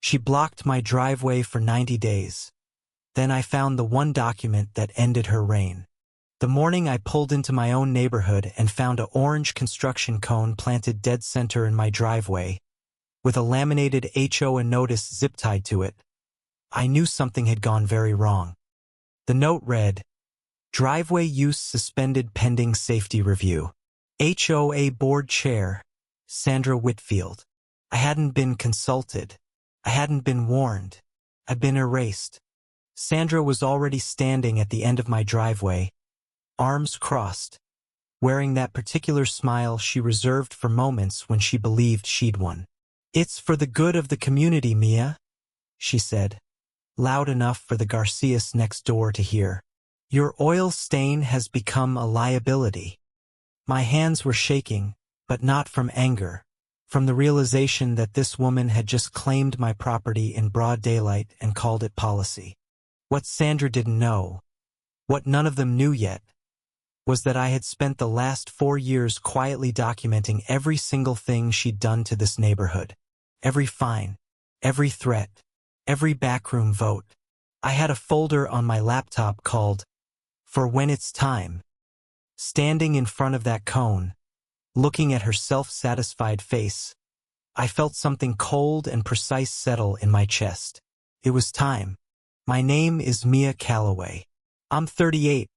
She blocked my driveway for 90 days. Then I found the one document that ended her reign. The morning I pulled into my own neighborhood and found an orange construction cone planted dead center in my driveway, with a laminated HOA notice zip-tied to it, I knew something had gone very wrong. The note read, "Driveway use suspended pending safety review. HOA Board Chair, Sandra Whitfield." I hadn't been consulted. I hadn't been warned. I'd been erased. Sandra was already standing at the end of my driveway, arms crossed, wearing that particular smile she reserved for moments when she believed she'd won. "It's for the good of the community, Mia," she said, loud enough for the Garcias next door to hear. "Your oil stain has become a liability." My hands were shaking, but not from anger, from the realization that this woman had just claimed my property in broad daylight and called it policy. What Sandra didn't know, what none of them knew yet, was that I had spent the last 4 years quietly documenting every single thing she'd done to this neighborhood. Every fine, every threat, every backroom vote. I had a folder on my laptop called "For When It's Time." Standing in front of that cone, looking at her self-satisfied face, I felt something cold and precise settle in my chest. It was time. My name is Mia Calloway. I'm 38,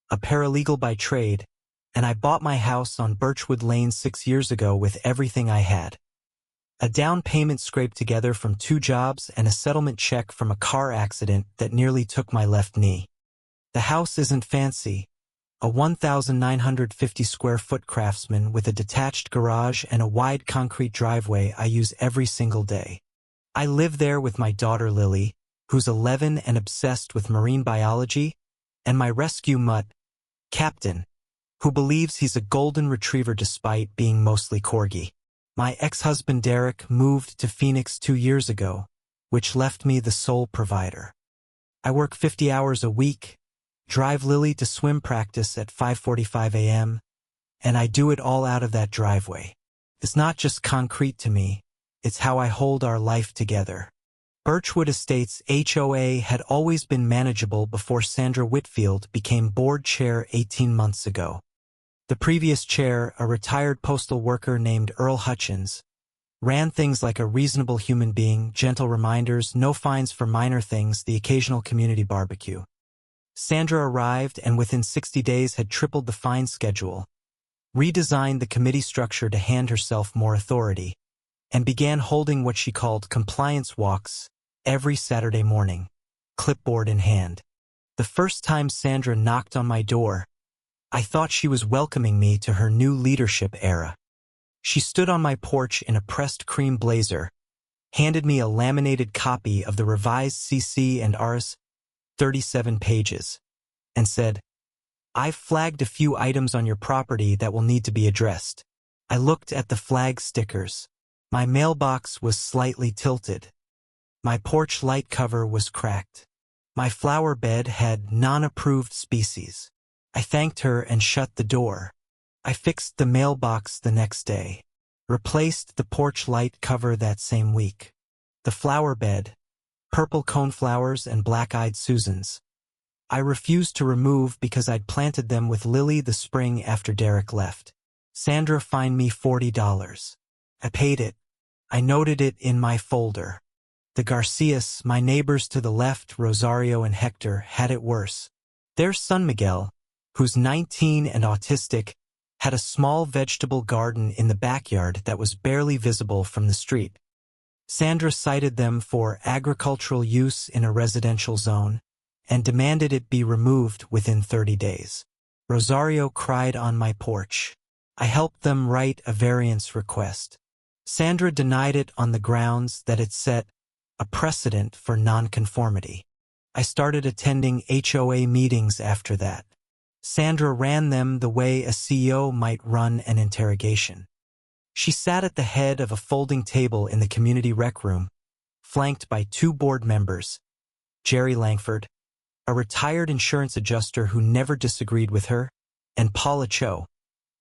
a paralegal by trade, and I bought my house on Birchwood Lane 6 years ago with everything I had. A down payment scraped together from 2 jobs and a settlement check from a car accident that nearly took my left knee. The house isn't fancy, a 1,950 square foot Craftsman with a detached garage and a wide concrete driveway I use every single day. I live there with my daughter Lily, who's 11 and obsessed with marine biology, and my rescue mutt, Captain, who believes he's a golden retriever despite being mostly corgi. My ex-husband Derek moved to Phoenix 2 years ago, which left me the sole provider. I work 50 hours a week, drive Lily to swim practice at 5:45 a.m., and I do it all out of that driveway. It's not just concrete to me, it's how I hold our life together. Birchwood Estates HOA had always been manageable before Sandra Whitfield became board chair 18 months ago. The previous chair, a retired postal worker named Earl Hutchins, ran things like a reasonable human being, gentle reminders, no fines for minor things, the occasional community barbecue. Sandra arrived and within 60 days had tripled the fine schedule, redesigned the committee structure to hand herself more authority, and began holding what she called compliance walks every Saturday morning, clipboard in hand. The first time Sandra knocked on my door, I thought she was welcoming me to her new leadership era. She stood on my porch in a pressed cream blazer, handed me a laminated copy of the revised CC and Rs, 37 pages, and said, "I've flagged a few items on your property that will need to be addressed." I looked at the flag stickers. My mailbox was slightly tilted. My porch light cover was cracked. My flower bed had non-approved species. I thanked her and shut the door. I fixed the mailbox the next day, replaced the porch light cover that same week. The flower bed, purple coneflowers and black-eyed Susans, I refused to remove because I'd planted them with Lily the spring after Derek left. Sandra fined me $40. I paid it. I noted it in my folder. The Garcias, my neighbors to the left, Rosario and Hector, had it worse. Their son Miguel, who's 19 and autistic, had a small vegetable garden in the backyard that was barely visible from the street. Sandra cited them for agricultural use in a residential zone and demanded it be removed within 30 days. Rosario cried on my porch. I helped them write a variance request. Sandra denied it on the grounds that it set a precedent for nonconformity. I started attending HOA meetings after that. Sandra ran them the way a CEO might run an interrogation. She sat at the head of a folding table in the community rec room, flanked by 2 board members, Jerry Langford, a retired insurance adjuster who never disagreed with her, and Paula Cho,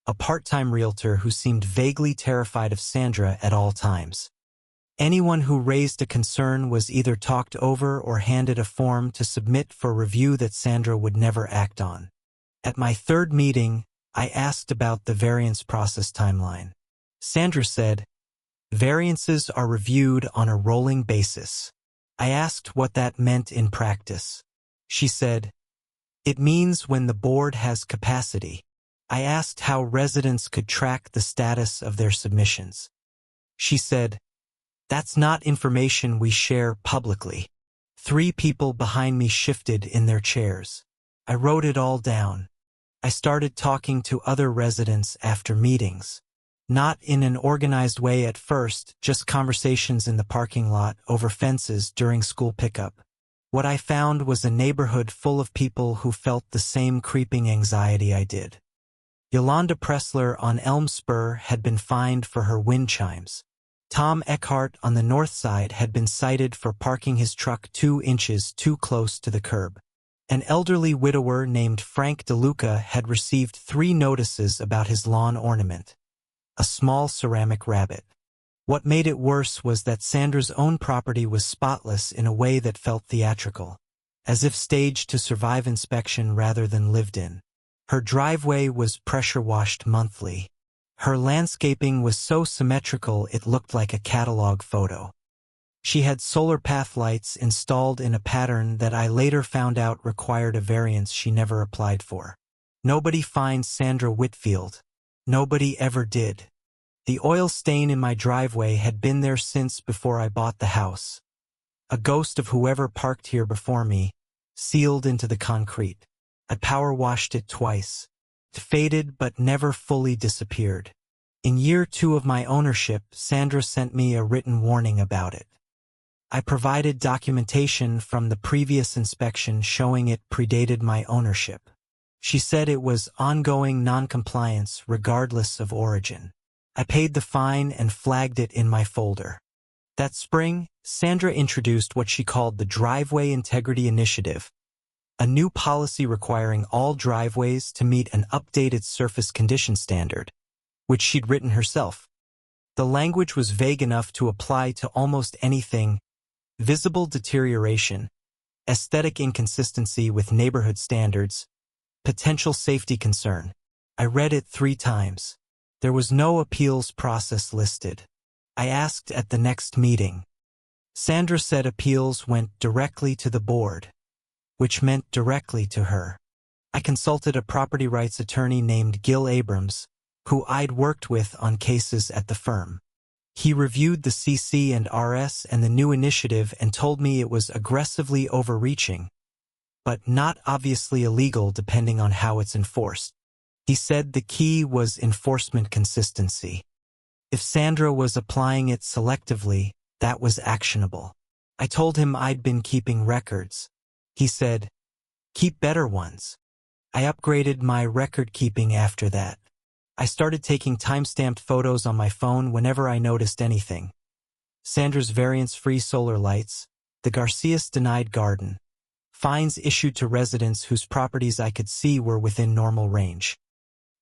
a part-time realtor who seemed vaguely terrified of Sandra at all times. Anyone who raised a concern was either talked over or handed a form to submit for review that Sandra would never act on. At my third meeting, I asked about the variance process timeline. Sandra said, "Variances are reviewed on a rolling basis." I asked what that meant in practice. She said, "It means when the board has capacity." I asked how residents could track the status of their submissions. She said, "That's not information we share publicly." 3 people behind me shifted in their chairs. I wrote it all down. I started talking to other residents after meetings. Not in an organized way at first, just conversations in the parking lot over fences during school pickup. What I found was a neighborhood full of people who felt the same creeping anxiety I did. Yolanda Pressler on Elm Spur had been fined for her wind chimes. Tom Eckhart on the north side had been cited for parking his truck 2 inches too close to the curb. An elderly widower named Frank DeLuca had received 3 notices about his lawn ornament, a small ceramic rabbit. What made it worse was that Sandra's own property was spotless in a way that felt theatrical, as if staged to survive inspection rather than lived in. Her driveway was pressure-washed monthly. Her landscaping was so symmetrical it looked like a catalog photo. She had solar path lights installed in a pattern that I later found out required a variance she never applied for. Nobody fined Sandra Whitfield. Nobody ever did. The oil stain in my driveway had been there since before I bought the house. A ghost of whoever parked here before me, sealed into the concrete. I power washed it twice. It faded but never fully disappeared. In year 2 of my ownership, Sandra sent me a written warning about it. I provided documentation from the previous inspection showing it predated my ownership. She said it was ongoing non-compliance regardless of origin. I paid the fine and flagged it in my folder. That spring, Sandra introduced what she called the Driveway Integrity Initiative, a new policy requiring all driveways to meet an updated surface condition standard, which she'd written herself. The language was vague enough to apply to almost anything: visible deterioration, aesthetic inconsistency with neighborhood standards, potential safety concern. I read it 3 times. There was no appeals process listed. I asked at the next meeting. Sandra said appeals went directly to the board, which meant directly to her. I consulted a property rights attorney named Gil Abrams, who I'd worked with on cases at the firm. He reviewed the CC and RS and the new initiative and told me it was aggressively overreaching, but not obviously illegal depending on how it's enforced. He said the key was enforcement consistency. If Sandra was applying it selectively, that was actionable. I told him I'd been keeping records. He said, "Keep better ones." I upgraded my record keeping after that. I started taking time-stamped photos on my phone whenever I noticed anything. Sandra's variance-free solar lights, the Garcias denied garden, fines issued to residents whose properties I could see were within normal range.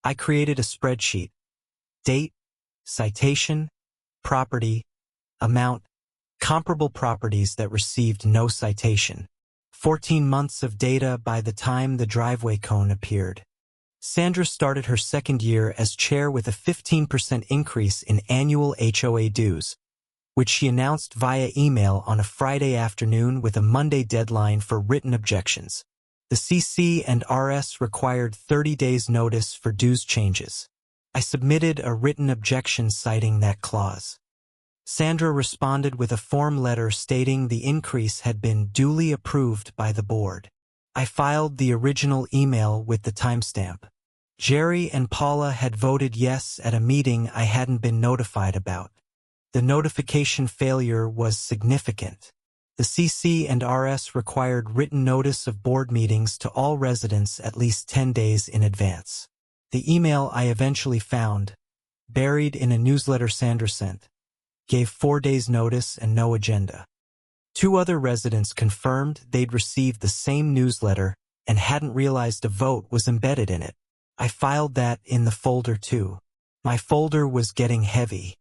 I created a spreadsheet: date, citation, property, amount, comparable properties that received no citation. 14 months of data by the time the driveway cone appeared. Sandra started her second year as chair with a 15% increase in annual HOA dues, which she announced via email on a Friday afternoon with a Monday deadline for written objections. The CC and RS required 30 days notice for dues changes. I submitted a written objection citing that clause. Sandra responded with a form letter stating the increase had been duly approved by the board. I filed the original email with the timestamp. Jerry and Paula had voted yes at a meeting I hadn't been notified about. The notification failure was significant. The CC and RS required written notice of board meetings to all residents at least 10 days in advance. The email I eventually found, buried in a newsletter Sandra sent, gave 4 days notice and no agenda. 2 other residents confirmed they'd received the same newsletter and hadn't realized a vote was embedded in it. I filed that in the folder too. My folder was getting heavy.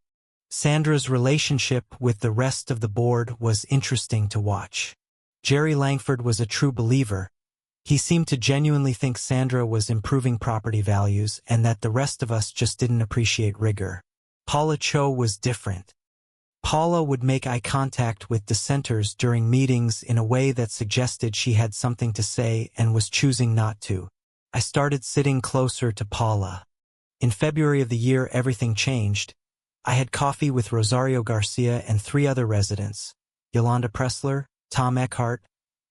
Sandra's relationship with the rest of the board was interesting to watch. Jerry Langford was a true believer. He seemed to genuinely think Sandra was improving property values and that the rest of us just didn't appreciate rigor. Paula Cho was different. Paula would make eye contact with dissenters during meetings in a way that suggested she had something to say and was choosing not to. I started sitting closer to Paula. In February of the year, everything changed. I had coffee with Rosario Garcia and 3 other residents, Yolanda Pressler, Tom Eckhart,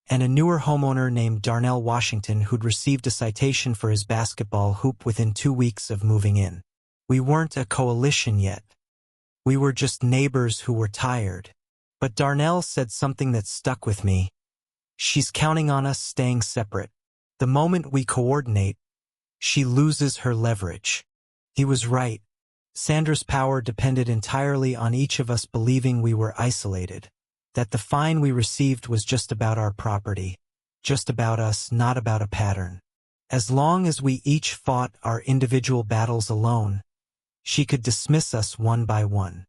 and a newer homeowner named Darnell Washington who'd received a citation for his basketball hoop within 2 weeks of moving in. We weren't a coalition yet. We were just neighbors who were tired. But Darnell said something that stuck with me. She's counting on us staying separate. The moment we coordinate, she loses her leverage. He was right. Sandra's power depended entirely on each of us believing we were isolated, that the fine we received was just about our property, just about us, not about a pattern. As long as we each fought our individual battles alone, she could dismiss us one by one.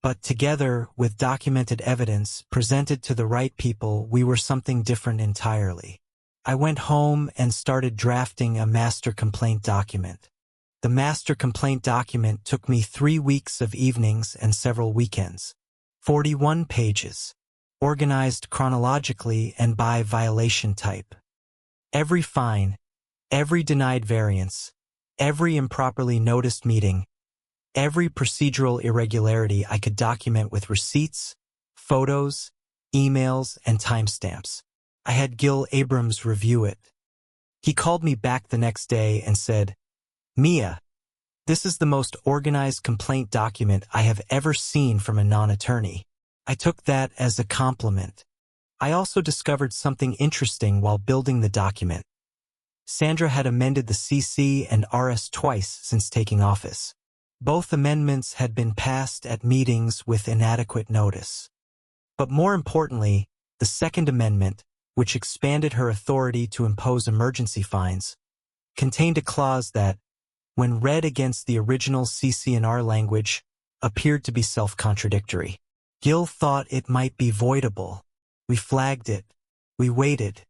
But together, with documented evidence presented to the right people, we were something different entirely. I went home and started drafting a master complaint document. The master complaint document took me 3 weeks of evenings and several weekends. 41 pages, organized chronologically and by violation type. Every fine, every denied variance, every improperly noticed meeting, every procedural irregularity I could document with receipts, photos, emails, and timestamps. I had Gil Abrams review it. He called me back the next day and said, "Mia, this is the most organized complaint document I have ever seen from a non-attorney." I took that as a compliment. I also discovered something interesting while building the document. Sandra had amended the CC and RS twice since taking office. Both amendments had been passed at meetings with inadequate notice. But more importantly, the Second Amendment, which expanded her authority to impose emergency fines, contained a clause that, when read against the original CC&R language, appeared to be self-contradictory. Gil thought it might be voidable. We flagged it. We waited.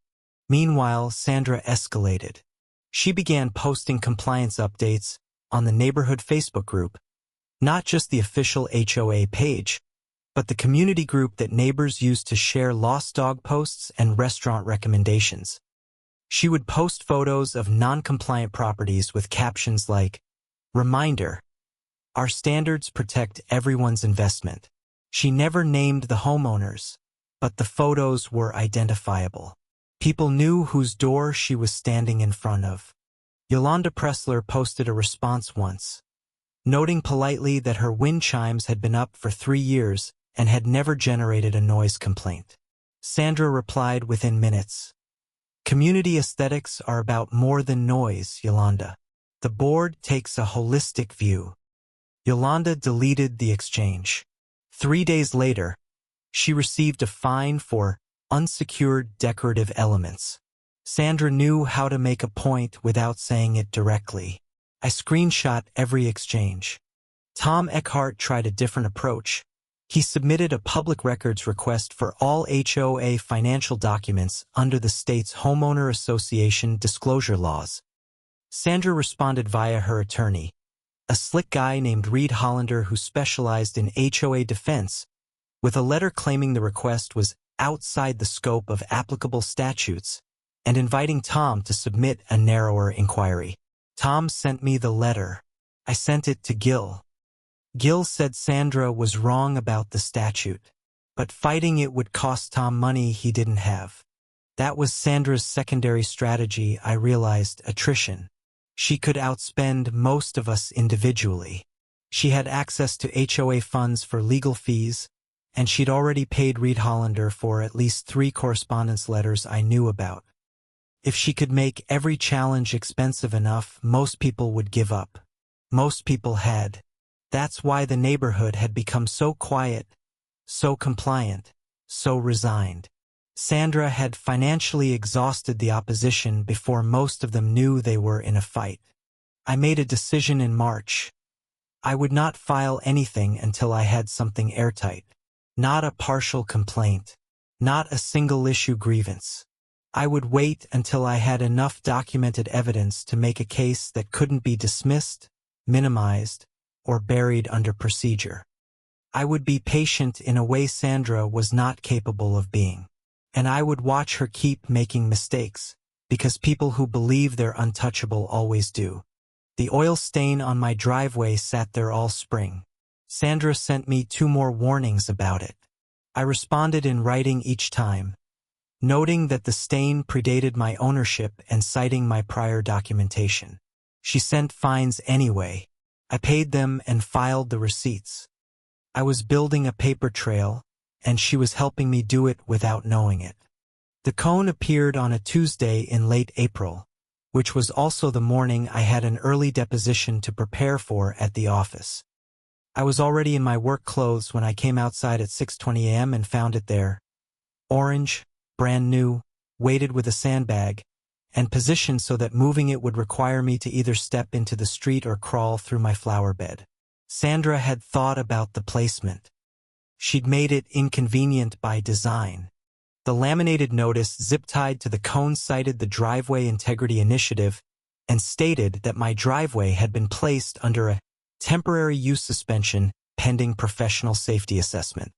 Meanwhile, Sandra escalated. She began posting compliance updates on the neighborhood Facebook group, not just the official HOA page, but the community group that neighbors used to share lost dog posts and restaurant recommendations. She would post photos of non-compliant properties with captions like, "Reminder, our standards protect everyone's investment." She never named the homeowners, but the photos were identifiable. People knew whose door she was standing in front of. Yolanda Pressler posted a response once, noting politely that her wind chimes had been up for 3 years and had never generated a noise complaint. Sandra replied within minutes, "Community aesthetics are about more than noise, Yolanda. The board takes a holistic view." Yolanda deleted the exchange. 3 days later, she received a fine for unsecured decorative elements. Sandra knew how to make a point without saying it directly. I screenshot every exchange. Tom Eckhart tried a different approach. He submitted a public records request for all HOA financial documents under the state's Homeowner Association disclosure laws. Sandra responded via her attorney, a slick guy named Reed Hollander who specialized in HOA defense, with a letter claiming the request was outside the scope of applicable statutes and inviting Tom to submit a narrower inquiry. Tom sent me the letter. I sent it to Gil. Gil said Sandra was wrong about the statute, but fighting it would cost Tom money he didn't have. That was Sandra's secondary strategy, I realized, attrition. She could outspend most of us individually. She had access to HOA funds for legal fees, and she'd already paid Reed Hollander for at least 3 correspondence letters I knew about. If she could make every challenge expensive enough, most people would give up. Most people had. That's why the neighborhood had become so quiet, so compliant, so resigned. Sandra had financially exhausted the opposition before most of them knew they were in a fight. I made a decision in March. I would not file anything until I had something airtight. Not a partial complaint. Not a single-issue grievance. I would wait until I had enough documented evidence to make a case that couldn't be dismissed, minimized, or buried under procedure. I would be patient in a way Sandra was not capable of being. And I would watch her keep making mistakes, because people who believe they're untouchable always do. The oil stain on my driveway sat there all spring. Sandra sent me 2 more warnings about it. I responded in writing each time, noting that the stain predated my ownership and citing my prior documentation. She sent fines anyway. I paid them and filed the receipts. I was building a paper trail, and she was helping me do it without knowing it. The cone appeared on a Tuesday in late April, which was also the morning I had an early deposition to prepare for at the office. I was already in my work clothes when I came outside at 6:20 a.m. and found it there. Orange, brand new, weighted with a sandbag, and positioned so that moving it would require me to either step into the street or crawl through my flower bed. Sandra had thought about the placement. She'd made it inconvenient by design. The laminated notice zip-tied to the cone cited the Driveway Integrity Initiative and stated that my driveway had been placed under a temporary use suspension pending professional safety assessment.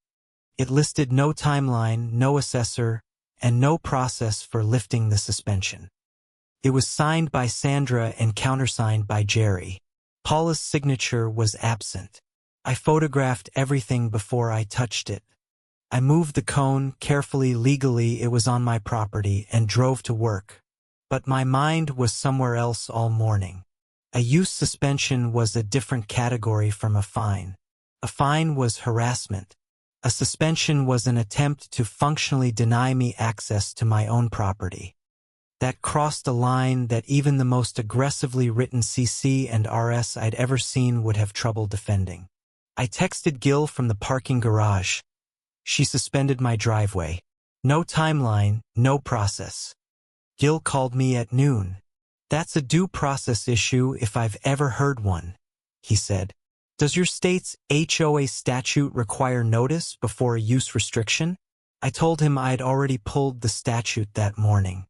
It listed no timeline, no assessor, and no process for lifting the suspension. It was signed by Sandra and countersigned by Jerry. Paula's signature was absent. I photographed everything before I touched it. I moved the cone carefully, legally it was on my property, and drove to work. But my mind was somewhere else all morning. A use suspension was a different category from a fine. A fine was harassment. A suspension was an attempt to functionally deny me access to my own property. That crossed a line that even the most aggressively written CC and RS I'd ever seen would have trouble defending. I texted Gil from the parking garage. She suspended my driveway. No timeline, no process. Gil called me at noon. That's a due process issue if I've ever heard one, he said. Does your state's HOA statute require notice before a use restriction? I told him I'd already pulled the statute that morning.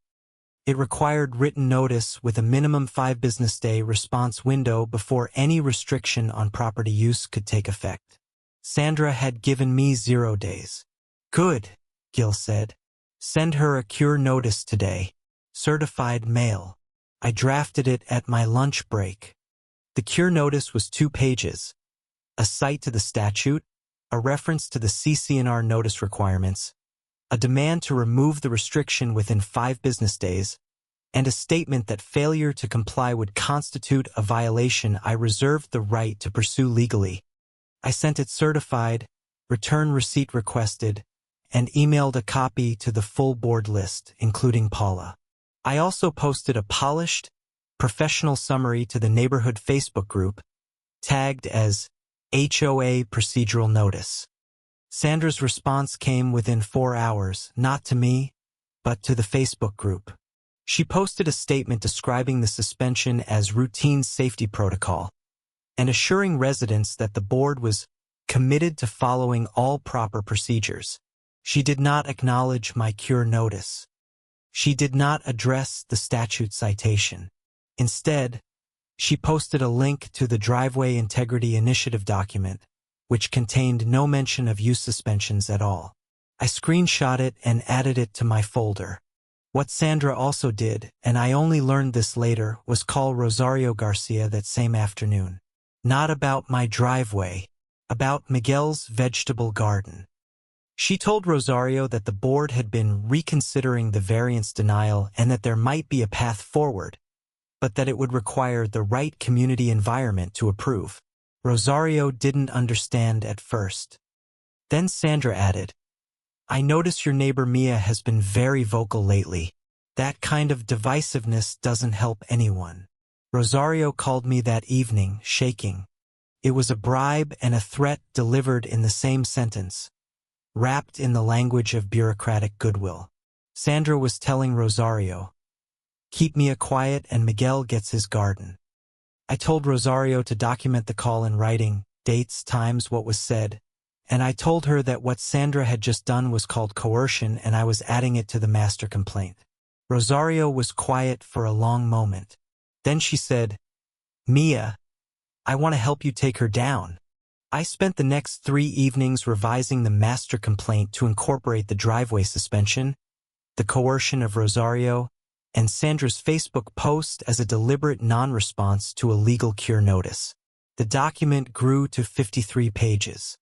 It required written notice with a minimum 5 business day response window before any restriction on property use could take effect. Sandra had given me 0 days. Good, Gil said. Send her a cure notice today. Certified mail. I drafted it at my lunch break. The cure notice was 2 pages. A cite to the statute, a reference to the CC&R notice requirements, a demand to remove the restriction within 5 business days, and a statement that failure to comply would constitute a violation I reserved the right to pursue legally. I sent it certified, return receipt requested, and emailed a copy to the full board list, including Paula. I also posted a polished, professional summary to the neighborhood Facebook group, tagged as HOA Procedural Notice. Sandra's response came within 4 hours, not to me, but to the Facebook group. She posted a statement describing the suspension as routine safety protocol and assuring residents that the board was committed to following all proper procedures. She did not acknowledge my cure notice. She did not address the statute citation. Instead, she posted a link to the Driveway Integrity Initiative document, which contained no mention of use suspensions at all. I screenshot it and added it to my folder. What Sandra also did, and I only learned this later, was call Rosario Garcia that same afternoon. Not about my driveway, about Miguel's vegetable garden. She told Rosario that the board had been reconsidering the variance denial and that there might be a path forward, but that it would require the right community environment to approve. Rosario didn't understand at first. Then Sandra added, I notice your neighbor Mia has been very vocal lately. That kind of divisiveness doesn't help anyone. Rosario called me that evening, shaking. It was a bribe and a threat delivered in the same sentence, wrapped in the language of bureaucratic goodwill. Sandra was telling Rosario, keep Mia quiet and Miguel gets his garden. I told Rosario to document the call in writing, dates, times, what was said, and I told her that what Sandra had just done was called coercion and I was adding it to the master complaint. Rosario was quiet for a long moment. Then she said, "Mia, I want to help you take her down." I spent the next 3 evenings revising the master complaint to incorporate the driveway suspension, the coercion of Rosario, and Sandra's Facebook post as a deliberate non-response to a legal cure notice. The document grew to 53 pages.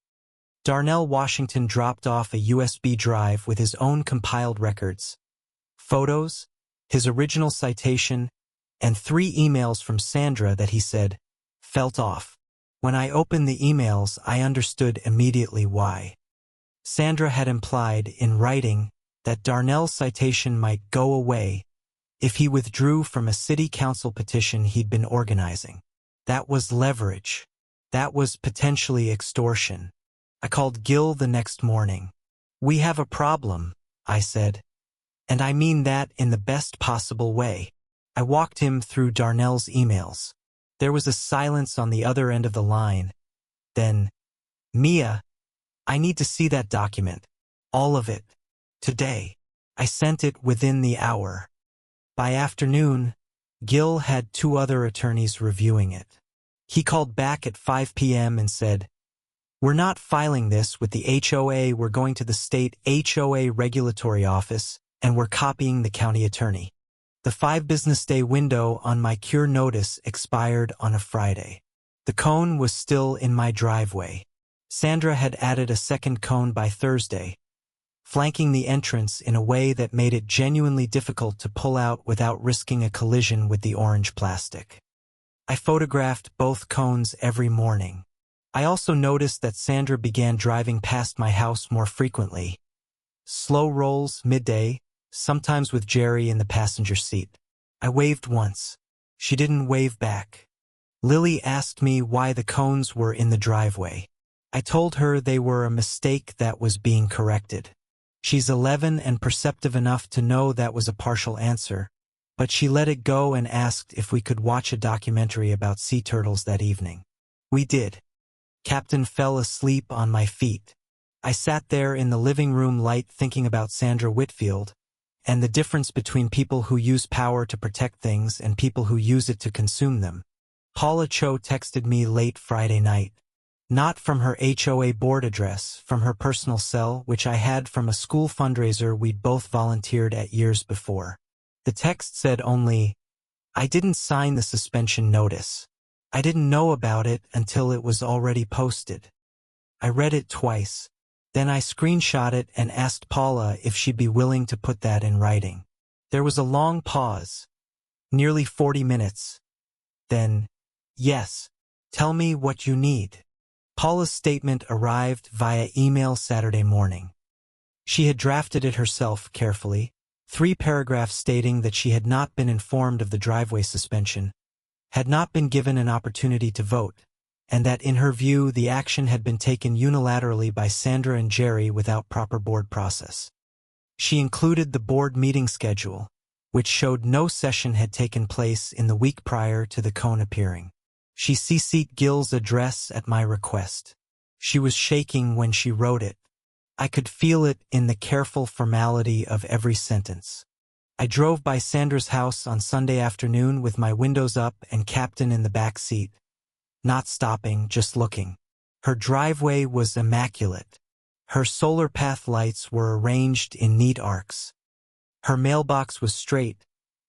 Darnell Washington dropped off a USB drive with his own compiled records, photos, his original citation, and 3 emails from Sandra that he said felt off. When I opened the emails, I understood immediately why. Sandra had implied in writing that Darnell's citation might go away if he withdrew from a city council petition he'd been organizing. That was leverage. That was potentially extortion. I called Gil the next morning. "We have a problem," I said. "And I mean that in the best possible way." I walked him through Darnell's emails. There was a silence on the other end of the line. Then, "Mia, I need to see that document. All of it. Today." I sent it within the hour. By afternoon, Gil had 2 other attorneys reviewing it. He called back at 5 p.m. and said, "We're not filing this with the HOA, we're going to the state HOA regulatory office, and we're copying the county attorney." The 5-business-day window on my cure notice expired on a Friday. The cone was still in my driveway. Sandra had added a second cone by Thursday, flanking the entrance in a way that made it genuinely difficult to pull out without risking a collision with the orange plastic. I photographed both cones every morning. I also noticed that Sandra began driving past my house more frequently. Slow rolls, midday, sometimes with Jerry in the passenger seat. I waved once. She didn't wave back. Lily asked me why the cones were in the driveway. I told her they were a mistake that was being corrected. She's 11 and perceptive enough to know that was a partial answer, but she let it go and asked if we could watch a documentary about sea turtles that evening. We did. Captain fell asleep on my feet. I sat there in the living room light thinking about Sandra Whitfield, and the difference between people who use power to protect things and people who use it to consume them. Paula Cho texted me late Friday night. Not from her HOA board address, from her personal cell, which I had from a school fundraiser we'd both volunteered at years before. The text said only, "I didn't sign the suspension notice. I didn't know about it until it was already posted." I read it twice. Then I screenshot it and asked Paula if she'd be willing to put that in writing. There was a long pause, nearly 40 minutes. Then, "Yes, tell me what you need." Paula's statement arrived via email Saturday morning. She had drafted it herself carefully, 3 paragraphs stating that she had not been informed of the driveway suspension, had not been given an opportunity to vote, and that in her view the action had been taken unilaterally by Sandra and Jerry without proper board process. She included the board meeting schedule, which showed no session had taken place in the week prior to the cone appearing. She CC'd Gil's address at my request. She was shaking when she wrote it. I could feel it in the careful formality of every sentence. I drove by Sandra's house on Sunday afternoon with my windows up and Captain in the back seat. Not stopping, just looking. Her driveway was immaculate. Her solar path lights were arranged in neat arcs. Her mailbox was straight,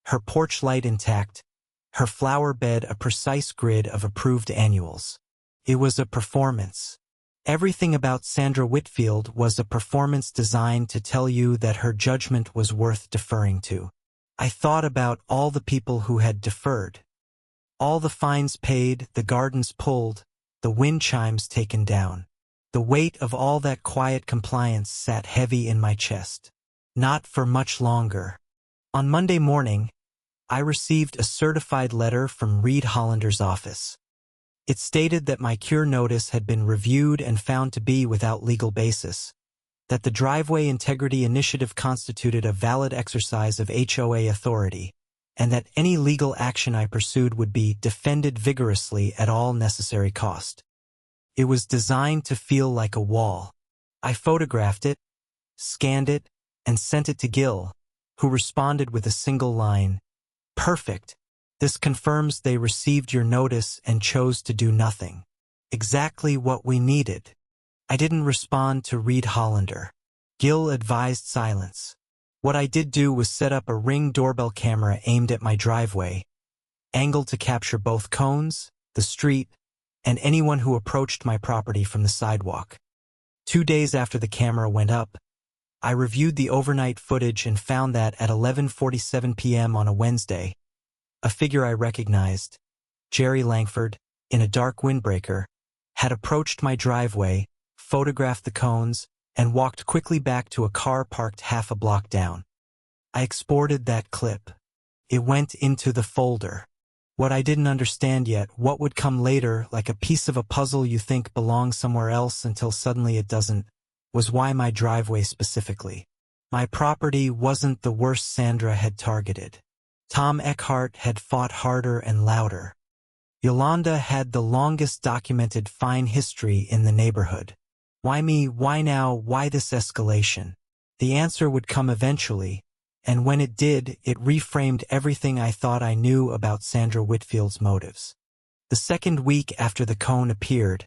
her porch light intact, her flower bed a precise grid of approved annuals. It was a performance. Everything about Sandra Whitfield was a performance designed to tell you that her judgment was worth deferring to. I thought about all the people who had deferred. All the fines paid, the gardens pulled, the wind chimes taken down. The weight of all that quiet compliance sat heavy in my chest. Not for much longer. On Monday morning, I received a certified letter from Reed Hollander's office. It stated that my cure notice had been reviewed and found to be without legal basis, that the Driveway Integrity Initiative constituted a valid exercise of HOA authority, and that any legal action I pursued would be defended vigorously at all necessary cost. It was designed to feel like a wall. I photographed it, scanned it, and sent it to Gil, who responded with a single line, "Perfect. This confirms they received your notice and chose to do nothing. Exactly what we needed." I didn't respond to Reed Hollander. Gil advised silence. What I did do was set up a Ring doorbell camera aimed at my driveway, angled to capture both cones, the street, and anyone who approached my property from the sidewalk. 2 days after the camera went up, I reviewed the overnight footage and found that at 11:47 p.m. on a Wednesday, a figure I recognized, Jerry Langford, in a dark windbreaker, had approached my driveway, photographed the cones, and walked quickly back to a car parked half a block down. I exported that clip. It went into the folder. What I didn't understand yet, what would come later, like a piece of a puzzle you think belongs somewhere else until suddenly it doesn't, was why my driveway specifically. My property wasn't the worst Sandra had targeted. Tom Eckhart had fought harder and louder. Yolanda had the longest documented fine history in the neighborhood. Why me? Why now? Why this escalation? The answer would come eventually, and when it did, it reframed everything I thought I knew about Sandra Whitfield's motives. The second week after the cone appeared,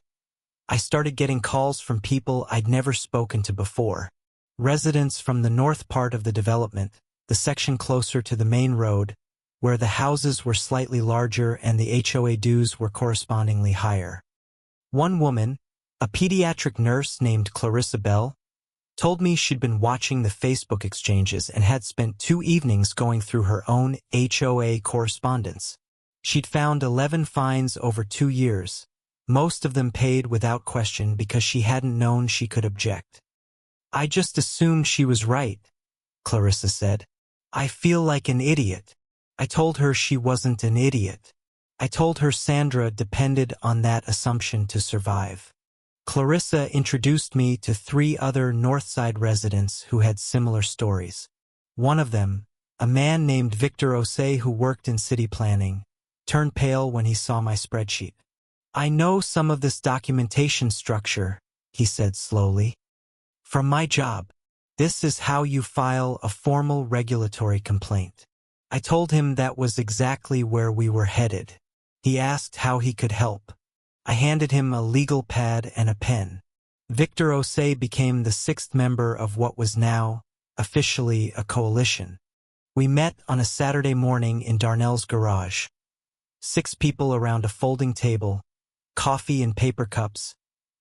I started getting calls from people I'd never spoken to before. Residents from the north part of the development, the section closer to the main road, where the houses were slightly larger and the HOA dues were correspondingly higher. One woman, a pediatric nurse named Clarissa Bell, told me she'd been watching the Facebook exchanges and had spent 2 evenings going through her own HOA correspondence. She'd found 11 fines over 2 years, most of them paid without question because she hadn't known she could object. "I just assumed she was right," Clarissa said. "I feel like an idiot." I told her she wasn't an idiot. I told her Sandra depended on that assumption to survive. Clarissa introduced me to 3 other Northside residents who had similar stories. One of them, a man named Victor Osei who worked in city planning, turned pale when he saw my spreadsheet. "I know some of this documentation structure," he said slowly. "From my job. This is how you file a formal regulatory complaint." I told him that was exactly where we were headed. He asked how he could help. I handed him a legal pad and a pen. Victor Osei became the 6th member of what was now, officially, a coalition. We met on a Saturday morning in Darnell's garage. 6 people around a folding table, coffee in paper cups,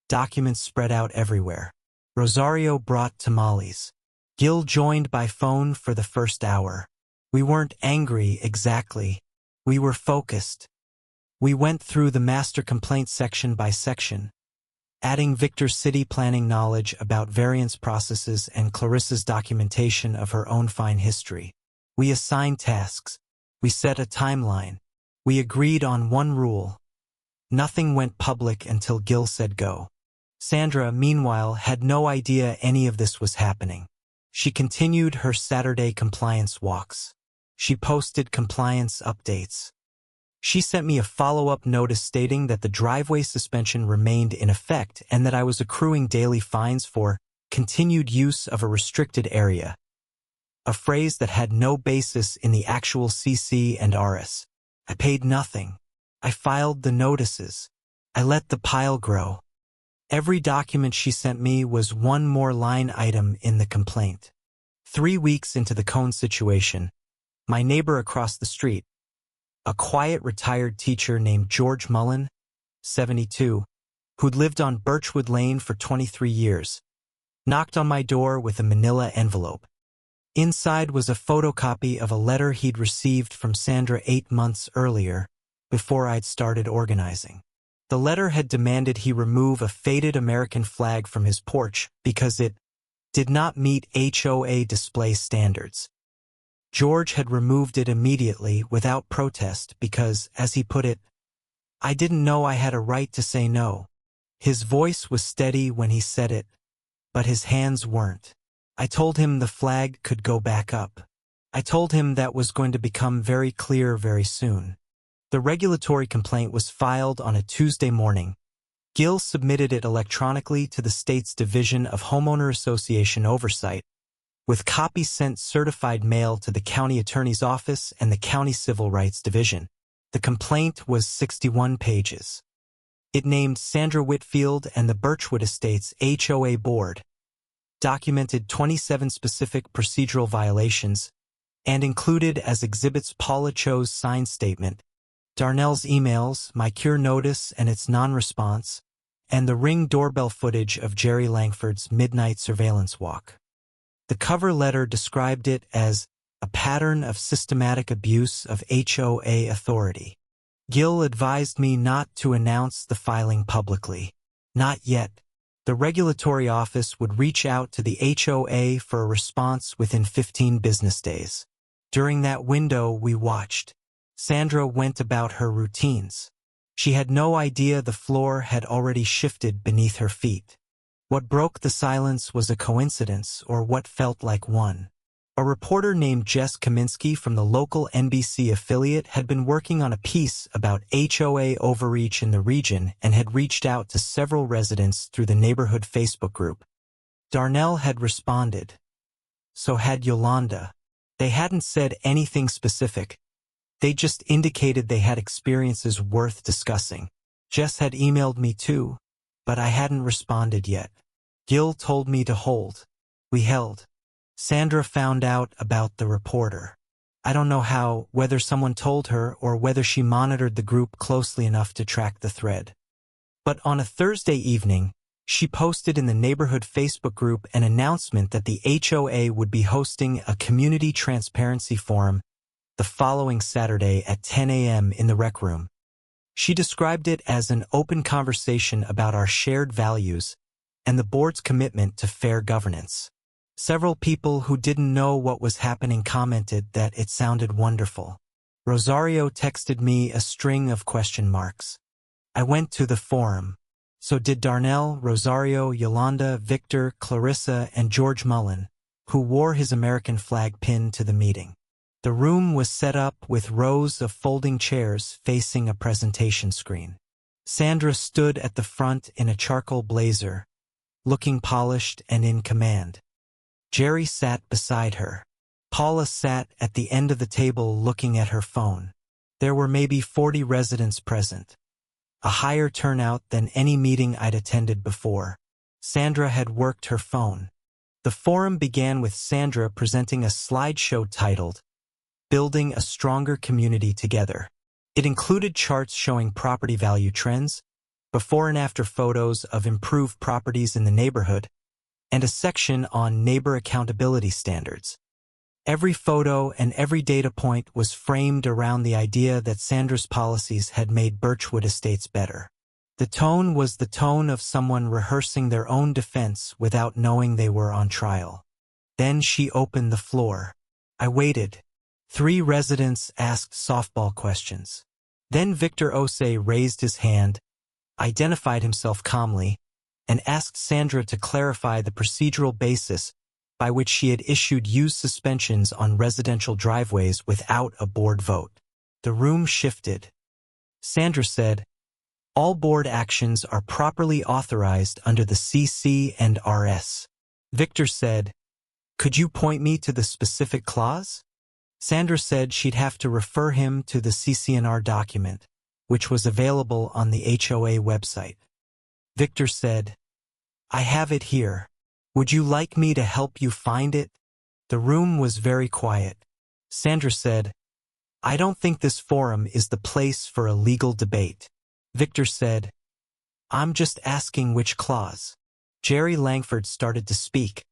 documents spread out everywhere. Rosario brought tamales. Gil joined by phone for the first hour. We weren't angry exactly. We were focused. We went through the master complaint section by section, adding Victor's city planning knowledge about variance processes and Clarissa's documentation of her own fine history. We assigned tasks. We set a timeline. We agreed on one rule. Nothing went public until Gil said go. Sandra, meanwhile, had no idea any of this was happening. She continued her Saturday compliance walks. She posted compliance updates. She sent me a follow-up notice stating that the driveway suspension remained in effect and that I was accruing daily fines for continued use of a restricted area, a phrase that had no basis in the actual CC and RS. I paid nothing. I filed the notices. I let the pile grow. Every document she sent me was one more line item in the complaint. 3 weeks into the cone situation, my neighbor across the street, a quiet retired teacher named George Mullen, 72, who'd lived on Birchwood Lane for 23 years, knocked on my door with a manila envelope. Inside was a photocopy of a letter he'd received from Sandra 8 months earlier, before I'd started organizing. The letter had demanded he remove a faded American flag from his porch because it did not meet HOA display standards. George had removed it immediately without protest because, as he put it, "I didn't know I had a right to say no." His voice was steady when he said it, but his hands weren't. I told him the flag could go back up. I told him that was going to become very clear very soon. The regulatory complaint was filed on a Tuesday morning. Gil submitted it electronically to the state's Division of Homeowner Association Oversight, with copies sent certified mail to the county attorney's office and the county civil rights division. The complaint was 61 pages. It named Sandra Whitfield and the Birchwood Estates HOA board, documented 27 specific procedural violations, and included as exhibits Paula Cho's signed statement, Darnell's emails, my cure notice and its non-response, and the Ring doorbell footage of Jerry Langford's midnight surveillance walk. The cover letter described it as a pattern of systematic abuse of HOA authority. Gil advised me not to announce the filing publicly. Not yet. The regulatory office would reach out to the HOA for a response within 15 business days. During that window, we watched. Sandra went about her routines. She had no idea the floor had already shifted beneath her feet. What broke the silence was a coincidence, or what felt like one. A reporter named Jess Kaminsky from the local NBC affiliate had been working on a piece about HOA overreach in the region and had reached out to several residents through the neighborhood Facebook group. Darnell had responded. So had Yolanda. They hadn't said anything specific. They just indicated they had experiences worth discussing. Jess had emailed me too, but I hadn't responded yet. Gil told me to hold. We held. Sandra found out about the reporter. I don't know how, whether someone told her or whether she monitored the group closely enough to track the thread. But on a Thursday evening, she posted in the neighborhood Facebook group an announcement that the HOA would be hosting a community transparency forum the following Saturday at 10 a.m. in the rec room. She described it as an open conversation about our shared values and the board's commitment to fair governance. Several people who didn't know what was happening commented that it sounded wonderful. Rosario texted me a string of question marks. I went to the forum. So did Darnell, Rosario, Yolanda, Victor, Clarissa, and George Mullen, who wore his American flag pin to the meeting. The room was set up with rows of folding chairs facing a presentation screen. Sandra stood at the front in a charcoal blazer, looking polished and in command. Jerry sat beside her. Paula sat at the end of the table looking at her phone. There were maybe 40 residents present, a higher turnout than any meeting I'd attended before. Sandra had worked her phone. The forum began with Sandra presenting a slideshow titled, Building a Stronger Community Together. It included charts showing property value trends, before and after photos of improved properties in the neighborhood, and a section on neighbor accountability standards. Every photo and every data point was framed around the idea that Sandra's policies had made Birchwood Estates better. The tone was the tone of someone rehearsing their own defense without knowing they were on trial. Then she opened the floor. I waited. 3 residents asked softball questions. Then Victor Osei raised his hand, identified himself calmly, and asked Sandra to clarify the procedural basis by which she had issued use suspensions on residential driveways without a board vote. The room shifted. Sandra said, all board actions are properly authorized under the CC and RS. Victor said, could you point me to the specific clause? Sandra said she'd have to refer him to the CC&R document, which was available on the HOA website. Victor said, I have it here. Would you like me to help you find it? The room was very quiet. Sandra said, I don't think this forum is the place for a legal debate. Victor said, I'm just asking which clause. Jerry Langford started to speak,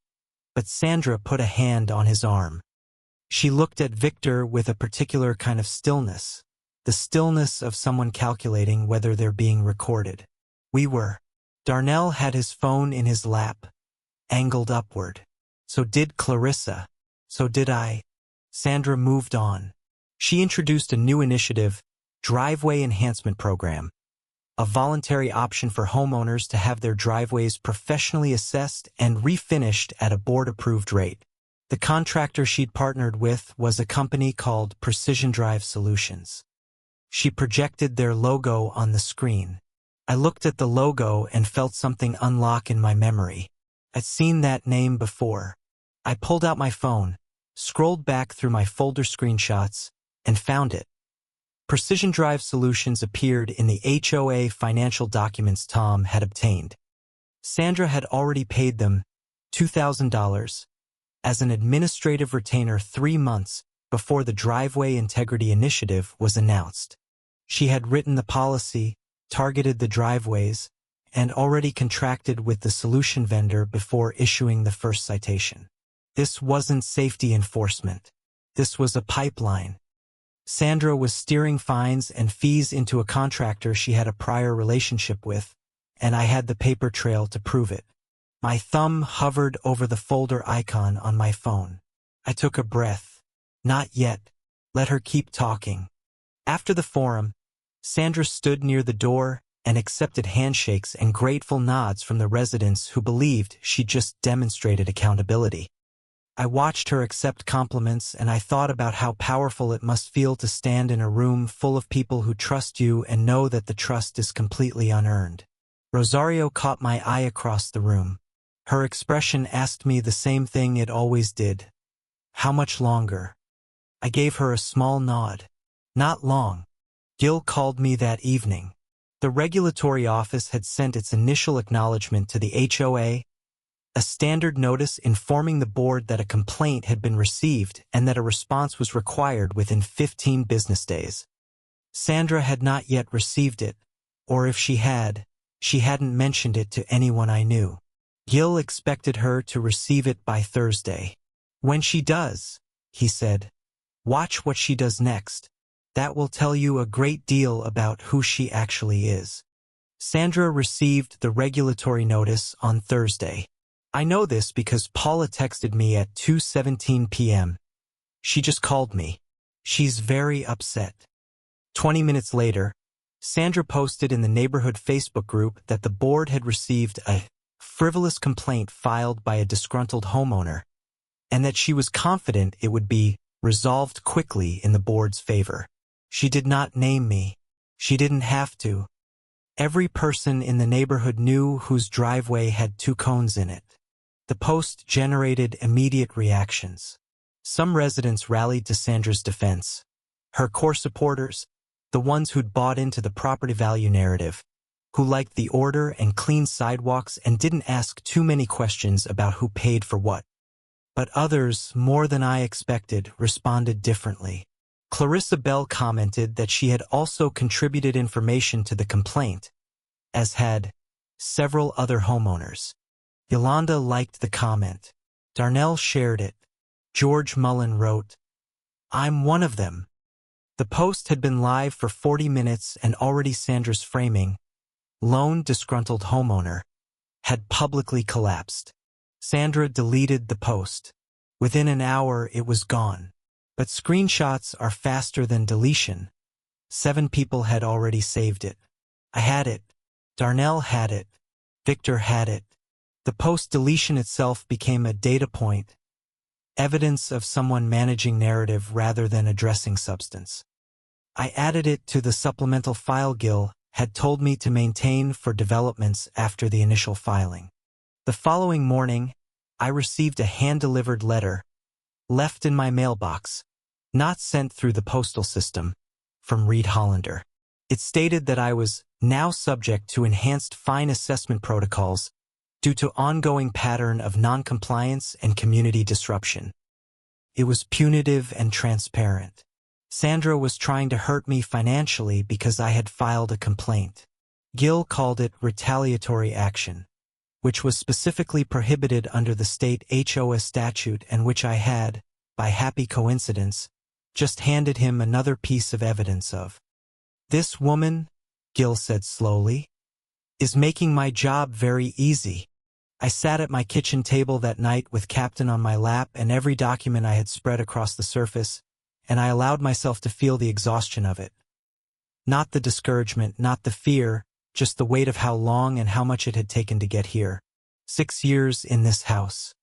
but Sandra put a hand on his arm. She looked at Victor with a particular kind of stillness, the stillness of someone calculating whether they're being recorded. We were. Darnell had his phone in his lap, angled upward. So did Clarissa. So did I. Sandra moved on. She introduced a new initiative, Driveway Enhancement Program, a voluntary option for homeowners to have their driveways professionally assessed and refinished at a board-approved rate. The contractor she'd partnered with was a company called Precision Drive Solutions. She projected their logo on the screen. I looked at the logo and felt something unlock in my memory. I'd seen that name before. I pulled out my phone, scrolled back through my folder screenshots, and found it. Precision Drive Solutions appeared in the HOA financial documents Tom had obtained. Sandra had already paid them $2,000 as an administrative retainer 3 months before the Driveway Integrity Initiative was announced. She had written the policy, targeted the driveways, and already contracted with the solution vendor before issuing the first citation. This wasn't safety enforcement. This was a pipeline. Sandra was steering fines and fees into a contractor she had a prior relationship with, and I had the paper trail to prove it. My thumb hovered over the folder icon on my phone. I took a breath. Not yet. Let her keep talking. After the forum, Sandra stood near the door and accepted handshakes and grateful nods from the residents who believed she'd just demonstrated accountability. I watched her accept compliments, and I thought about how powerful it must feel to stand in a room full of people who trust you and know that the trust is completely unearned. Rosario caught my eye across the room. Her expression asked me the same thing it always did. How much longer? I gave her a small nod. Not long. Gil called me that evening. The regulatory office had sent its initial acknowledgement to the HOA, a standard notice informing the board that a complaint had been received and that a response was required within 15 business days. Sandra had not yet received it, or if she had, she hadn't mentioned it to anyone I knew. Gil expected her to receive it by Thursday. When she does, he said, watch what she does next. That will tell you a great deal about who she actually is. Sandra received the regulatory notice on Thursday. I know this because Paula texted me at 2:17 p.m. She just called me. She's very upset. 20 minutes later, Sandra posted in the neighborhood Facebook group that the board had received a frivolous complaint filed by a disgruntled homeowner, and that she was confident it would be resolved quickly in the board's favor. She did not name me. She didn't have to. Every person in the neighborhood knew whose driveway had 2 cones in it. The post generated immediate reactions. Some residents rallied to Sandra's defense. Her core supporters, the ones who'd bought into the property value narrative, who liked the order and clean sidewalks and didn't ask too many questions about who paid for what. But others, more than I expected, responded differently. Clarissa Bell commented that she had also contributed information to the complaint, as had several other homeowners. Yolanda liked the comment. Darnell shared it. George Mullen wrote, "I'm one of them." The post had been live for 40 minutes and already Sandra's framing, lone disgruntled homeowner, had publicly collapsed. Sandra deleted the post. Within an hour it was gone. But screenshots are faster than deletion. 7 people had already saved it. I had it. Darnell had it. Victor had it. The post deletion itself became a data point, evidence of someone managing narrative rather than addressing substance. I added it to the supplemental file Gil had told me to maintain for developments after the initial filing. The following morning, I received a hand-delivered letter, left in my mailbox, not sent through the postal system, from Reed Hollander. It stated that I was now subject to enhanced fine assessment protocols due to ongoing pattern of noncompliance and community disruption. It was punitive and transparent. Sandra was trying to hurt me financially because I had filed a complaint. Gil called it retaliatory action, which was specifically prohibited under the state HOA statute and which I had, by happy coincidence, just handed him another piece of evidence of. This woman, Gil said slowly, is making my job very easy. I sat at my kitchen table that night with Captain on my lap and every document I had spread across the surface, and I allowed myself to feel the exhaustion of it. Not the discouragement, not the fear, just the weight of how long and how much it had taken to get here. 6 years in this house.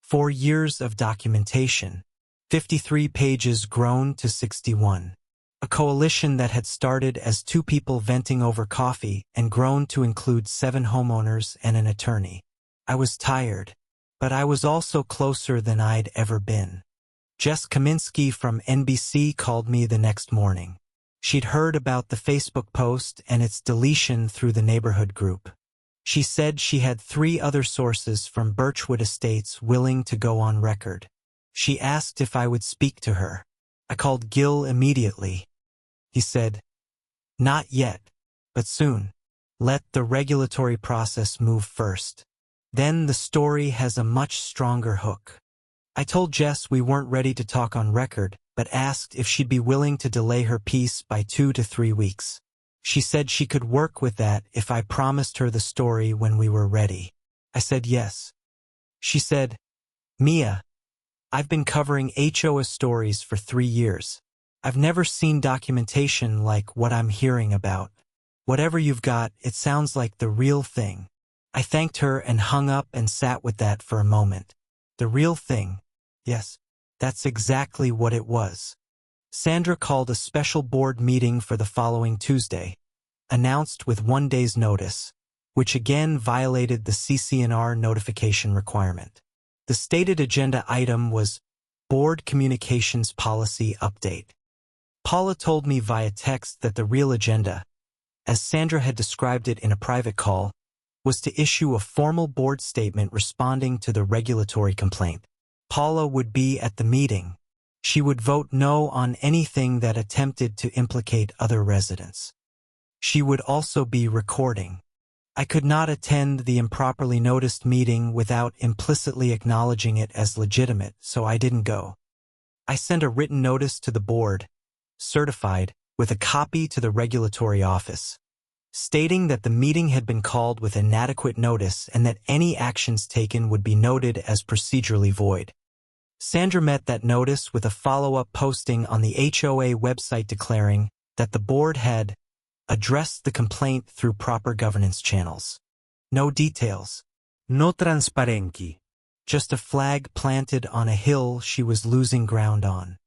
4 years of documentation. 53 pages grown to 61. A coalition that had started as 2 people venting over coffee and grown to include 7 homeowners and an attorney. I was tired, but I was also closer than I'd ever been. Jess Kaminsky from NBC called me the next morning. She'd heard about the Facebook post and its deletion through the neighborhood group. She said she had 3 other sources from Birchwood Estates willing to go on record. She asked if I would speak to her. I called Gil immediately. He said, "Not yet, but soon. Let the regulatory process move first. Then the story has a much stronger hook." I told Jess we weren't ready to talk on record, but asked if she'd be willing to delay her piece by 2 to 3 weeks. She said she could work with that if I promised her the story when we were ready. I said yes. She said, "Mia, I've been covering HOA stories for 3 years. I've never seen documentation like what I'm hearing about. Whatever you've got, it sounds like the real thing." I thanked her and hung up and sat with that for a moment. The real thing. Yes, that's exactly what it was. Sandra called a special board meeting for the following Tuesday, announced with 1 day's notice, which again violated the CC&R notification requirement. The stated agenda item was Board Communications Policy Update. Paula told me via text that the real agenda, as Sandra had described it in a private call, was to issue a formal board statement responding to the regulatory complaint. Paula would be at the meeting. She would vote no on anything that attempted to implicate other residents. She would also be recording. I could not attend the improperly noticed meeting without implicitly acknowledging it as legitimate, so I didn't go. I sent a written notice to the board, certified, with a copy to the regulatory office, stating that the meeting had been called with inadequate notice and that any actions taken would be noted as procedurally void. Sandra met that notice with a follow-up posting on the HOA website declaring that the board had addressed the complaint through proper governance channels. No details. No transparency. Just a flag planted on a hill she was losing ground on.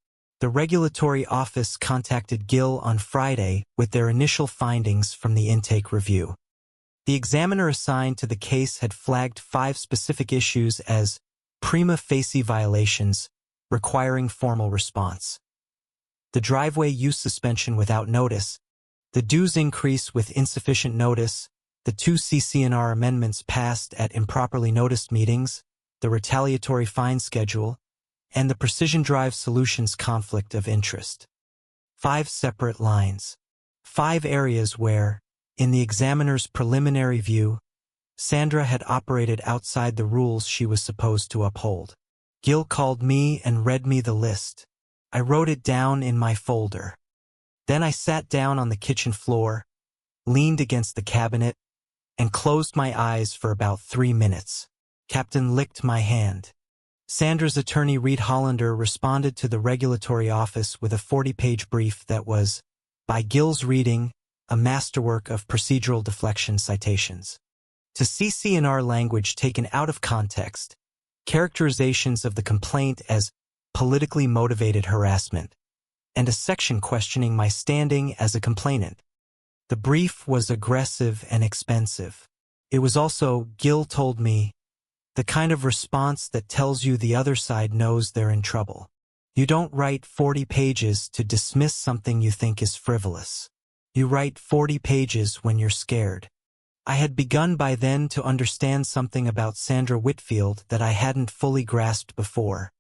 The regulatory office contacted Gil on Friday with their initial findings from the intake review. The examiner assigned to the case had flagged 5 specific issues as prima facie violations, requiring formal response. The driveway use suspension without notice, the dues increase with insufficient notice, the 2 CC&R amendments passed at improperly noticed meetings, the retaliatory fine schedule, and the Precision Drive Solutions conflict of interest. 5 separate lines. 5 areas where, in the examiner's preliminary view, Sandra had operated outside the rules she was supposed to uphold. Gil called me and read me the list. I wrote it down in my folder. Then I sat down on the kitchen floor, leaned against the cabinet, and closed my eyes for about 3 minutes. Captain licked my hand. Sandra's attorney Reed Hollander responded to the regulatory office with a 40-page brief that was, by Gil's reading, a masterwork of procedural deflection citations. To CC&R language taken out of context, characterizations of the complaint as politically motivated harassment, and a section questioning my standing as a complainant. The brief was aggressive and expensive. It was also, Gil told me, the kind of response that tells you the other side knows they're in trouble. You don't write 40 pages to dismiss something you think is frivolous. You write 40 pages when you're scared. I had begun by then to understand something about Sandra Whitfield that I hadn't fully grasped before.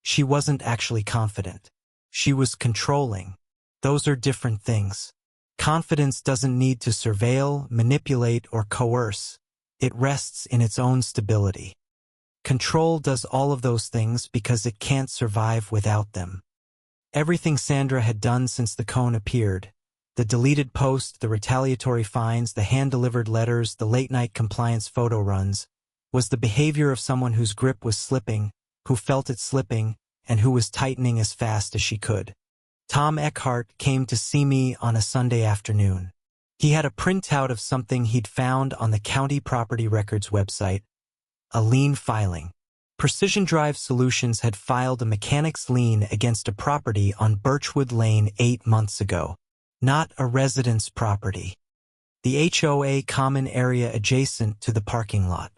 She wasn't actually confident. She was controlling. Those are different things. Confidence doesn't need to surveil, manipulate, or coerce. It rests in its own stability. Control does all of those things because it can't survive without them. Everything Sandra had done since the cone appeared, the deleted post, the retaliatory fines, the hand-delivered letters, the late-night compliance photo runs, was the behavior of someone whose grip was slipping, who felt it slipping, and who was tightening as fast as she could. Tom Eckhart came to see me on a Sunday afternoon. He had a printout of something he'd found on the county property records website, a lien filing. Precision Drive Solutions had filed a mechanic's lien against a property on Birchwood Lane 8 months ago, not a residence property. The HOA common area adjacent to the parking lot.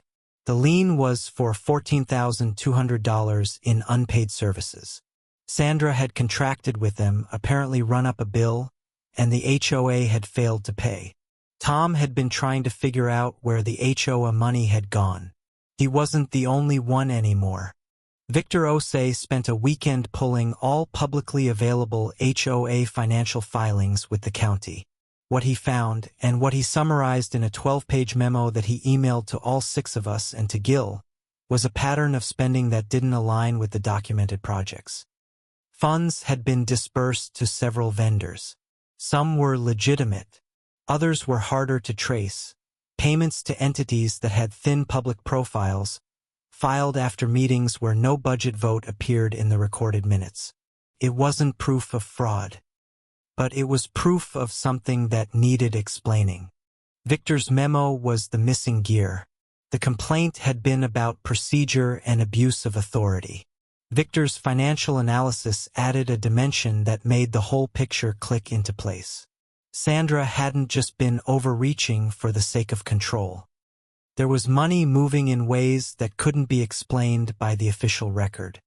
The lien was for $14,200 in unpaid services. Sandra had contracted with them, apparently run up a bill, and the HOA had failed to pay. Tom had been trying to figure out where the HOA money had gone. He wasn't the only one anymore. Victor Osei spent a weekend pulling all publicly available HOA financial filings with the county. What he found, and what he summarized in a 12-page memo that he emailed to all 6 of us and to Gil, was a pattern of spending that didn't align with the documented projects. Funds had been disbursed to several vendors. Some were legitimate. Others were harder to trace. Payments to entities that had thin public profiles, filed after meetings where no budget vote appeared in the recorded minutes. It wasn't proof of fraud, but it was proof of something that needed explaining. Victor's memo was the missing gear. The complaint had been about procedure and abuse of authority. Victor's financial analysis added a dimension that made the whole picture click into place. Sandra hadn't just been overreaching for the sake of control. There was money moving in ways that couldn't be explained by the official record.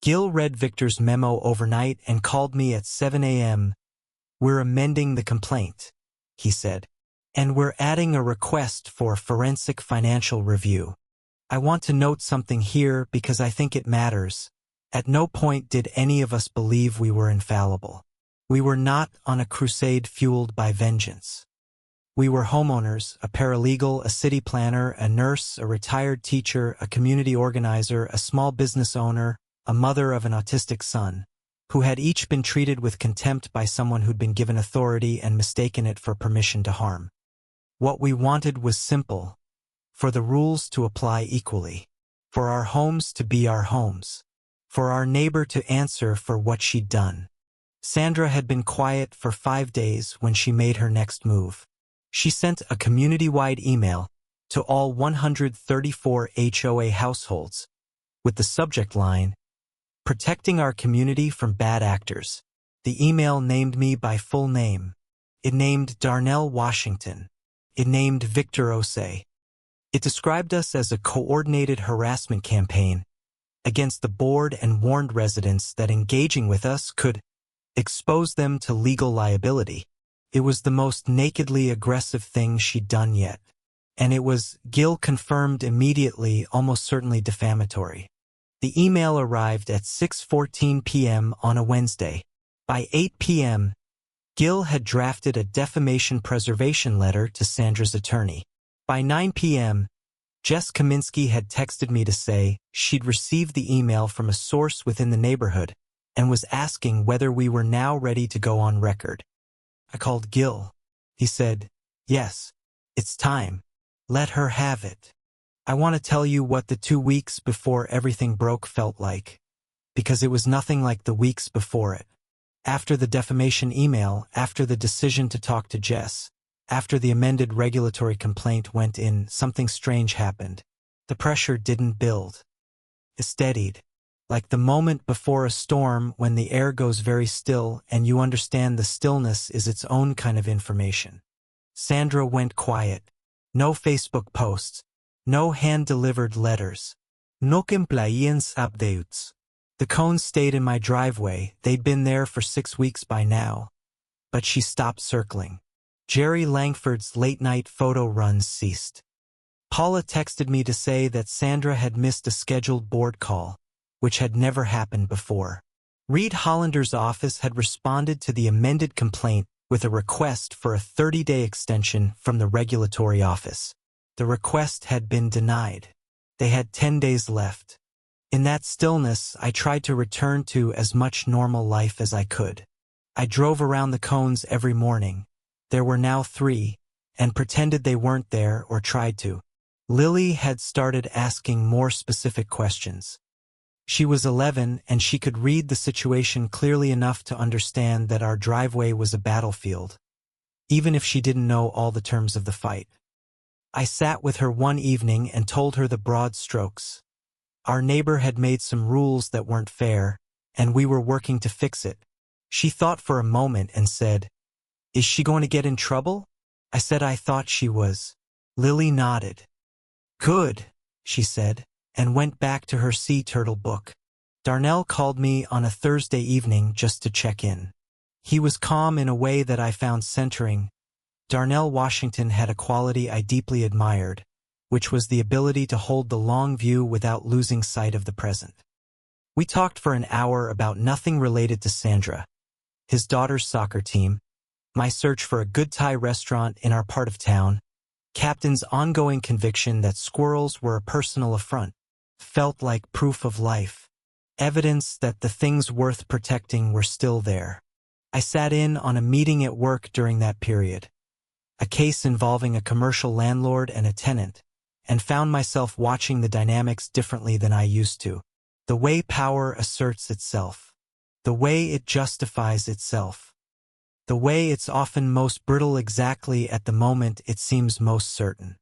Gil read Victor's memo overnight and called me at 7 a.m. "We're amending the complaint," he said, "and we're adding a request for forensic financial review. I want to note something here because I think it matters. At no point did any of us believe we were infallible. We were not on a crusade fueled by vengeance. We were homeowners, a paralegal, a city planner, a nurse, a retired teacher, a community organizer, a small business owner, a mother of an autistic son, who had each been treated with contempt by someone who'd been given authority and mistaken it for permission to harm. What we wanted was simple: for the rules to apply equally, for our homes to be our homes, for our neighbor to answer for what she'd done." Sandra had been quiet for 5 days when she made her next move. She sent a community-wide email to all 134 HOA households with the subject line, "Protecting our community from bad actors." The email named me by full name. It named Darnell Washington. It named Victor Osei. It described us as a coordinated harassment campaign against the board and warned residents that engaging with us could expose them to legal liability. It was the most nakedly aggressive thing she'd done yet. And it was, Gil confirmed immediately, almost certainly defamatory. The email arrived at 6:14 p.m. on a Wednesday. By 8 p.m., Gil had drafted a defamation preservation letter to Sandra's attorney. By 9 p.m., Jess Kaminsky had texted me to say she'd received the email from a source within the neighborhood and was asking whether we were now ready to go on record. I called Gil. He said, "Yes, it's time. Let her have it." I want to tell you what the 2 weeks before everything broke felt like, because it was nothing like the weeks before it. After the defamation email, after the decision to talk to Jess, after the amended regulatory complaint went in, something strange happened. The pressure didn't build. It steadied. Like the moment before a storm when the air goes very still and you understand the stillness is its own kind of information. Sandra went quiet. No Facebook posts. No hand-delivered letters. No compliance updates. The cones stayed in my driveway. They'd been there for 6 weeks by now. But she stopped circling. Jerry Langford's late-night photo runs ceased. Paula texted me to say that Sandra had missed a scheduled board call, which had never happened before. Reed Hollander's office had responded to the amended complaint with a request for a 30-day extension from the regulatory office. The request had been denied. They had 10 days left. In that stillness, I tried to return to as much normal life as I could. I drove around the cones every morning. There were now 3, and pretended they weren't there or tried to. Lily had started asking more specific questions. She was 11 and she could read the situation clearly enough to understand that our driveway was a battlefield, even if she didn't know all the terms of the fight. I sat with her one evening and told her the broad strokes. Our neighbor had made some rules that weren't fair, and we were working to fix it. She thought for a moment and said, "Is she going to get in trouble?" I said I thought she was. Lily nodded. "Good," she said, and went back to her sea turtle book. Darnell called me on a Thursday evening just to check in. He was calm in a way that I found centering. Darnell Washington had a quality I deeply admired, which was the ability to hold the long view without losing sight of the present. We talked for an hour about nothing related to Sandra, his daughter's soccer team, my search for a good Thai restaurant in our part of town, Captain's ongoing conviction that squirrels were a personal affront. Felt like proof of life. Evidence that the things worth protecting were still there. I sat in on a meeting at work during that period, a case involving a commercial landlord and a tenant, and found myself watching the dynamics differently than I used to. The way power asserts itself. The way it justifies itself. The way it's often most brittle exactly at the moment it seems most certain.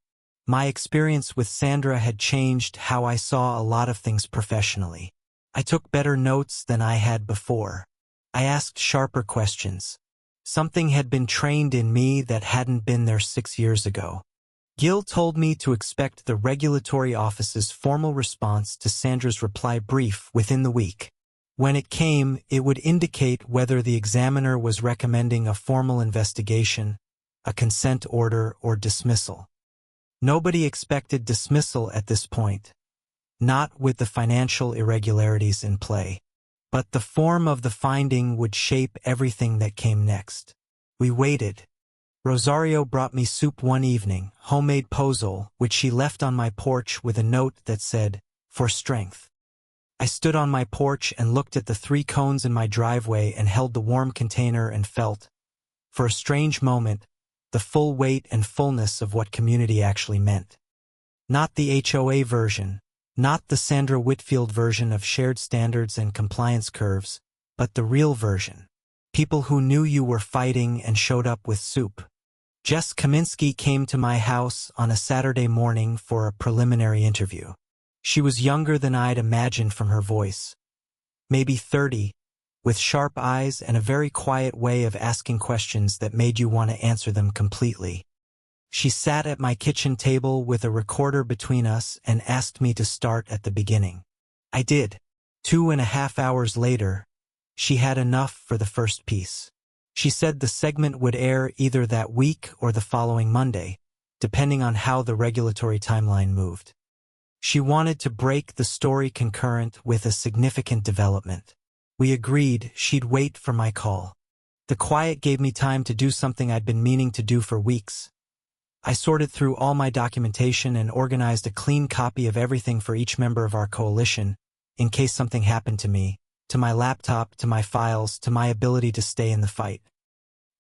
My experience with Sandra had changed how I saw a lot of things professionally. I took better notes than I had before. I asked sharper questions. Something had been trained in me that hadn't been there 6 years ago. Gil told me to expect the regulatory office's formal response to Sandra's reply brief within the week. When it came, it would indicate whether the examiner was recommending a formal investigation, a consent order, or dismissal. Nobody expected dismissal at this point, not with the financial irregularities in play. But the form of the finding would shape everything that came next. We waited. Rosario brought me soup one evening, homemade pozole, which she left on my porch with a note that said, "For strength." I stood on my porch and looked at the 3 cones in my driveway and held the warm container and felt, for a strange moment, the full weight and fullness of what community actually meant. Not the HOA version, not the Sandra Whitfield version of shared standards and compliance curves, but the real version. People who knew you were fighting and showed up with soup. Jess Kaminsky came to my house on a Saturday morning for a preliminary interview. She was younger than I'd imagined from her voice. Maybe 30, with sharp eyes and a very quiet way of asking questions that made you want to answer them completely. She sat at my kitchen table with a recorder between us and asked me to start at the beginning. I did. 2.5 hours later, she had enough for the first piece. She said the segment would air either that week or the following Monday, depending on how the regulatory timeline moved. She wanted to break the story concurrent with a significant development. We agreed she'd wait for my call. The quiet gave me time to do something I'd been meaning to do for weeks. I sorted through all my documentation and organized a clean copy of everything for each member of our coalition, in case something happened to me, to my laptop, to my files, to my ability to stay in the fight.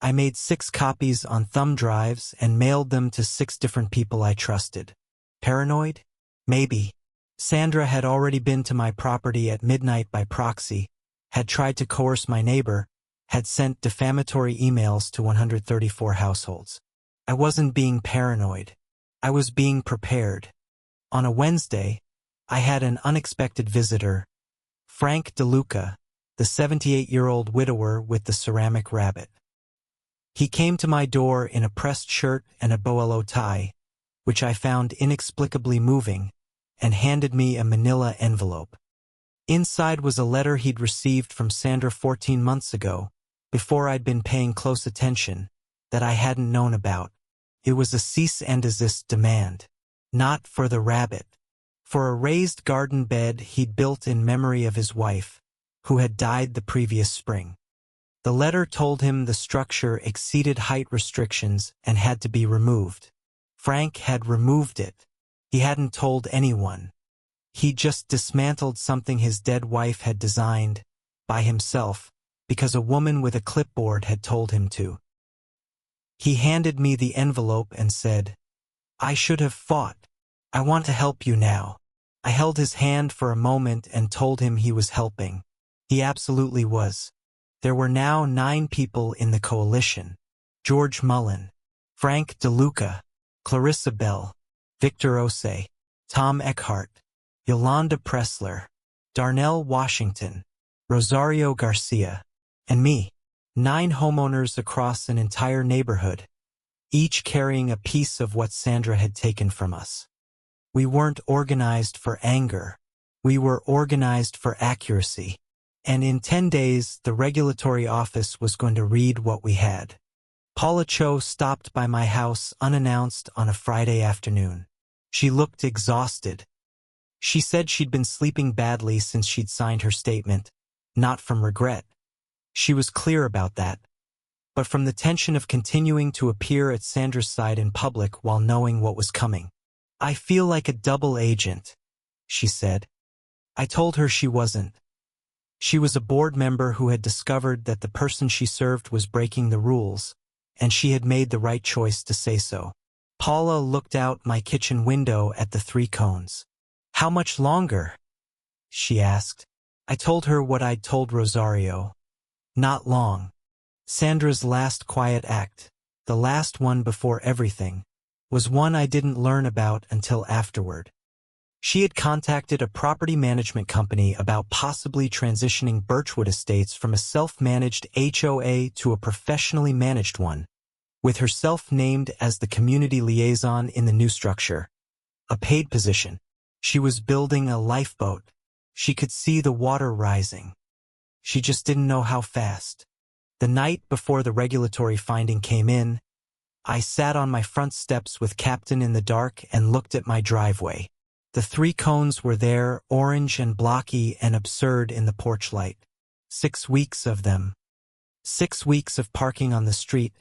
I made 6 copies on thumb drives and mailed them to 6 different people I trusted. Paranoid? Maybe. Sandra had already been to my property at midnight by proxy, had tried to coerce my neighbor, had sent defamatory emails to 134 households. I wasn't being paranoid. I was being prepared. On a Wednesday, I had an unexpected visitor, Frank DeLuca, the 78-year-old widower with the ceramic rabbit. He came to my door in a pressed shirt and a boho tie, which I found inexplicably moving, and handed me a manila envelope. Inside was a letter he'd received from Sandra 14 months ago, before I'd been paying close attention, that I hadn't known about. It was a cease and desist demand. Not for the rabbit. For a raised garden bed he'd built in memory of his wife, who had died the previous spring. The letter told him the structure exceeded height restrictions and had to be removed. Frank had removed it. He hadn't told anyone. He just dismantled something his dead wife had designed, by himself, because a woman with a clipboard had told him to. He handed me the envelope and said, "I should have fought. I want to help you now." I held his hand for a moment and told him he was helping. He absolutely was. There were now 9 people in the coalition. George Mullen, Frank DeLuca, Clarissa Bell, Victor Ose, Tom Eckhart, Yolanda Pressler, Darnell Washington, Rosario Garcia, and me. 9 homeowners across an entire neighborhood, each carrying a piece of what Sandra had taken from us. We weren't organized for anger. We were organized for accuracy. And in 10 days, the regulatory office was going to read what we had. Paula Cho stopped by my house unannounced on a Friday afternoon. She looked exhausted. She said she'd been sleeping badly since she'd signed her statement, not from regret. She was clear about that, but from the tension of continuing to appear at Sandra's side in public while knowing what was coming. "I feel like a double agent," she said. I told her she wasn't. She was a board member who had discovered that the person she served was breaking the rules, and she had made the right choice to say so. Paula looked out my kitchen window at the 3 cones. "How much longer?" she asked. I told her what I'd told Rosario. Not long. Sandra's last quiet act, the last one before everything, was one I didn't learn about until afterward. She had contacted a property management company about possibly transitioning Birchwood Estates from a self-managed HOA to a professionally managed one, with herself named as the community liaison in the new structure. A paid position. She was building a lifeboat. She could see the water rising. She just didn't know how fast. The night before the regulatory finding came in, I sat on my front steps with Captain in the dark and looked at my driveway. The 3 cones were there, orange and blocky and absurd in the porch light. 6 weeks of them. 6 weeks of parking on the street,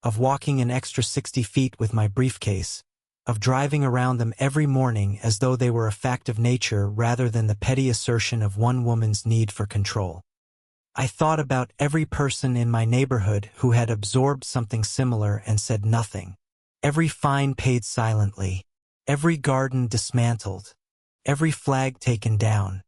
of walking an extra 60 feet with my briefcase, of driving around them every morning as though they were a fact of nature rather than the petty assertion of one woman's need for control. I thought about every person in my neighborhood who had absorbed something similar and said nothing. Every fine paid silently. Every garden dismantled. Every flag taken down.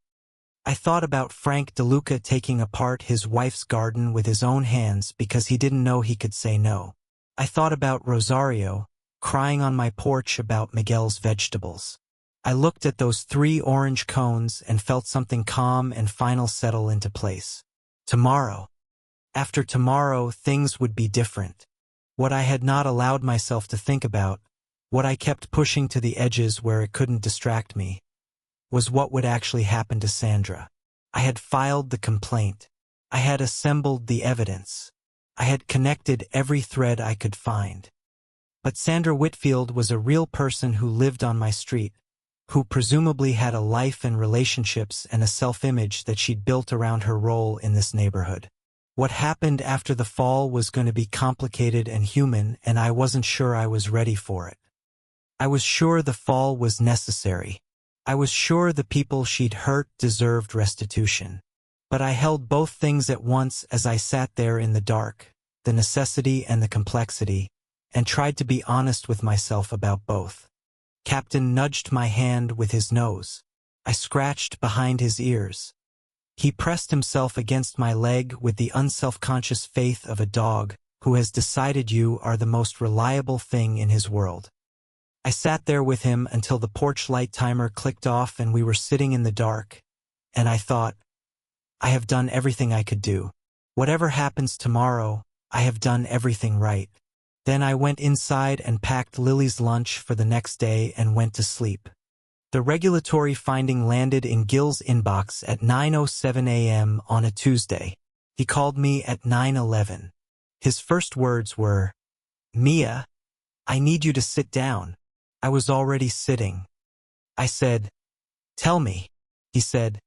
I thought about Frank DeLuca taking apart his wife's garden with his own hands because he didn't know he could say no. I thought about Rosario, crying on my porch about Miguel's vegetables. I looked at those 3 orange cones and felt something calm and final settle into place. Tomorrow. After tomorrow, things would be different. What I had not allowed myself to think about, what I kept pushing to the edges where it couldn't distract me, was what would actually happen to Sandra. I had filed the complaint. I had assembled the evidence. I had connected every thread I could find. But Sandra Whitfield was a real person who lived on my street, who presumably had a life and relationships and a self-image that she'd built around her role in this neighborhood. What happened after the fall was going to be complicated and human, and I wasn't sure I was ready for it. I was sure the fall was necessary. I was sure the people she'd hurt deserved restitution. But I held both things at once as I sat there in the dark, the necessity and the complexity, and tried to be honest with myself about both. Captain nudged my hand with his nose. I scratched behind his ears. He pressed himself against my leg with the unselfconscious faith of a dog who has decided you are the most reliable thing in his world. I sat there with him until the porch light timer clicked off and we were sitting in the dark, and I thought, I have done everything I could do. Whatever happens tomorrow, I have done everything right. Then I went inside and packed Lily's lunch for the next day and went to sleep. The regulatory finding landed in Gil's inbox at 9:07 a.m. on a Tuesday. He called me at 9:11. His first words were, "Mia, I need you to sit down." I was already sitting. I said, "Tell me." He said,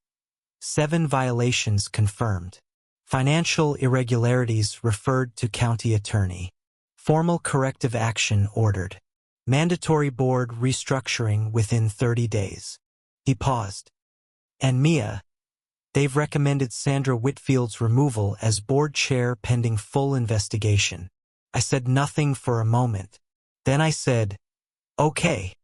7 violations confirmed. Financial irregularities referred to county attorney. Formal corrective action ordered. Mandatory board restructuring within 30 days. He paused. "And Mia, they've recommended Sandra Whitfield's removal as board chair pending full investigation." I said nothing for a moment. Then I said, "Okay."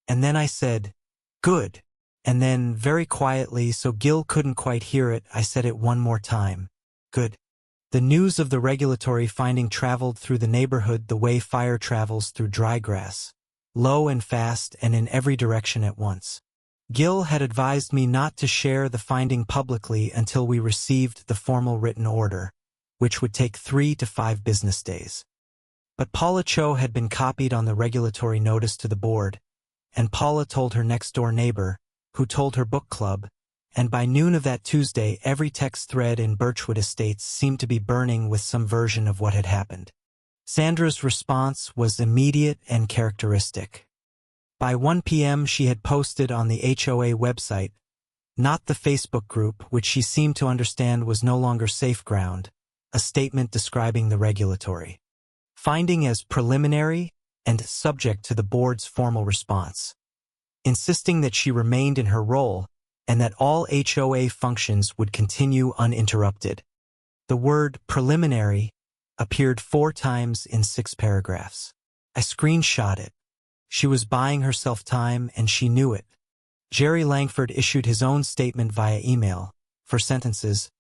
And then I said, "Good." And then, very quietly, so Gil couldn't quite hear it, I said it one more time. "Good." The news of the regulatory finding traveled through the neighborhood the way fire travels through dry grass, low and fast and in every direction at once. Gil had advised me not to share the finding publicly until we received the formal written order, which would take 3 to 5 business days. But Paula Cho had been copied on the regulatory notice to the board, and Paula told her next-door neighbor, who told her book club, and by noon of that Tuesday every text thread in Birchwood Estates seemed to be burning with some version of what had happened. Sandra's response was immediate and characteristic. By 1 p.m. she had posted on the HOA website, not the Facebook group, which she seemed to understand was no longer safe ground, a statement describing the regulatory finding as preliminary and subject to the board's formal response, insisting that she remained in her role and that all HOA functions would continue uninterrupted. The word preliminary appeared 4 times in 6 paragraphs. I screenshot it. She was buying herself time, and she knew it. Jerry Langford issued his own statement via email, 4 sentences,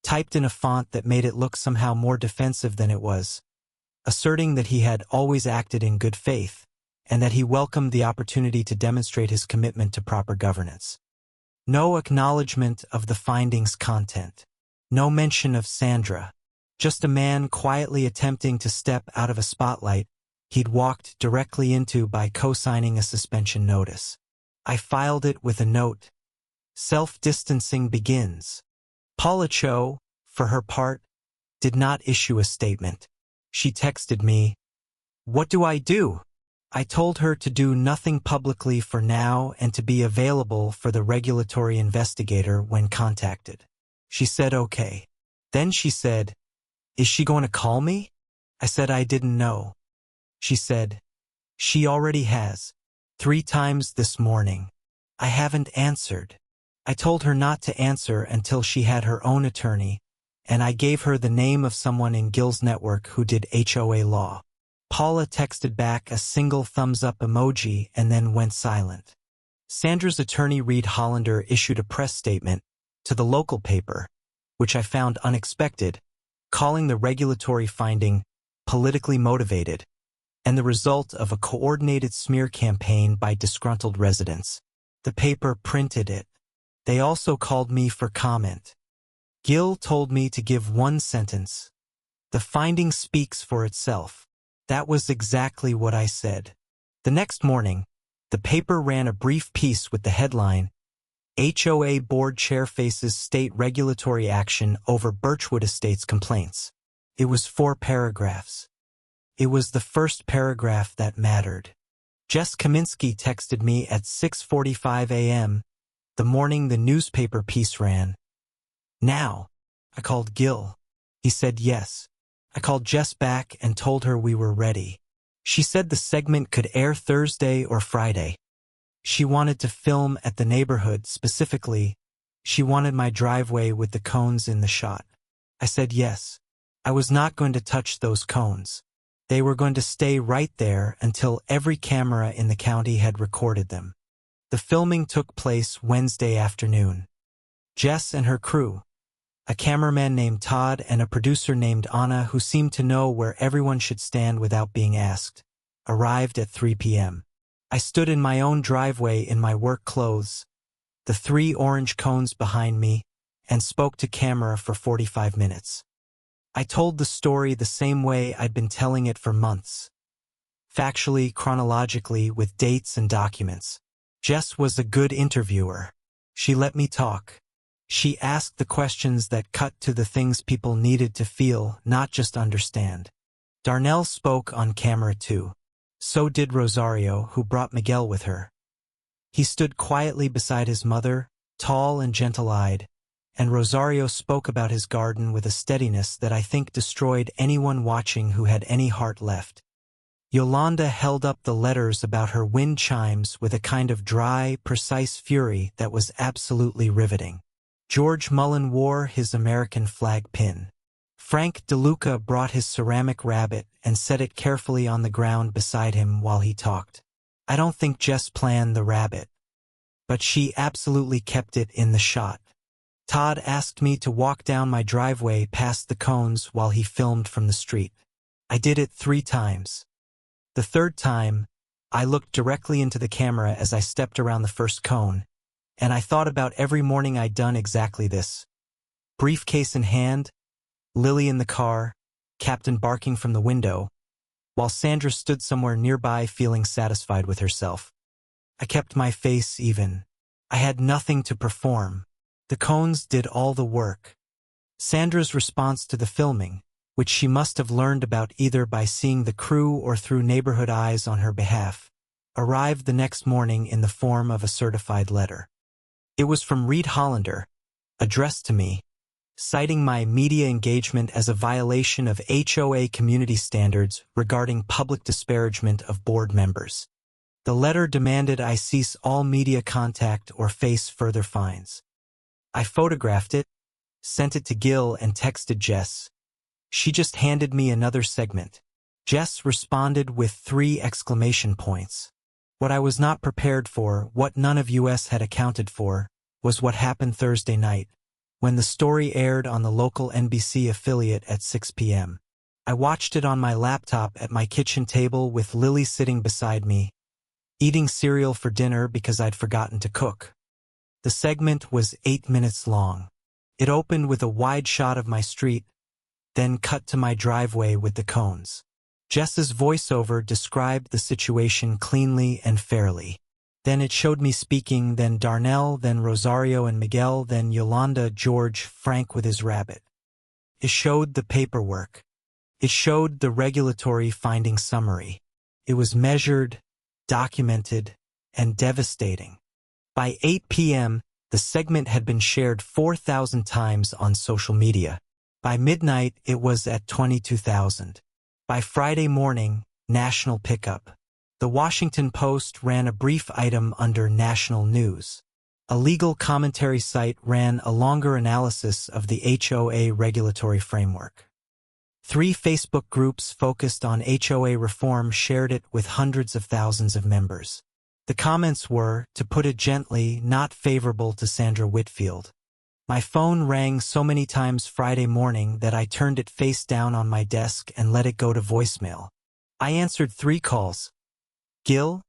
typed in a font that made it look somehow more defensive than it was, asserting that he had always acted in good faith, and that he welcomed the opportunity to demonstrate his commitment to proper governance. No acknowledgement of the findings' content. No mention of Sandra. Just a man quietly attempting to step out of a spotlight he'd walked directly into by co-signing a suspension notice. I filed it with a note. Self-distancing begins. Paula Cho, for her part, did not issue a statement. She texted me, "What do I do?" I told her to do nothing publicly for now and to be available for the regulatory investigator when contacted. She said okay. Then she said, "Is she going to call me?" I said I didn't know. She said, "She already has, 3 times this morning." I haven't answered. I told her not to answer until she had her own attorney, and I gave her the name of someone in Gil's network who did HOA law. Paula texted back a single thumbs-up emoji and then went silent. Sandra's attorney Reed Hollander issued a press statement to the local paper, which I found unexpected, calling the regulatory finding politically motivated and the result of a coordinated smear campaign by disgruntled residents. The paper printed it. They also called me for comment. Gil told me to give 1 sentence. The finding speaks for itself. That was exactly what I said. The next morning, the paper ran a brief piece with the headline, HOA Board Chair Faces State Regulatory Action Over Birchwood Estates Complaints. It was 4 paragraphs. It was the first paragraph that mattered. Jess Kaminsky texted me at 6:45 a.m., the morning the newspaper piece ran. "Now." I called Gil. He said yes. I called Jess back and told her we were ready. She said the segment could air Thursday or Friday. She wanted to film at the neighborhood. Specifically, she wanted my driveway with the cones in the shot. I said yes. I was not going to touch those cones. They were going to stay right there until every camera in the county had recorded them. The filming took place Wednesday afternoon. Jess and her crew, a cameraman named Todd and a producer named Anna who seemed to know where everyone should stand without being asked, arrived at 3 p.m. I stood in my own driveway in my work clothes, the 3 orange cones behind me, and spoke to camera for 45 minutes. I told the story the same way I'd been telling it for months. Factually, chronologically, with dates and documents. Jess was a good interviewer. She let me talk. She asked the questions that cut to the things people needed to feel, not just understand. Darnell spoke on camera too. So did Rosario, who brought Miguel with her. He stood quietly beside his mother, tall and gentle-eyed, and Rosario spoke about his garden with a steadiness that I think destroyed anyone watching who had any heart left. Yolanda held up the letters about her wind chimes with a kind of dry, precise fury that was absolutely riveting. George Mullen wore his American flag pin. Frank DeLuca brought his ceramic rabbit and set it carefully on the ground beside him while he talked. I don't think Jess planned the rabbit, but she absolutely kept it in the shot. Todd asked me to walk down my driveway past the cones while he filmed from the street. I did it 3 times. The 3rd time, I looked directly into the camera as I stepped around the first cone, and I thought about every morning I'd done exactly this. Briefcase in hand, Lily in the car, Captain barking from the window, while Sandra stood somewhere nearby feeling satisfied with herself. I kept my face even. I had nothing to perform. The cones did all the work. Sandra's response to the filming, which she must have learned about either by seeing the crew or through neighborhood eyes on her behalf, arrived the next morning in the form of a certified letter. It was from Reed Hollander, addressed to me, citing my media engagement as a violation of HOA community standards regarding public disparagement of board members. The letter demanded I cease all media contact or face further fines. I photographed it, sent it to Gil, and texted Jess. She just handed me another segment. Jess responded with 3 exclamation points. What I was not prepared for, what none of us had accounted for, was what happened Thursday night, when the story aired on the local NBC affiliate at 6 p.m. I watched it on my laptop at my kitchen table with Lily sitting beside me, eating cereal for dinner because I'd forgotten to cook. The segment was 8 minutes long. It opened with a wide shot of my street, then cut to my driveway with the cones. Jess's voiceover described the situation cleanly and fairly. Then it showed me speaking, then Darnell, then Rosario and Miguel, then Yolanda, George, Frank with his rabbit. It showed the paperwork. It showed the regulatory finding summary. It was measured, documented, and devastating. By 8 p.m., the segment had been shared 4,000 times on social media. By midnight, it was at 22,000. By Friday morning, national pickup. The Washington Post ran a brief item under national news. A legal commentary site ran a longer analysis of the HOA regulatory framework. 3 Facebook groups focused on HOA reform shared it with hundreds of thousands of members. The comments were, to put it gently, not favorable to Sandra Whitfield. My phone rang so many times Friday morning that I turned it face down on my desk and let it go to voicemail. I answered 3 calls. Gil,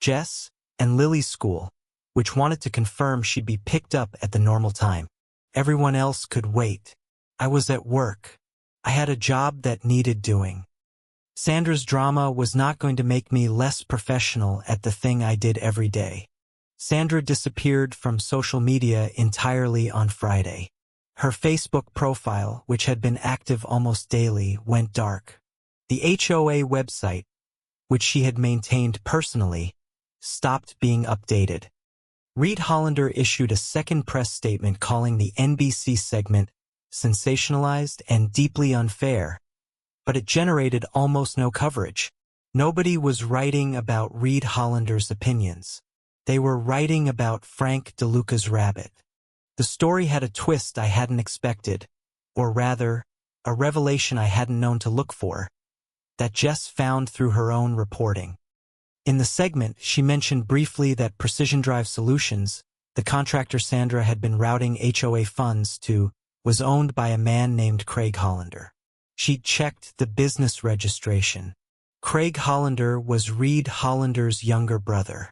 Jess, and Lily's school, which wanted to confirm she'd be picked up at the normal time. Everyone else could wait. I was at work. I had a job that needed doing. Sandra's drama was not going to make me less professional at the thing I did every day. Sandra disappeared from social media entirely on Friday. Her Facebook profile, which had been active almost daily, went dark. The HOA website, which she had maintained personally, stopped being updated. Reed Hollander issued a second press statement calling the NBC segment sensationalized and deeply unfair, but it generated almost no coverage. Nobody was writing about Reed Hollander's opinions. They were writing about Frank DeLuca's rabbit. The story had a twist I hadn't expected, or rather, a revelation I hadn't known to look for, that Jess found through her own reporting. In the segment, she mentioned briefly that Precision Drive Solutions, the contractor Sandra had been routing HOA funds to, was owned by a man named Craig Hollander. She'd checked the business registration. Craig Hollander was Reed Hollander's younger brother.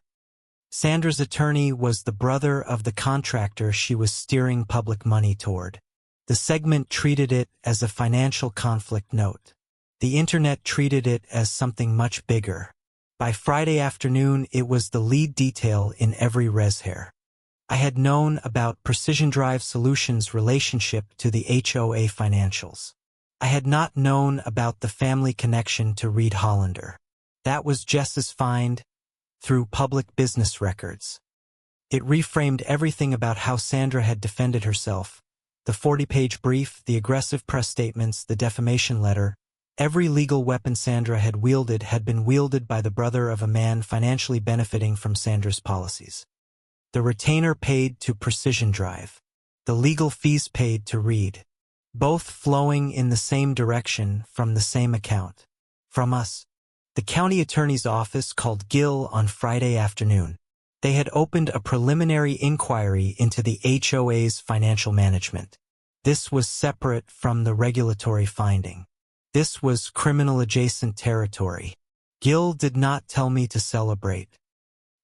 Sandra's attorney was the brother of the contractor she was steering public money toward. The segment treated it as a financial conflict note. The internet treated it as something much bigger. By Friday afternoon, it was the lead detail in every res hair. I had known about Precision Drive Solutions' relationship to the HOA financials. I had not known about the family connection to Reed Hollander. That was Jess's find through public business records. It reframed everything about how Sandra had defended herself. The 40-page brief, the aggressive press statements, the defamation letter. Every legal weapon Sandra had wielded had been wielded by the brother of a man financially benefiting from Sandra's policies. The retainer paid to Precision Drive. The legal fees paid to Reed. Both flowing in the same direction from the same account. From us. The county attorney's office called Gil on Friday afternoon. They had opened a preliminary inquiry into the HOA's financial management. This was separate from the regulatory finding. This was criminal-adjacent territory. Gil did not tell me to celebrate.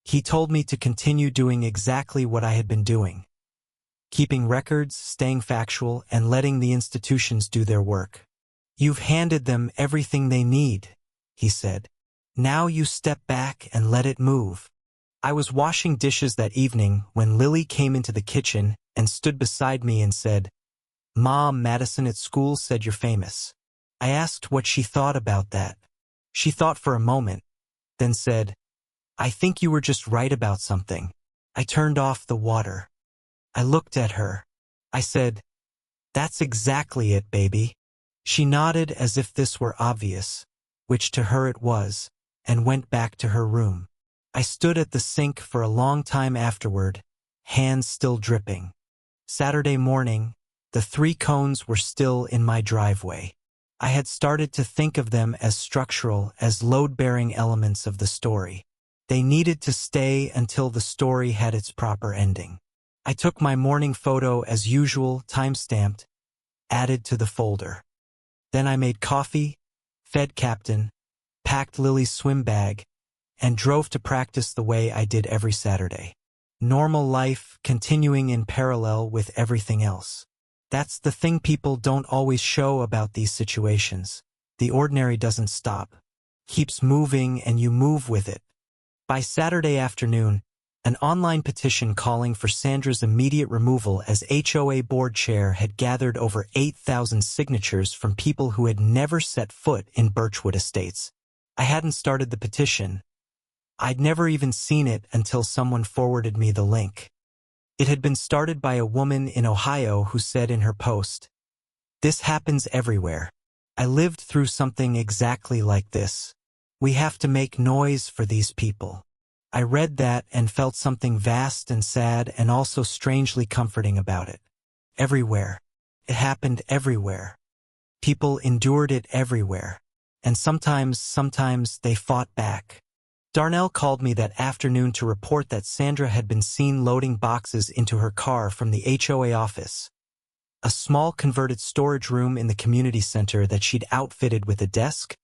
He told me to continue doing exactly what I had been doing. Keeping records, staying factual, and letting the institutions do their work. You've handed them everything they need, he said. Now you step back and let it move. I was washing dishes that evening when Lily came into the kitchen and stood beside me and said, "Mom, Madison at school said you're famous." I asked what she thought about that. She thought for a moment, then said, "I think you were just right about something." I turned off the water. I looked at her. I said, "That's exactly it, baby." She nodded as if this were obvious, which to her it was, and went back to her room. I stood at the sink for a long time afterward, hands still dripping. Saturday morning, the 3 cones were still in my driveway. I had started to think of them as structural, as load-bearing elements of the story. They needed to stay until the story had its proper ending. I took my morning photo as usual, time-stamped, added to the folder. Then I made coffee, fed Captain, packed Lily's swim bag, and drove to practice the way I did every Saturday. Normal life continuing in parallel with everything else. That's the thing people don't always show about these situations. The ordinary doesn't stop. Keeps moving and you move with it. By Saturday afternoon, an online petition calling for Sandra's immediate removal as HOA board chair had gathered over 8,000 signatures from people who had never set foot in Birchwood Estates. I hadn't started the petition. I'd never even seen it until someone forwarded me the link. It had been started by a woman in Ohio who said in her post, "This happens everywhere. I lived through something exactly like this. We have to make noise for these people." I read that and felt something vast and sad and also strangely comforting about it. Everywhere. It happened everywhere. People endured it everywhere. And sometimes they fought back. Darnell called me that afternoon to report that Sandra had been seen loading boxes into her car from the HOA office, a small converted storage room in the community center that she'd outfitted with a desk,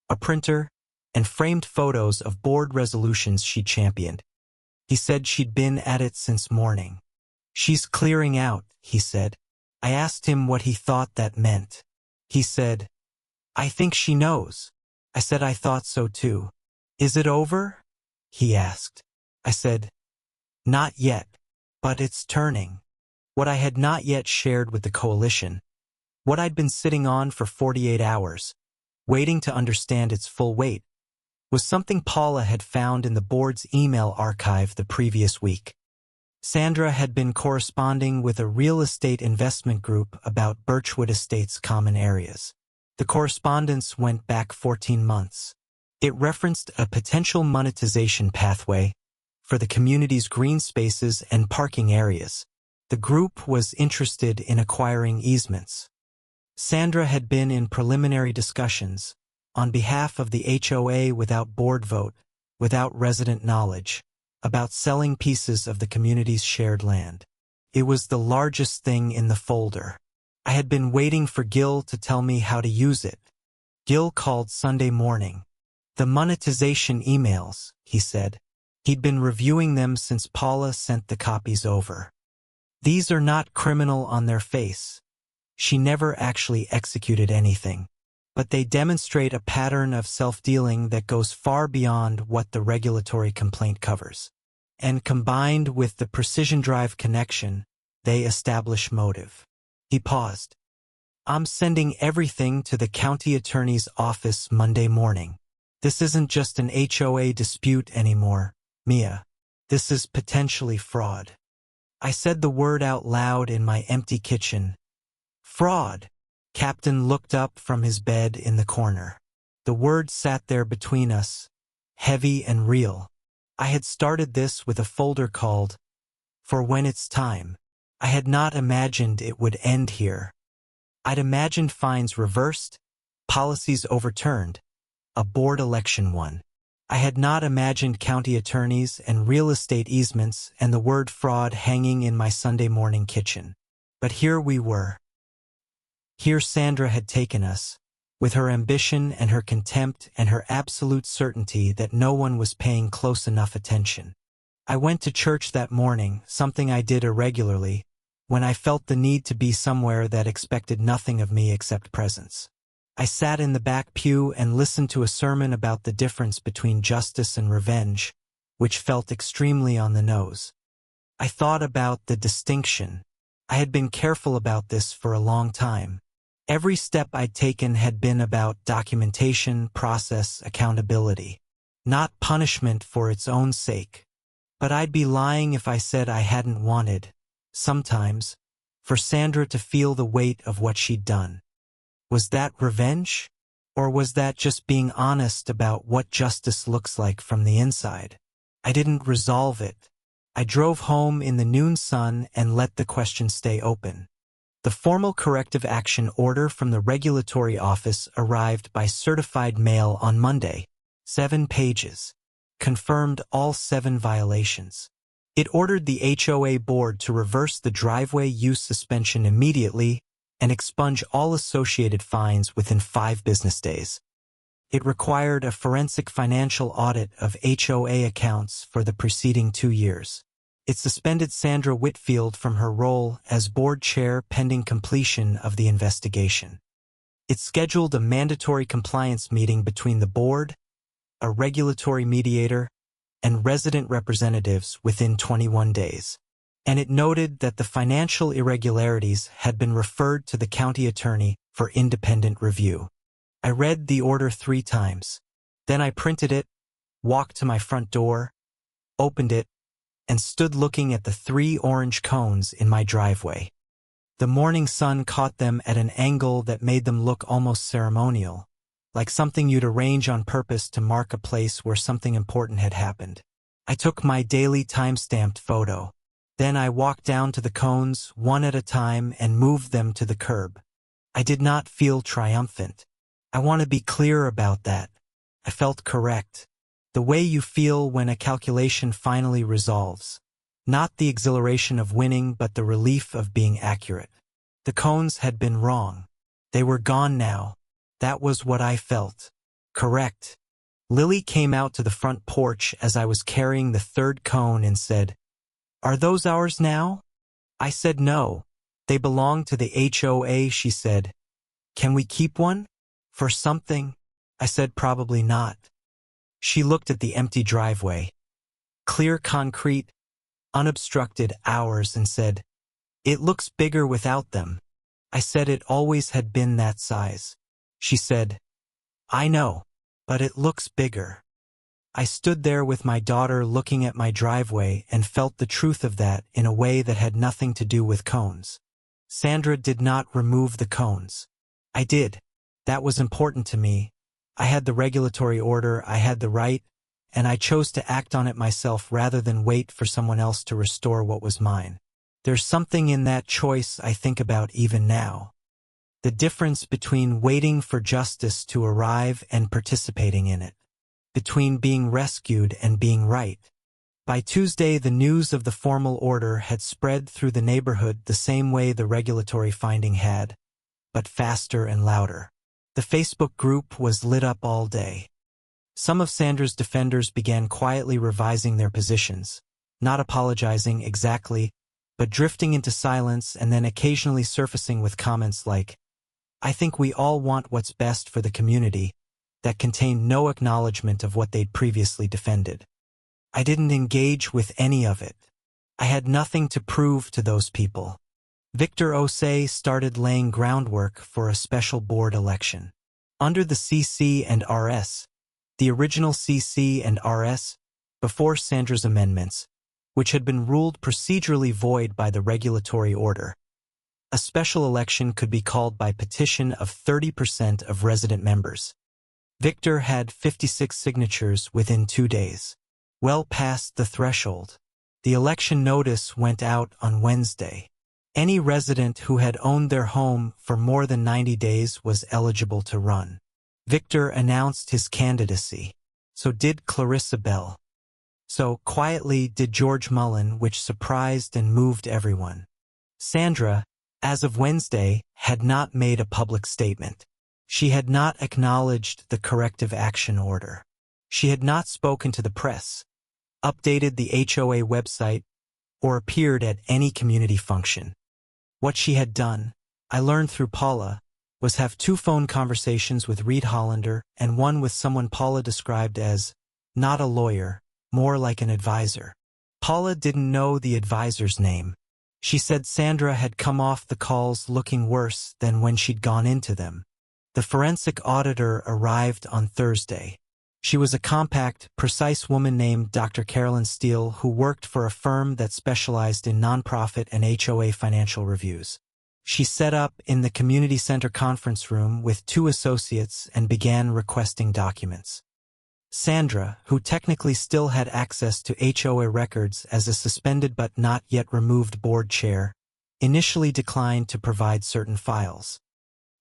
a printer, and framed photos of board resolutions she'd championed. He said she'd been at it since morning. "She's clearing out," he said. I asked him what he thought that meant. He said, "I think she knows." I said I thought so too. "Is it over?" he asked. I said, "Not yet, but it's turning." What I had not yet shared with the coalition, what I'd been sitting on for 48 hours, waiting to understand its full weight, was something Paula had found in the board's email archive the previous week. Sandra had been corresponding with a real estate investment group about Birchwood Estates common areas. The correspondence went back 14 months. It referenced a potential monetization pathway for the community's green spaces and parking areas. The group was interested in acquiring easements. Sandra had been in preliminary discussions on behalf of the HOA without board vote, without resident knowledge, about selling pieces of the community's shared land. It was the largest thing in the folder. I had been waiting for Gil to tell me how to use it. Gil called Sunday morning. "The monetization emails," he said. He'd been reviewing them since Paula sent the copies over. "These are not criminal on their face. She never actually executed anything. But they demonstrate a pattern of self-dealing that goes far beyond what the regulatory complaint covers. And combined with the precision drive connection, they establish motive." He paused. "I'm sending everything to the county attorney's office Monday morning. This isn't just an HOA dispute anymore, Mia. This is potentially fraud." I said the word out loud in my empty kitchen. "Fraud." Captain looked up from his bed in the corner. The word sat there between us, heavy and real. I had started this with a folder called "For When It's Time." I had not imagined it would end here. I'd imagined fines reversed, policies overturned, a board election won. I had not imagined county attorneys and real estate easements and the word fraud hanging in my Sunday morning kitchen. But here we were. Here Sandra had taken us, with her ambition and her contempt and her absolute certainty that no one was paying close enough attention. I went to church that morning, something I did irregularly, when I felt the need to be somewhere that expected nothing of me except presence. I sat in the back pew and listened to a sermon about the difference between justice and revenge, which felt extremely on the nose. I thought about the distinction. I had been careful about this for a long time. Every step I'd taken had been about documentation, process, accountability. Not punishment for its own sake. But I'd be lying if I said I hadn't wanted, sometimes, for Sandra to feel the weight of what she'd done. Was that revenge? Or was that just being honest about what justice looks like from the inside? I didn't resolve it. I drove home in the noon sun and let the question stay open. The formal corrective action order from the regulatory office arrived by certified mail on Monday. 7 pages. Confirmed all 7 violations. It ordered the HOA board to reverse the driveway use suspension immediately and expunge all associated fines within 5 business days. It required a forensic financial audit of HOA accounts for the preceding 2 years. It suspended Sandra Whitfield from her role as board chair pending completion of the investigation. It scheduled a mandatory compliance meeting between the board, a regulatory mediator, and resident representatives within 21 days. And it noted that the financial irregularities had been referred to the county attorney for independent review. I read the order 3 times. Then I printed it, walked to my front door, opened it, and stood looking at the 3 orange cones in my driveway. The morning sun caught them at an angle that made them look almost ceremonial, like something you'd arrange on purpose to mark a place where something important had happened. I took my daily time-stamped photo. Then I walked down to the cones, one at a time, and moved them to the curb. I did not feel triumphant. I want to be clear about that. I felt correct. The way you feel when a calculation finally resolves. Not the exhilaration of winning, but the relief of being accurate. The cones had been wrong. They were gone now. That was what I felt. Correct. Lily came out to the front porch as I was carrying the 3rd cone and said, "Are those ours now?" I said no. "They belong to the HOA," she said. "Can we keep one? For something?" I said probably not. She looked at the empty driveway. Clear concrete, unobstructed hours, and said, "It looks bigger without them." I said it always had been that size. She said, "I know, but it looks bigger." I stood there with my daughter looking at my driveway and felt the truth of that in a way that had nothing to do with cones. Sandra did not remove the cones. I did. That was important to me. I had the regulatory order, I had the right, and I chose to act on it myself rather than wait for someone else to restore what was mine. There's something in that choice I think about even now. The difference between waiting for justice to arrive and participating in it. Between being rescued and being right. By Tuesday, the news of the formal order had spread through the neighborhood the same way the regulatory finding had, but faster and louder. The Facebook group was lit up all day. Some of Sandra's defenders began quietly revising their positions, not apologizing exactly, but drifting into silence and then occasionally surfacing with comments like, "I think we all want what's best for the community," that contained no acknowledgement of what they'd previously defended. I didn't engage with any of it. I had nothing to prove to those people. Victor Osei started laying groundwork for a special board election. Under the CC and RS, the original CC and RS, before Sandra's amendments, which had been ruled procedurally void by the regulatory order, a special election could be called by petition of 30% of resident members. Victor had 56 signatures within 2 days. Well past the threshold. The election notice went out on Wednesday. Any resident who had owned their home for more than 90 days was eligible to run. Victor announced his candidacy. So did Clarissa Bell. So quietly did George Mullen, which surprised and moved everyone. Sandra, as of Wednesday, had not made a public statement. She had not acknowledged the corrective action order. She had not spoken to the press. updated the HOA website, or appeared at any community function. What she had done, I learned through Paula, was have 2 phone conversations with Reed Hollander and one with someone Paula described as not a lawyer, more like an advisor. Paula didn't know the advisor's name. She said Sandra had come off the calls looking worse than when she'd gone into them. The forensic auditor arrived on Thursday. She was a compact, precise woman named Dr. Carolyn Steele who worked for a firm that specialized in nonprofit and HOA financial reviews. She set up in the community center conference room with 2 associates and began requesting documents. Sandra, who technically still had access to HOA records as a suspended but not yet removed board chair, initially declined to provide certain files.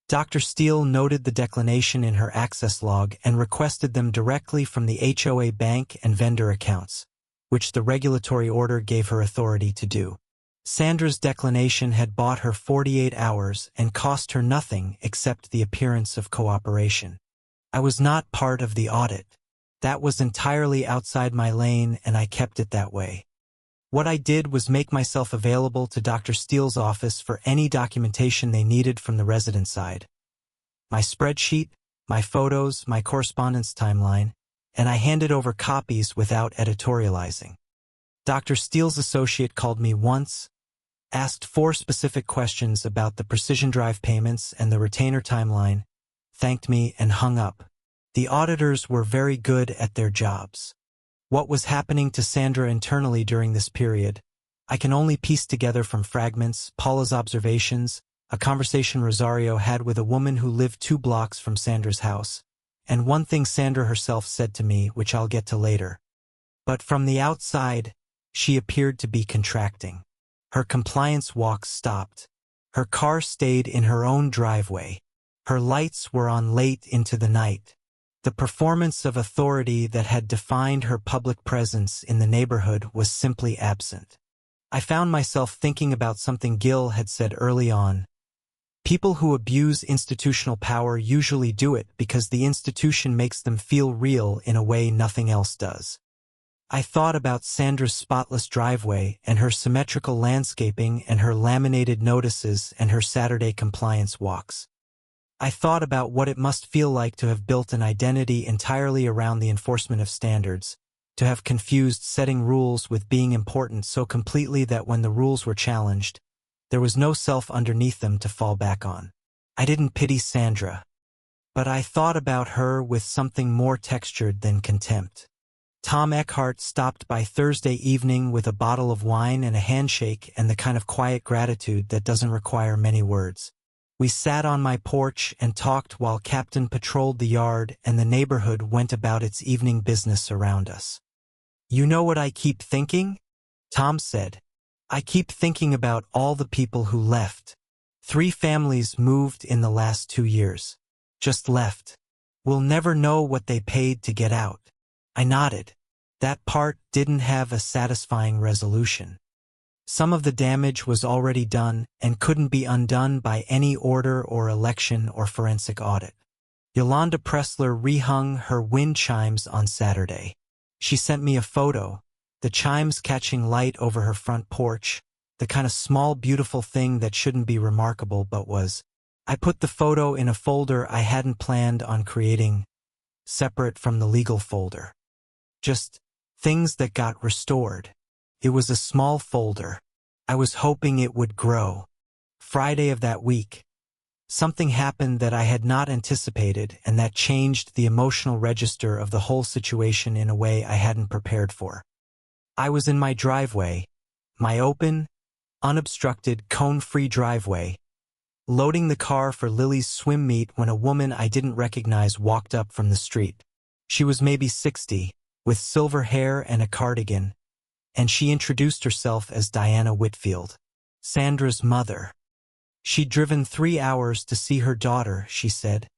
Dr. Steele noted the declination in her access log and requested them directly from the HOA bank and vendor accounts, which the regulatory order gave her authority to do. Sandra's declination had bought her 48 hours and cost her nothing except the appearance of cooperation. I was not part of the audit. That was entirely outside my lane, and I kept it that way. What I did was make myself available to Dr. Steele's office for any documentation they needed from the resident side. My spreadsheet, my photos, my correspondence timeline, and I handed over copies without editorializing. Dr. Steele's associate called me once, asked 4 specific questions about the Precision Drive payments and the retainer timeline, thanked me, and hung up. The auditors were very good at their jobs. What was happening to Sandra internally during this period, I can only piece together from fragments, Paula's observations, a conversation Rosario had with a woman who lived 2 blocks from Sandra's house, and one thing Sandra herself said to me, which I'll get to later. But from the outside, she appeared to be contracting. Her compliance walks stopped. Her car stayed in her own driveway. Her lights were on late into the night. The performance of authority that had defined her public presence in the neighborhood was simply absent. I found myself thinking about something Gil had said early on. People who abuse institutional power usually do it because the institution makes them feel real in a way nothing else does. I thought about Sandra's spotless driveway and her symmetrical landscaping and her laminated notices and her Saturday compliance walks. I thought about what it must feel like to have built an identity entirely around the enforcement of standards, to have confused setting rules with being important so completely that when the rules were challenged, there was no self underneath them to fall back on. I didn't pity Sandra, but I thought about her with something more textured than contempt. Tom Eckhart stopped by Thursday evening with a bottle of wine and a handshake and the kind of quiet gratitude that doesn't require many words. We sat on my porch and talked while Captain patrolled the yard and the neighborhood went about its evening business around us. "You know what I keep thinking?" Tom said. "I keep thinking about all the people who left. 3 families moved in the last 2 years. Just left. We'll never know what they paid to get out." I nodded. That part didn't have a satisfying resolution. Some of the damage was already done and couldn't be undone by any order or election or forensic audit. Yolanda Pressler rehung her wind chimes on Saturday. She sent me a photo, the chimes catching light over her front porch, the kind of small beautiful thing that shouldn't be remarkable but was. I put the photo in a folder I hadn't planned on creating, separate from the legal folder. Just things that got restored. It was a small folder. I was hoping it would grow. Friday of that week, something happened that I had not anticipated and that changed the emotional register of the whole situation in a way I hadn't prepared for. I was in my driveway, my open, unobstructed, cone-free driveway, loading the car for Lily's swim meet when a woman I didn't recognize walked up from the street. She was maybe 60, with silver hair and a cardigan, and she introduced herself as Diana Whitfield, Sandra's mother. She'd driven 3 hours to see her daughter, she said,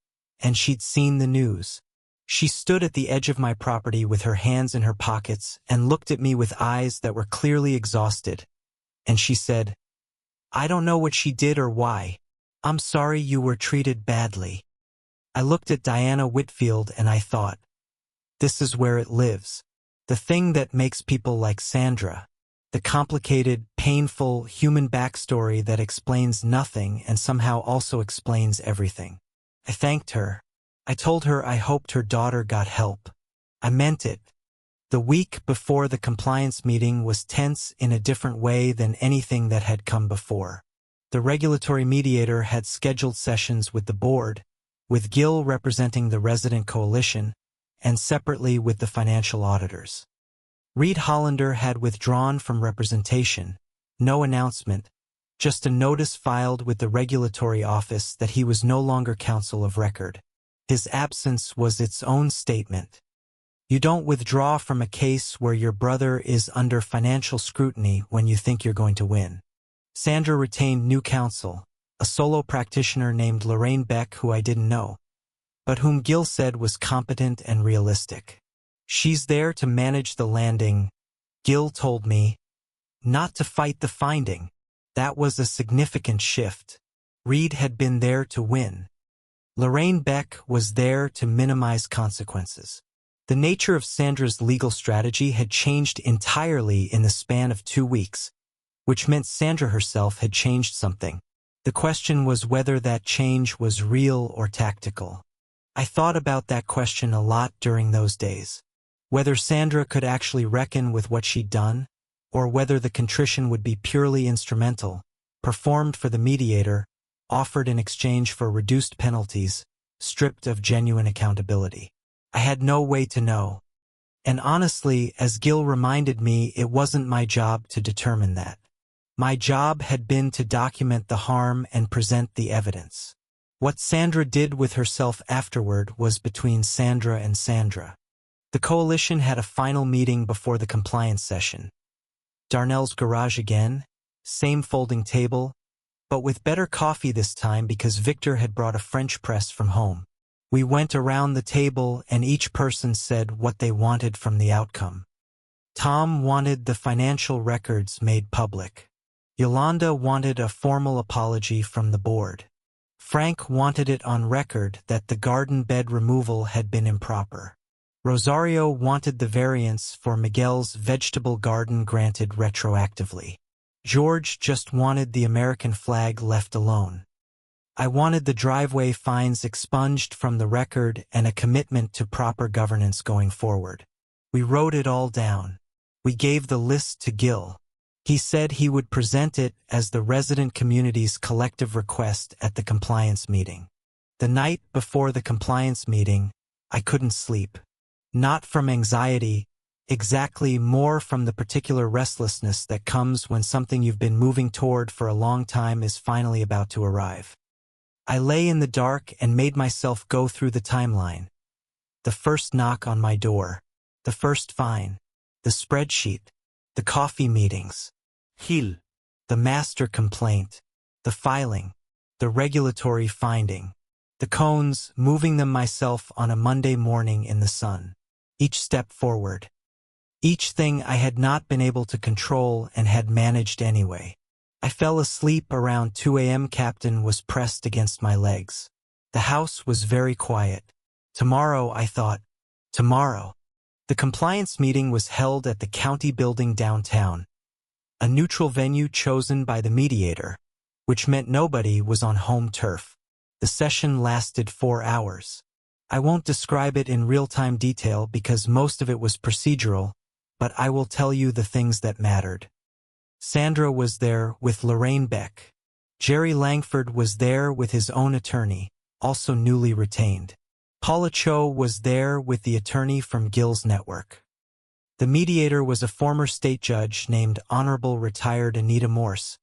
and she'd seen the news. She stood at the edge of my property with her hands in her pockets and looked at me with eyes that were clearly exhausted, and she said, "I don't know what she did or why. I'm sorry you were treated badly." I looked at Diana Whitfield and I thought, this is where it lives. The thing that makes people like Sandra. The complicated, painful, human backstory that explains nothing and somehow also explains everything. I thanked her. I told her I hoped her daughter got help. I meant it. The week before the compliance meeting was tense in a different way than anything that had come before. The regulatory mediator had scheduled sessions with the board, with Gil representing the resident coalition, and separately with the financial auditors. Reed Hollander had withdrawn from representation, no announcement, just a notice filed with the regulatory office that he was no longer counsel of record. His absence was its own statement. You don't withdraw from a case where your brother is under financial scrutiny when you think you're going to win. Sandra retained new counsel, a solo practitioner named Lorraine Beck who I didn't know, but whom Gil said was competent and realistic. She's there to manage the landing, Gil told me, not to fight the finding. That was a significant shift. Reed had been there to win. Lorraine Beck was there to minimize consequences. The nature of Sandra's legal strategy had changed entirely in the span of 2 weeks, which meant Sandra herself had changed something. The question was whether that change was real or tactical. I thought about that question a lot during those days. Whether Sandra could actually reckon with what she'd done, or whether the contrition would be purely instrumental, performed for the mediator, offered in exchange for reduced penalties, stripped of genuine accountability. I had no way to know. And honestly, as Gil reminded me, it wasn't my job to determine that. My job had been to document the harm and present the evidence. What Sandra did with herself afterward was between Sandra and Sandra. The coalition had a final meeting before the compliance session. Darnell's garage again, same folding table, but with better coffee this time because Victor had brought a French press from home. We went around the table and each person said what they wanted from the outcome. Tom wanted the financial records made public. Yolanda wanted a formal apology from the board. Frank wanted it on record that the garden bed removal had been improper. Rosario wanted the variance for Miguel's vegetable garden granted retroactively. George just wanted the American flag left alone. I wanted the driveway fines expunged from the record and a commitment to proper governance going forward. We wrote it all down. We gave the list to Gil. He said he would present it as the resident community's collective request at the compliance meeting. The night before the compliance meeting, I couldn't sleep. Not from anxiety, exactly, more from the particular restlessness that comes when something you've been moving toward for a long time is finally about to arrive. I lay in the dark and made myself go through the timeline. The first knock on my door, the first fine, the spreadsheet, the coffee meetings, Gil, the master complaint, the filing, the regulatory finding, the cones, moving them myself on a Monday morning in the sun. Each step forward. Each thing I had not been able to control and had managed anyway. I fell asleep around 2 a.m. Captain was pressed against my legs. The house was very quiet. Tomorrow, I thought. Tomorrow. The compliance meeting was held at the county building downtown, a neutral venue chosen by the mediator, which meant nobody was on home turf. The session lasted 4 hours. I won't describe it in real-time detail because most of it was procedural, but I will tell you the things that mattered. Sandra was there with Lorraine Beck. Jerry Langford was there with his own attorney, also newly retained. Paula Cho was there with the attorney from Gil's network. The mediator was a former state judge named Honorable Retired Anita Morse,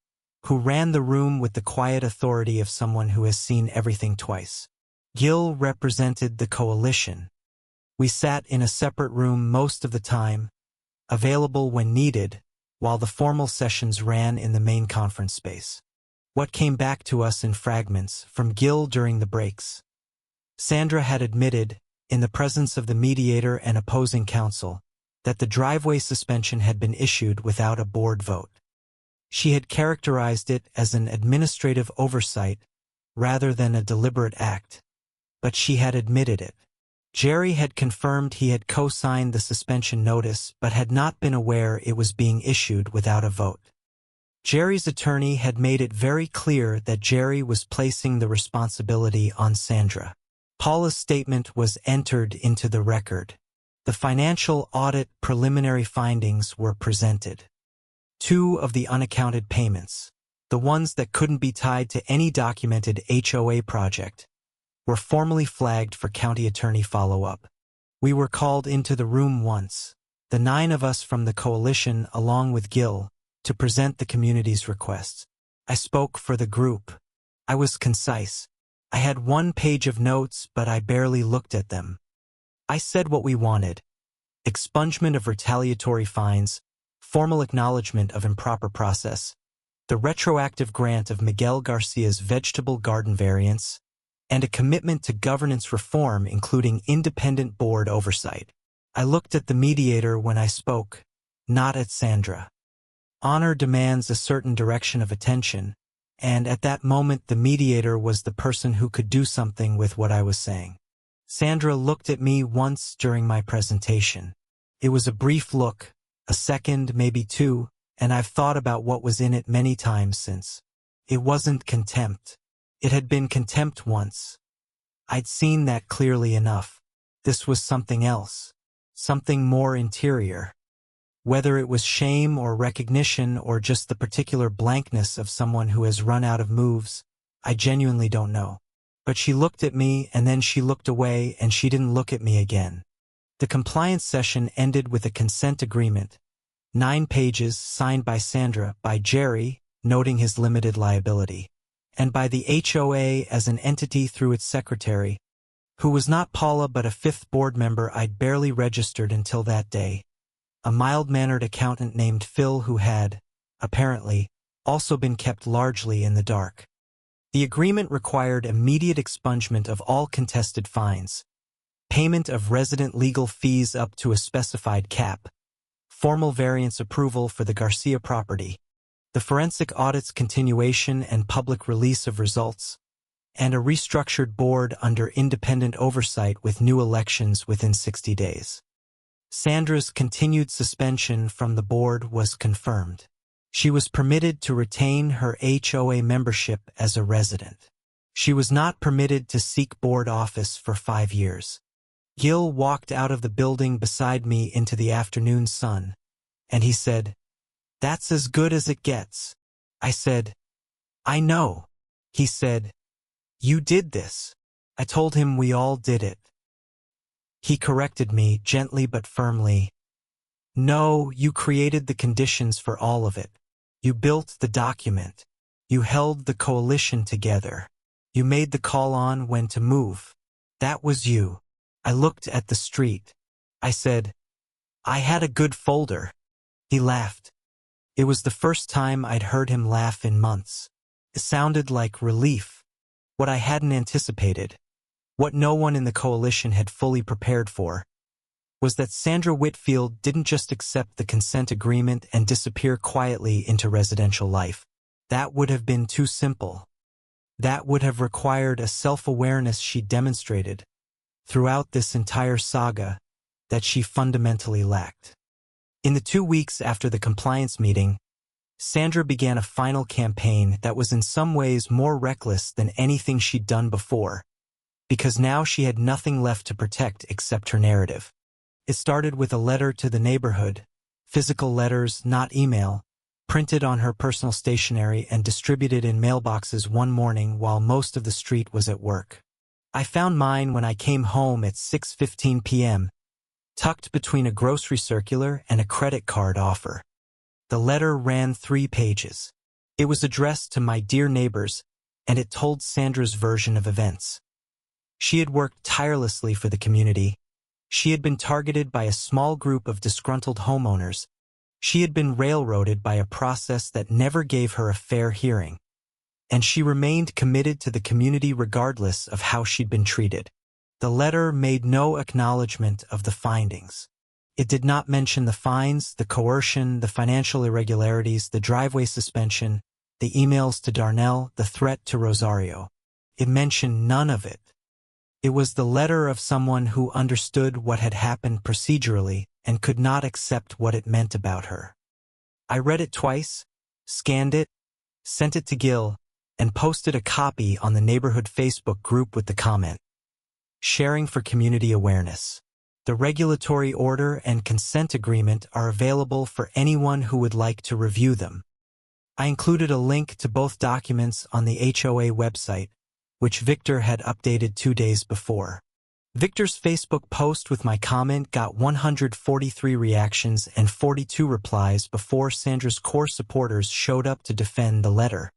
who ran the room with the quiet authority of someone who has seen everything twice. Gil represented the coalition. We sat in a separate room most of the time, available when needed, while the formal sessions ran in the main conference space. What came back to us in fragments from Gil during the breaks? Sandra had admitted, in the presence of the mediator and opposing counsel, that the driveway suspension had been issued without a board vote. She had characterized it as an administrative oversight rather than a deliberate act, but she had admitted it. Jerry had confirmed he had co-signed the suspension notice but had not been aware it was being issued without a vote. Jerry's attorney had made it very clear that Jerry was placing the responsibility on Sandra. Paula's statement was entered into the record. The financial audit preliminary findings were presented. 2 of the unaccounted payments, the ones that couldn't be tied to any documented HOA project, were formally flagged for county attorney follow-up. We were called into the room once, the 9 of us from the coalition along with Gil, to present the community's requests. I spoke for the group. I was concise. I had 1 page of notes, but I barely looked at them. I said what we wanted: expungement of retaliatory fines, formal acknowledgement of improper process, the retroactive grant of Miguel Garcia's vegetable garden variance, and a commitment to governance reform including independent board oversight. I looked at the mediator when I spoke, not at Sandra. Honor demands a certain direction of attention, and at that moment the mediator was the person who could do something with what I was saying. Sandra looked at me once during my presentation. It was a brief look, a second, maybe 2, and I've thought about what was in it many times since. It wasn't contempt. It had been contempt once. I'd seen that clearly enough. This was something else, something more interior. Whether it was shame or recognition or just the particular blankness of someone who has run out of moves, I genuinely don't know. But she looked at me and then she looked away and she didn't look at me again. The compliance session ended with a consent agreement, 9 pages signed by Sandra, by Jerry, noting his limited liability, and by the HOA as an entity through its secretary, who was not Paula but a 5th board member I'd barely registered until that day, a mild-mannered accountant named Phil who had, apparently, also been kept largely in the dark. The agreement required immediate expungement of all contested fines, payment of resident legal fees up to a specified cap, formal variance approval for the Garcia property, the forensic audit's continuation and public release of results, and a restructured board under independent oversight with new elections within 60 days. Sandra's continued suspension from the board was confirmed. She was permitted to retain her HOA membership as a resident. She was not permitted to seek board office for 5 years. Gil walked out of the building beside me into the afternoon sun, and he said, "That's as good as it gets." I said, "I know." He said, "You did this." I told him we all did it. He corrected me, gently but firmly. "No, you created the conditions for all of it. You built the document. You held the coalition together. You made the call on when to move. That was you." I looked at the street. I said, "I had a good folder." He laughed. It was the first time I'd heard him laugh in months. It sounded like relief, what I hadn't anticipated, what no one in the coalition had fully prepared for, was that Sandra Whitfield didn't just accept the consent agreement and disappear quietly into residential life. That would have been too simple. That would have required a self-awareness she demonstrated throughout this entire saga that she fundamentally lacked. In the 2 weeks after the compliance meeting, Sandra began a final campaign that was in some ways more reckless than anything she'd done before, because now she had nothing left to protect except her narrative. It started with a letter to the neighborhood, physical letters, not email, printed on her personal stationery and distributed in mailboxes one morning while most of the street was at work. I found mine when I came home at 6:15 p.m., tucked between a grocery circular and a credit card offer. The letter ran 3 pages. It was addressed to my dear neighbors, and it told Sandra's version of events. She had worked tirelessly for the community. She had been targeted by a small group of disgruntled homeowners. She had been railroaded by a process that never gave her a fair hearing. And she remained committed to the community regardless of how she'd been treated. The letter made no acknowledgement of the findings. It did not mention the fines, the coercion, the financial irregularities, the driveway suspension, the emails to Darnell, the threat to Rosario. It mentioned none of it. It was the letter of someone who understood what had happened procedurally and could not accept what it meant about her. I read it twice, scanned it, sent it to Gil, and posted a copy on the neighborhood Facebook group with the comment, "Sharing for community awareness." The regulatory order and consent agreement are available for anyone who would like to review them. I included a link to both documents on the HOA website, which Victor had updated 2 days before. Victor's Facebook post with my comment got 143 reactions and 42 replies before Sandra's core supporters showed up to defend the letter.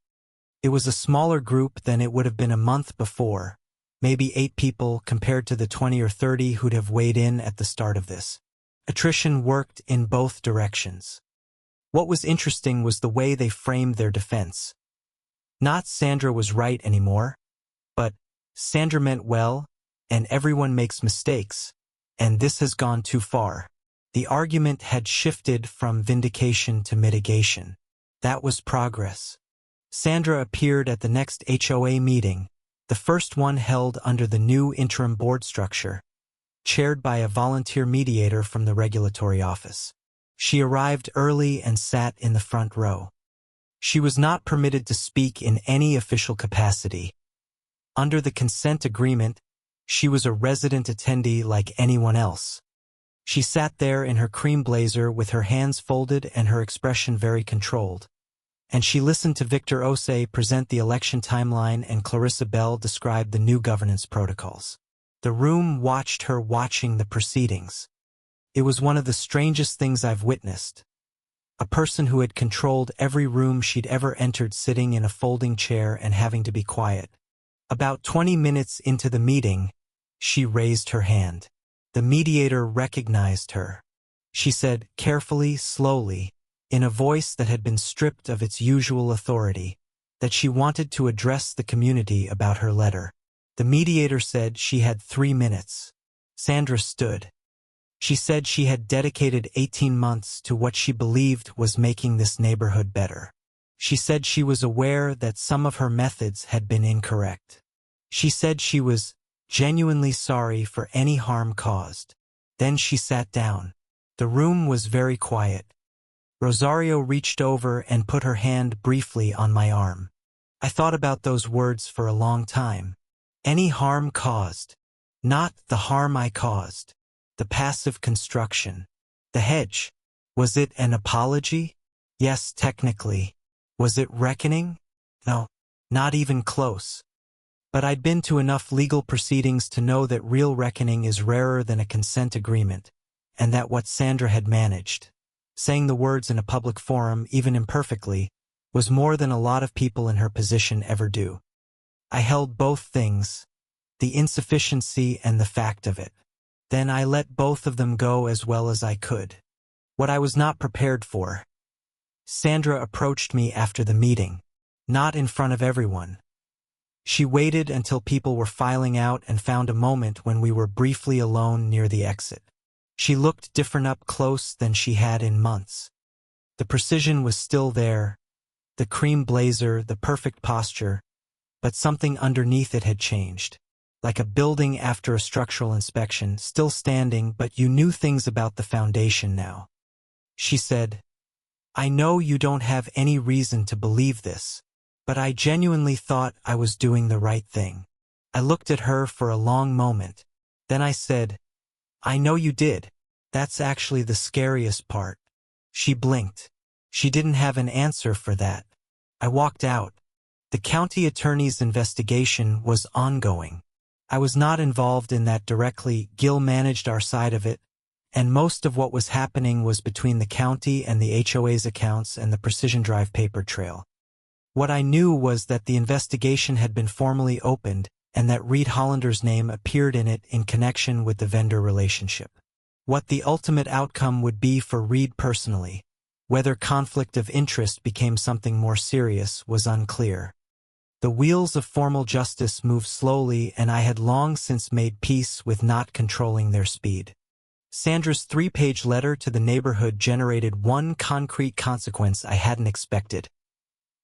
It was a smaller group than it would have been a month before, maybe 8 people compared to the 20 or 30 who'd have weighed in at the start of this. Attrition worked in both directions. What was interesting was the way they framed their defense. Not Sandra was right anymore, but Sandra meant well, and everyone makes mistakes, and this has gone too far. The argument had shifted from vindication to mitigation. That was progress. Sandra appeared at the next HOA meeting, the first one held under the new interim board structure, chaired by a volunteer mediator from the regulatory office. She arrived early and sat in the front row. She was not permitted to speak in any official capacity. Under the consent agreement, she was a resident attendee like anyone else. She sat there in her cream blazer with her hands folded and her expression very controlled. And she listened to Victor Ose present the election timeline and Clarissa Bell describe the new governance protocols. The room watched her watching the proceedings. It was one of the strangest things I've witnessed. A person who had controlled every room she'd ever entered sitting in a folding chair and having to be quiet. About 20 minutes into the meeting, she raised her hand. The mediator recognized her. She said carefully, slowly, in a voice that had been stripped of its usual authority, that she wanted to address the community about her letter. The mediator said she had 3 minutes. Sandra stood. She said she had dedicated 18 months to what she believed was making this neighborhood better. She said she was aware that some of her methods had been incorrect. She said she was genuinely sorry for any harm caused. Then she sat down. The room was very quiet. Rosario reached over and put her hand briefly on my arm. I thought about those words for a long time. Any harm caused. Not the harm I caused. The passive construction. The hedge. Was it an apology? Yes, technically. Was it reckoning? No, not even close. But I'd been to enough legal proceedings to know that real reckoning is rarer than a consent agreement, and that what Sandra had managed, saying the words in a public forum, even imperfectly, was more than a lot of people in her position ever do. I held both things, the insufficiency and the fact of it. Then I let both of them go as well as I could. What I was not prepared for. Sandra approached me after the meeting, not in front of everyone. She waited until people were filing out and found a moment when we were briefly alone near the exit. She looked different up close than she had in months. The precision was still there, the cream blazer, the perfect posture, but something underneath it had changed. Like a building after a structural inspection, still standing, but you knew things about the foundation now. She said, "I know you don't have any reason to believe this, but I genuinely thought I was doing the right thing." I looked at her for a long moment. Then I said, "I know you did. That's actually the scariest part." She blinked. She didn't have an answer for that. I walked out. The county attorney's investigation was ongoing. I was not involved in that directly. Gil managed our side of it, and most of what was happening was between the county and the HOA's accounts and the Precision Drive paper trail. What I knew was that the investigation had been formally opened and that Reed Hollander's name appeared in it in connection with the vendor relationship. What the ultimate outcome would be for Reed personally, whether conflict of interest became something more serious, was unclear. The wheels of formal justice moved slowly, and I had long since made peace with not controlling their speed. Sandra's 3-page letter to the neighborhood generated one concrete consequence I hadn't expected.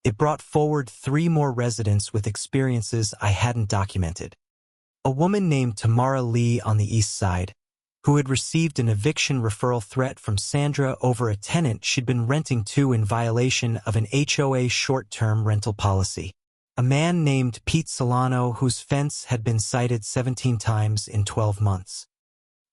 It brought forward 3 more residents with experiences I hadn't documented. A woman named Tamara Lee on the east side, who had received an eviction referral threat from Sandra over a tenant she'd been renting to in violation of an HOA short-term rental policy. A man named Pete Solano, whose fence had been cited 17 times in 12 months.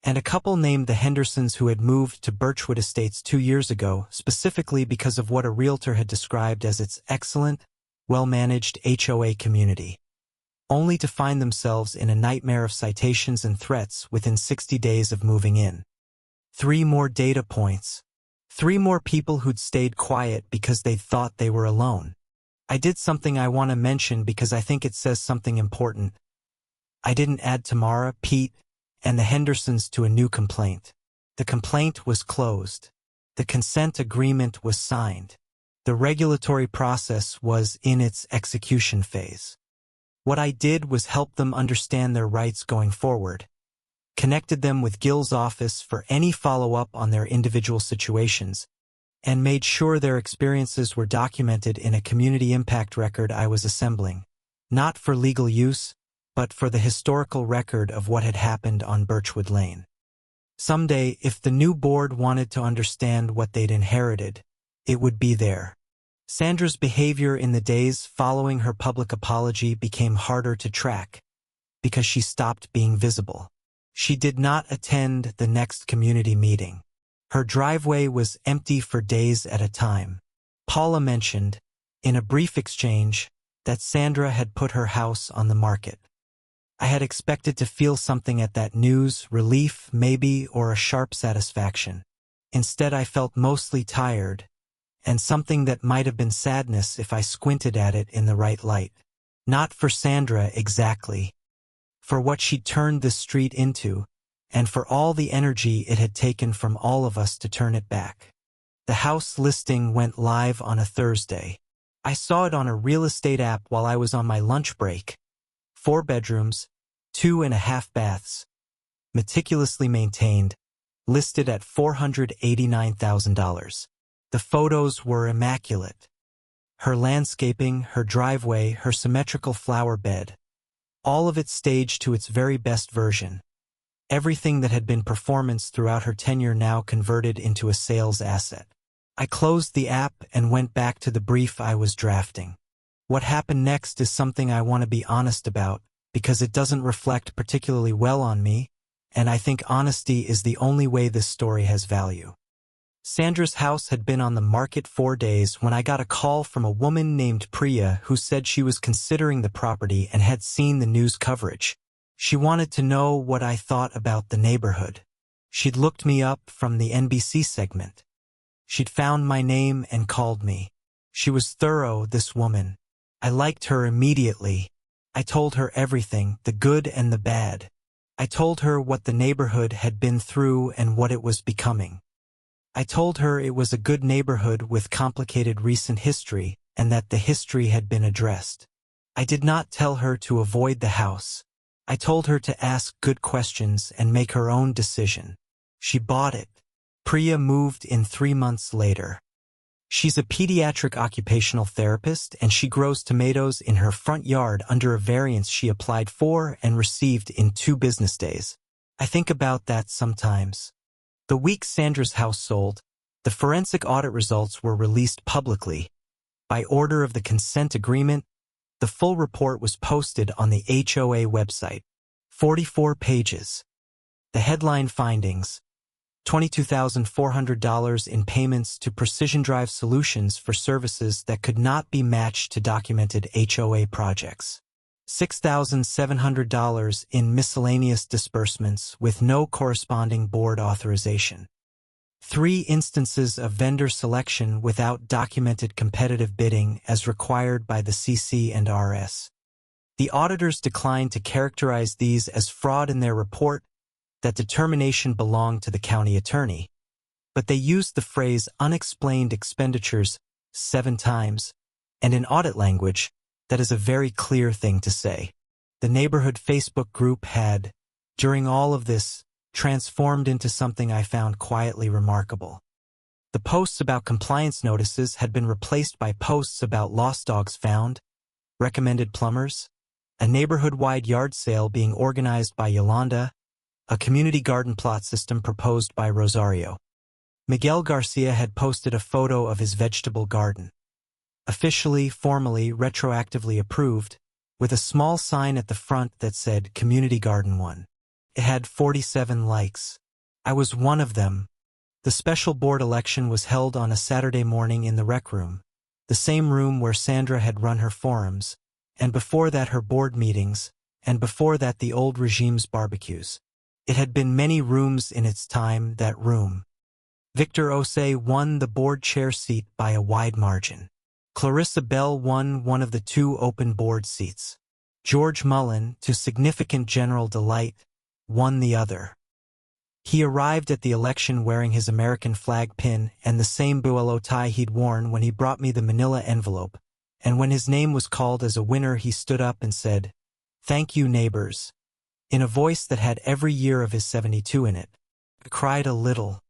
And a couple named the Hendersons who had moved to Birchwood Estates 2 years ago, specifically because of what a realtor had described as its excellent, well-managed HOA community, only to find themselves in a nightmare of citations and threats within 60 days of moving in. 3 more data points. 3 more people who'd stayed quiet because they thought they were alone. I did something I want to mention because I think it says something important. I didn't add Tamara, Pete, and the Hendersons to a new complaint. The complaint was closed. The consent agreement was signed. The regulatory process was in its execution phase. What I did was help them understand their rights going forward, connected them with Gil's office for any follow-up on their individual situations, and made sure their experiences were documented in a community impact record I was assembling, not for legal use, but for the historical record of what had happened on Birchwood Lane. Someday, if the new board wanted to understand what they'd inherited, it would be there. Sandra's behavior in the days following her public apology became harder to track because she stopped being visible. She did not attend the next community meeting. Her driveway was empty for days at a time. Paula mentioned, in a brief exchange, that Sandra had put her house on the market. I had expected to feel something at that news, relief, maybe, or a sharp satisfaction. Instead, I felt mostly tired, and something that might have been sadness if I squinted at it in the right light. Not for Sandra exactly, for what she'd turned this street into, and for all the energy it had taken from all of us to turn it back. The house listing went live on a Thursday. I saw it on a real estate app while I was on my lunch break. 4 bedrooms, 2.5 baths, meticulously maintained, listed at $489,000. The photos were immaculate. Her landscaping, her driveway, her symmetrical flower bed, all of it staged to its very best version. Everything that had been performance throughout her tenure now converted into a sales asset. I closed the app and went back to the brief I was drafting. What happened next is something I want to be honest about, because it doesn't reflect particularly well on me, and I think honesty is the only way this story has value. Sandra's house had been on the market 4 days when I got a call from a woman named Priya who said she was considering the property and had seen the news coverage. She wanted to know what I thought about the neighborhood. She'd looked me up from the NBC segment. She'd found my name and called me. She was thorough, this woman. I liked her immediately. I told her everything, the good and the bad. I told her what the neighborhood had been through and what it was becoming. I told her it was a good neighborhood with complicated recent history and that the history had been addressed. I did not tell her to avoid the house. I told her to ask good questions and make her own decision. She bought it. Priya moved in 3 months later. She's a pediatric occupational therapist and she grows tomatoes in her front yard under a variance she applied for and received in 2 business days. I think about that sometimes. The week Sandra's house sold, the forensic audit results were released publicly. By order of the consent agreement, the full report was posted on the HOA website. 44 pages. The headline findings: $22,400 in payments to Precision Drive Solutions for services that could not be matched to documented HOA projects. $6,700 in miscellaneous disbursements with no corresponding board authorization. 3 instances of vendor selection without documented competitive bidding as required by the CC&RS. The auditors declined to characterize these as fraud in their report. That determination belonged to the county attorney, but they used the phrase unexplained expenditures 7 times, and in audit language, that is a very clear thing to say. The neighborhood Facebook group had, during all of this, transformed into something I found quietly remarkable. The posts about compliance notices had been replaced by posts about lost dogs found, recommended plumbers, a neighborhood-wide yard sale being organized by Yolanda, a community garden plot system proposed by Rosario. Miguel Garcia had posted a photo of his vegetable garden. Officially, formally, retroactively approved, with a small sign at the front that said Community Garden 1. It had 47 likes. I was one of them. The special board election was held on a Saturday morning in the rec room, the same room where Sandra had run her forums, and before that her board meetings, and before that the old regime's barbecues. It had been many rooms in its time, that room. Victor Osei won the board chair seat by a wide margin. Clarissa Bell won one of the two open board seats. George Mullen, to significant general delight, won the other. He arrived at the election wearing his American flag pin and the same buolo tie he'd worn when he brought me the manila envelope, and when his name was called as a winner he stood up and said, "Thank you, neighbors," in a voice that had every year of his 72 in it. I cried a little.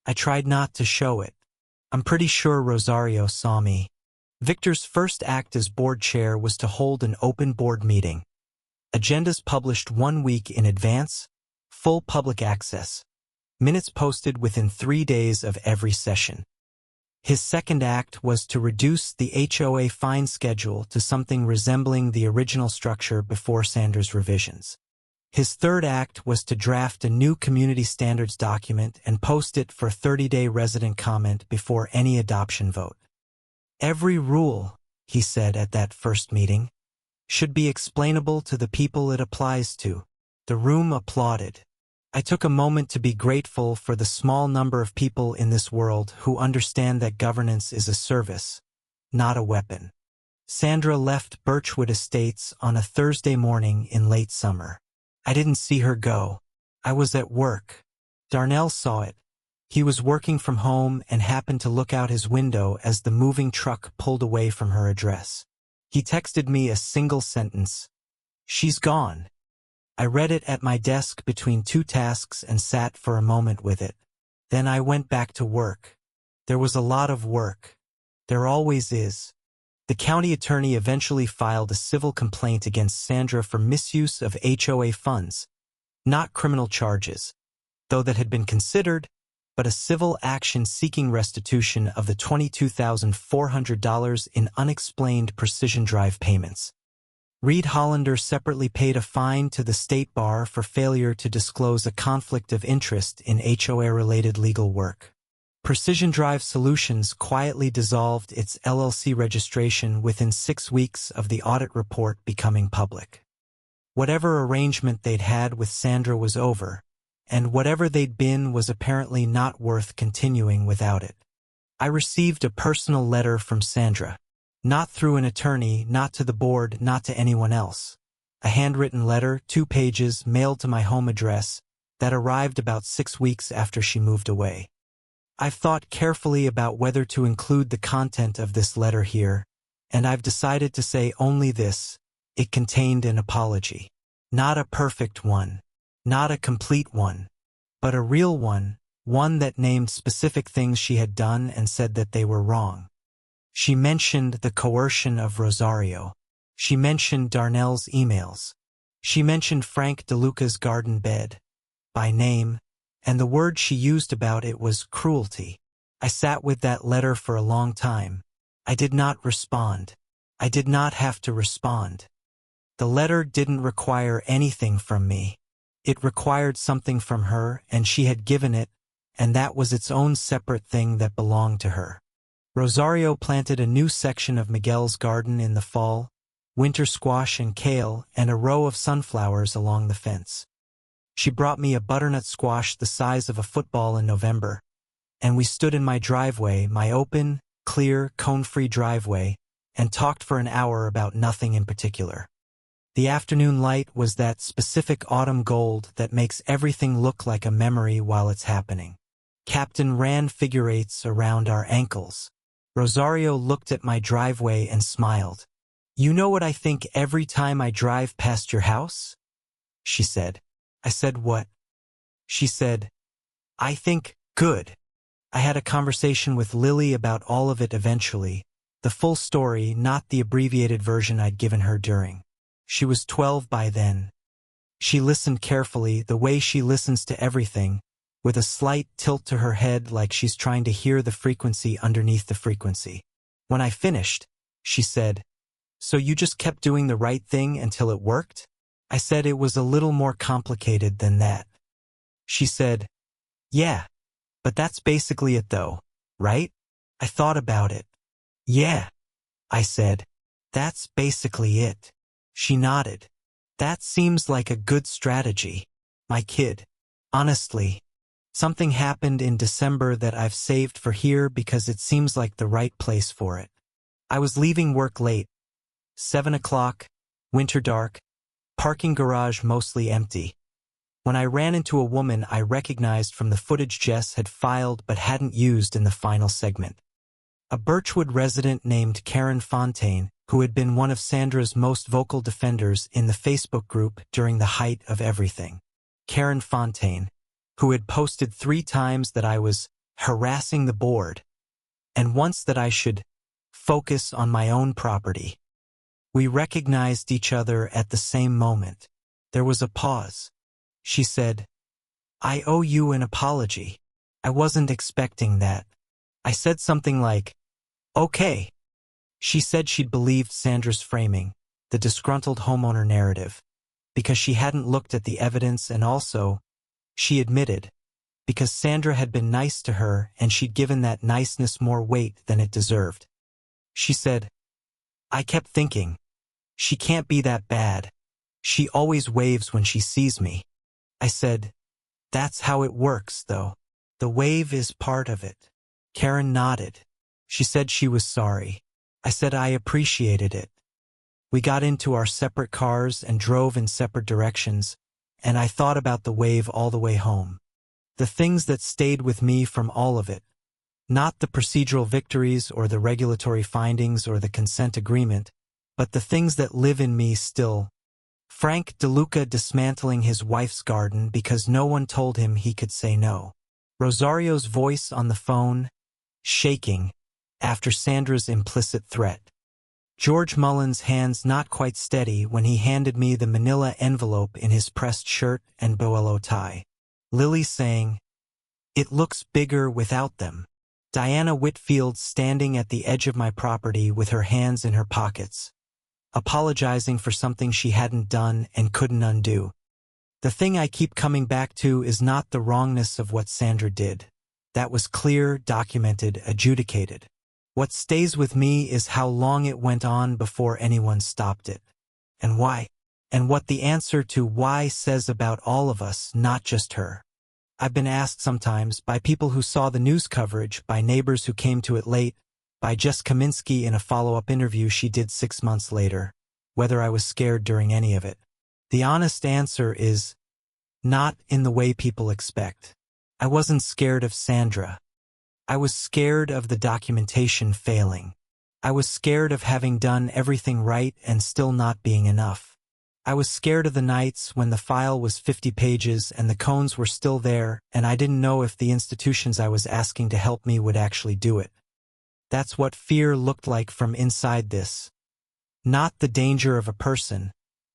I tried not to show it. I'm pretty sure Rosario saw me. Victor's first act as board chair was to hold an open board meeting. Agendas published 1 week in advance, full public access. Minutes posted within 3 days of every session. His second act was to reduce the HOA fine schedule to something resembling the original structure before Sandra's revisions. His third act was to draft a new community standards document and post it for 30-day resident comment before any adoption vote. Every rule, he said at that first meeting, should be explainable to the people it applies to. The room applauded. I took a moment to be grateful for the small number of people in this world who understand that governance is a service, not a weapon. Sandra left Birchwood Estates on a Thursday morning in late summer. I didn't see her go. I was at work. Darnell saw it. He was working from home and happened to look out his window as the moving truck pulled away from her address. He texted me a single sentence. "She's gone." I read it at my desk between 2 tasks and sat for a moment with it. Then I went back to work. There was a lot of work. There always is. The county attorney eventually filed a civil complaint against Sandra for misuse of HOA funds, not criminal charges, though that had been considered, but a civil action seeking restitution of the $22,400 in unexplained Precision Drive payments. Reed Hollander separately paid a fine to the state bar for failure to disclose a conflict of interest in HOA-related legal work. Precision Drive Solutions quietly dissolved its LLC registration within 6 weeks of the audit report becoming public. Whatever arrangement they'd had with Sandra was over, and whatever they'd been was apparently not worth continuing without it. I received a personal letter from Sandra. Not through an attorney, not to the board, not to anyone else. A handwritten letter, 2 pages, mailed to my home address, that arrived about 6 weeks after she moved away. I've thought carefully about whether to include the content of this letter here, and I've decided to say only this: it contained an apology. Not a perfect one, not a complete one, but a real one, one that named specific things she had done and said that they were wrong. She mentioned the coercion of Rosario. She mentioned Darnell's emails. She mentioned Frank DeLuca's garden bed, by name, and the word she used about it was cruelty. I sat with that letter for a long time. I did not respond. I did not have to respond. The letter didn't require anything from me. It required something from her, and she had given it, and that was its own separate thing that belonged to her. Rosario planted a new section of Miguel's garden in the fall, winter squash and kale, and a row of sunflowers along the fence. She brought me a butternut squash the size of a football in November, and we stood in my driveway, my open, clear, cone-free driveway, and talked for an hour about nothing in particular. The afternoon light was that specific autumn gold that makes everything look like a memory while it's happening. Captain ran figure eights around our ankles. Rosario looked at my driveway and smiled. "You know what I think every time I drive past your house?" she said. I said, "What?" She said, "I think, good." I had a conversation with Lily about all of it eventually, the full story, not the abbreviated version I'd given her during. She was 12 by then. She listened carefully, the way she listens to everything, with a slight tilt to her head like she's trying to hear the frequency underneath the frequency. When I finished, she said, "So you just kept doing the right thing until it worked?" I said it was a little more complicated than that. She said, "Yeah, but that's basically it though, right?" I thought about it. "Yeah," I said, "that's basically it." She nodded. "That seems like a good strategy, my kid. Honestly, something happened in December that I've saved for here because it seems like the right place for it. I was leaving work late, 7 o'clock, winter dark, parking garage mostly empty, when I ran into a woman I recognized from the footage Jess had filed but hadn't used in the final segment. A Birchwood resident named Karen Fontaine, who had been one of Sandra's most vocal defenders in the Facebook group during the height of everything. Karen Fontaine, who had posted 3 times that I was harassing the board, and once that I should focus on my own property. We recognized each other at the same moment. There was a pause. She said, "I owe you an apology. I wasn't expecting that." I said something like, "Okay." She said she'd believed Sandra's framing, the disgruntled homeowner narrative, because she hadn't looked at the evidence, and also, she admitted, because Sandra had been nice to her and she'd given that niceness more weight than it deserved. She said, "I kept thinking, she can't be that bad. She always waves when she sees me." I said, "That's how it works, though. The wave is part of it." Karen nodded. She said she was sorry. I said I appreciated it. We got into our separate cars and drove in separate directions, and I thought about the wave all the way home. The things that stayed with me from all of it. Not the procedural victories or the regulatory findings or the consent agreement, but the things that live in me still. Frank DeLuca dismantling his wife's garden because no one told him he could say no. Rosario's voice on the phone, shaking, after Sandra's implicit threat. George Mullen's hands not quite steady when he handed me the manila envelope in his pressed shirt and boello tie. Lily saying, "It looks bigger without them." Diana Whitfield standing at the edge of my property with her hands in her pockets, apologizing for something she hadn't done and couldn't undo. The thing I keep coming back to is not the wrongness of what Sandra did. That was clear, documented, adjudicated. What stays with me is how long it went on before anyone stopped it. And why? And what the answer to why says about all of us, not just her. I've been asked sometimes, by people who saw the news coverage, by neighbors who came to it late, by Jess Kaminsky in a follow-up interview she did 6 months later, whether I was scared during any of it. The honest answer is, not in the way people expect. I wasn't scared of Sandra. I was scared of the documentation failing. I was scared of having done everything right and still not being enough. I was scared of the nights when the file was 50 pages and the cones were still there, and I didn't know if the institutions I was asking to help me would actually do it. That's what fear looked like from inside this. Not the danger of a person,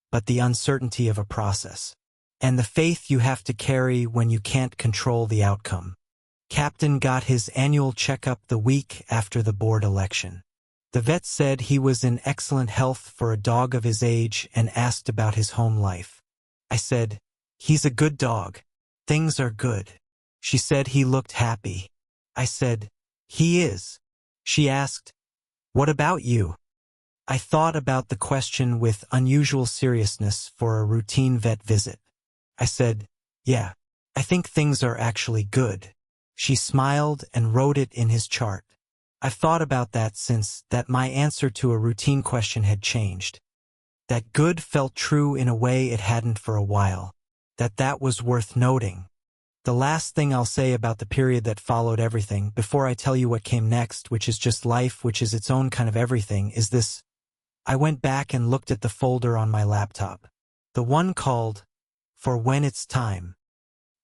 but the uncertainty of a process. And the faith you have to carry when you can't control the outcome. Captain got his annual checkup the week after the board election. The vet said he was in excellent health for a dog of his age and asked about his home life. I said, "He's a good dog. Things are good." She said he looked happy. I said, "He is." She asked, "What about you?" I thought about the question with unusual seriousness for a routine vet visit. I said, "Yeah, I think things are actually good." She smiled and wrote it in his chart. I've thought about that since, that my answer to a routine question had changed. That good felt true in a way it hadn't for a while. That was worth noting. The last thing I'll say about the period that followed everything, before I tell you what came next, which is just life, which is its own kind of everything, is this. I went back and looked at the folder on my laptop. The one called, "For When It's Time."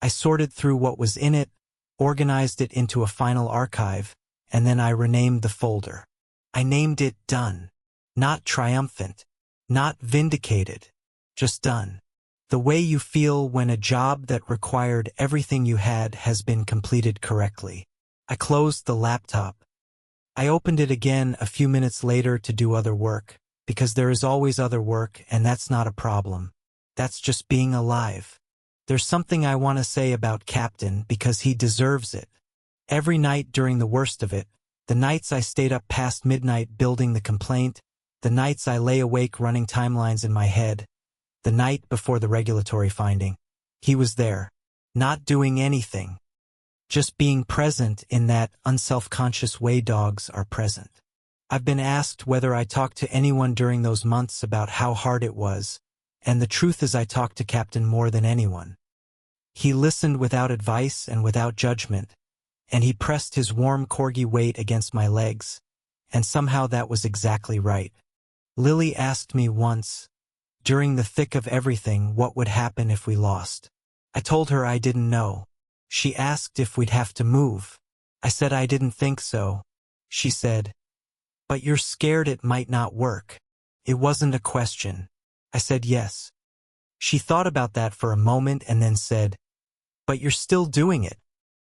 I sorted through what was in it, organized it into a final archive, and then I renamed the folder. I named it Done, not Triumphant. Not vindicated. Just done. The way you feel when a job that required everything you had has been completed correctly. I closed the laptop. I opened it again a few minutes later to do other work, because there is always other work and that's not a problem. That's just being alive. There's something I want to say about Captain because he deserves it. Every night during the worst of it, the nights I stayed up past midnight building the complaint, the nights I lay awake running timelines in my head, the night before the regulatory finding, he was there, not doing anything. Just being present in that unself-conscious way dogs are present. I've been asked whether I talked to anyone during those months about how hard it was, and the truth is I talked to Captain more than anyone. He listened without advice and without judgment, and he pressed his warm corgi weight against my legs, and somehow that was exactly right. Lily asked me once, during the thick of everything, what would happen if we lost. I told her I didn't know. She asked if we'd have to move. I said I didn't think so. She said, "But you're scared it might not work." It wasn't a question. I said yes. She thought about that for a moment and then said, "But you're still doing it."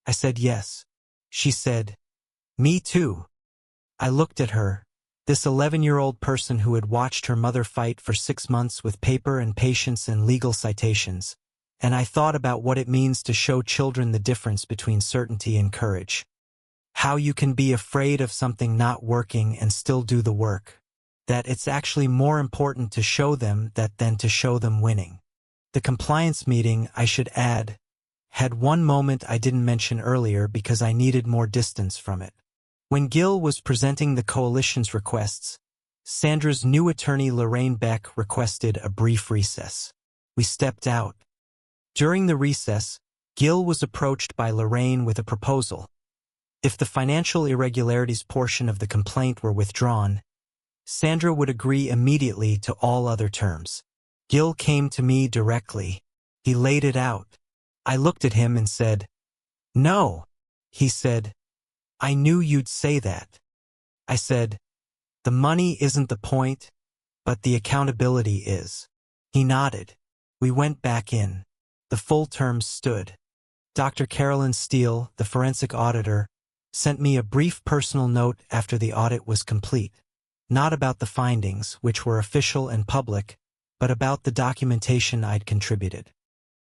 I said yes. She said, "Me too." I looked at her, this 11-year-old person who had watched her mother fight for 6 months with paper and patience and legal citations, and I thought about what it means to show children the difference between certainty and courage. How you can be afraid of something not working and still do the work. That it's actually more important to show them that than to show them winning. The compliance meeting, I should add, had one moment I didn't mention earlier because I needed more distance from it. When Gil was presenting the coalition's requests, Sandra's new attorney Lorraine Beck requested a brief recess. We stepped out. During the recess, Gil was approached by Lorraine with a proposal. If the financial irregularities portion of the complaint were withdrawn, Sandra would agree immediately to all other terms. Gil came to me directly. He laid it out. I looked at him and said, "No." He said, "I knew you'd say that." I said, "The money isn't the point, but the accountability is." He nodded. We went back in. The full terms stood. Dr. Carolyn Steele, the forensic auditor, sent me a brief personal note after the audit was complete. Not about the findings, which were official and public, but about the documentation I'd contributed.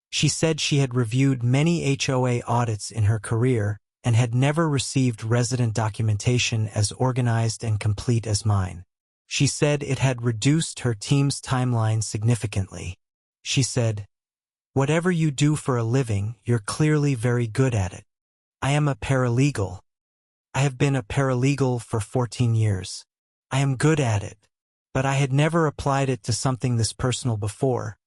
She said she had reviewed many HOA audits in her career and had never received resident documentation as organized and complete as mine. She said it had reduced her team's timeline significantly. She said, "Whatever you do for a living, you're clearly very good at it." I am a paralegal. I have been a paralegal for 14 years. I am good at it, but I had never applied it to something this personal before,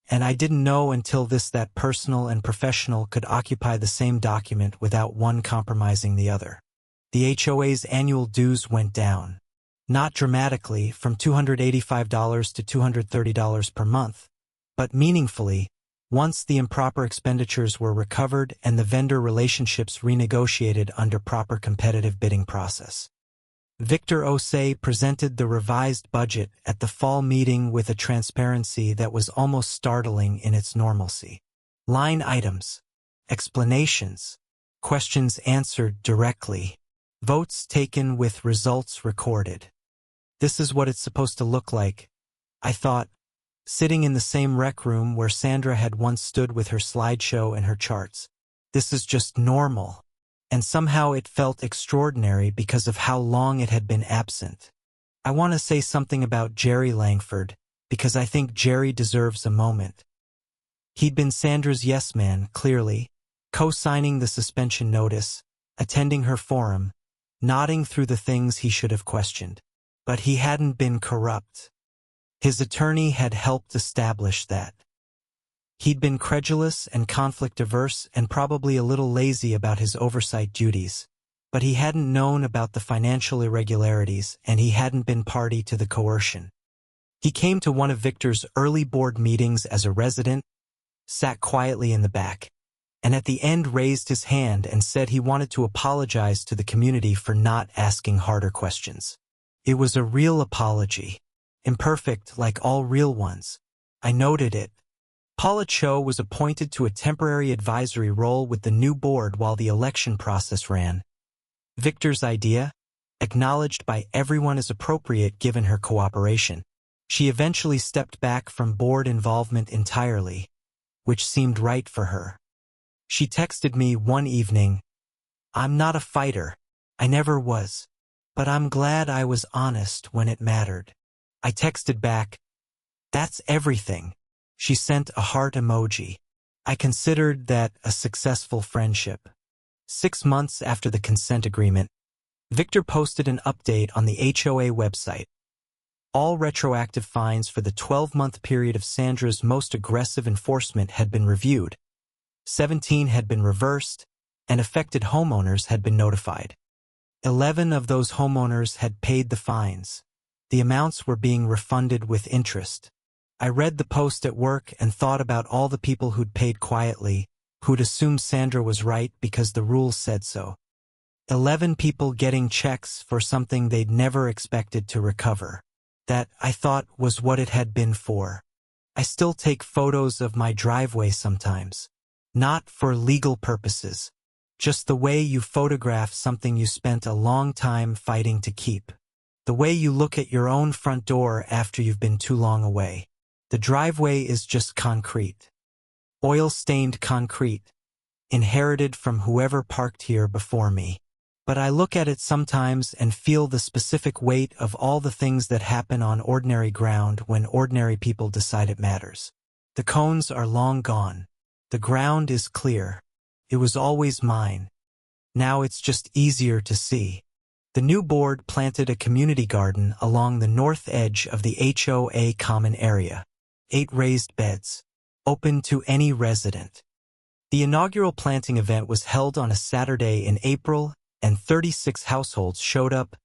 and I didn't know until this that personal and professional could occupy the same document without one compromising the other. The HOA's annual dues went down. Not dramatically, from $285 to $230 per month, but meaningfully, once the improper expenditures were recovered and the vendor relationships renegotiated under proper competitive bidding process. Victor Osei presented the revised budget at the fall meeting with a transparency that was almost startling in its normalcy. Line items, explanations, questions answered directly, votes taken with results recorded. This is what it's supposed to look like, I thought, sitting in the same rec room where Sandra had once stood with her slideshow and her charts. This is just normal. And somehow it felt extraordinary because of how long it had been absent. I want to say something about Jerry Langford, because I think Jerry deserves a moment. He'd been Sandra's yes man, clearly, co-signing the suspension notice, attending her forum, nodding through the things he should have questioned. But he hadn't been corrupt. His attorney had helped establish that. He'd been credulous and conflict-averse and probably a little lazy about his oversight duties, but he hadn't known about the financial irregularities and he hadn't been party to the coercion. He came to one of Victor's early board meetings as a resident, sat quietly in the back, and at the end raised his hand and said he wanted to apologize to the community for not asking harder questions. It was a real apology, Imperfect like all real ones. I noted it. Paula Cho was appointed to a temporary advisory role with the new board while the election process ran. Victor's idea? Acknowledged by everyone as appropriate given her cooperation. She eventually stepped back from board involvement entirely, which seemed right for her. She texted me one evening, "I'm not a fighter. I never was. But I'm glad I was honest when it mattered." I texted back, "That's everything." She sent a heart emoji. I considered that a successful friendship. 6 months after the consent agreement, Victor posted an update on the HOA website. All retroactive fines for the 12-month period of Sandra's most aggressive enforcement had been reviewed. 17 had been reversed, and affected homeowners had been notified. 11 of those homeowners had paid the fines. The amounts were being refunded with interest. I read the post at work and thought about all the people who'd paid quietly, who'd assumed Sandra was right because the rules said so. 11 people getting checks for something they'd never expected to recover. That, I thought, was what it had been for. I still take photos of my driveway sometimes. Not for legal purposes. Just the way you photograph something you spent a long time fighting to keep. The way you look at your own front door after you've been too long away. The driveway is just concrete. Oil-stained concrete. Inherited from whoever parked here before me. But I look at it sometimes and feel the specific weight of all the things that happen on ordinary ground when ordinary people decide it matters. The cones are long gone. The ground is clear. It was always mine. Now it's just easier to see. The new board planted a community garden along the north edge of the HOA common area. 8 raised beds. Open to any resident. The inaugural planting event was held on a Saturday in April, and 36 households showed up.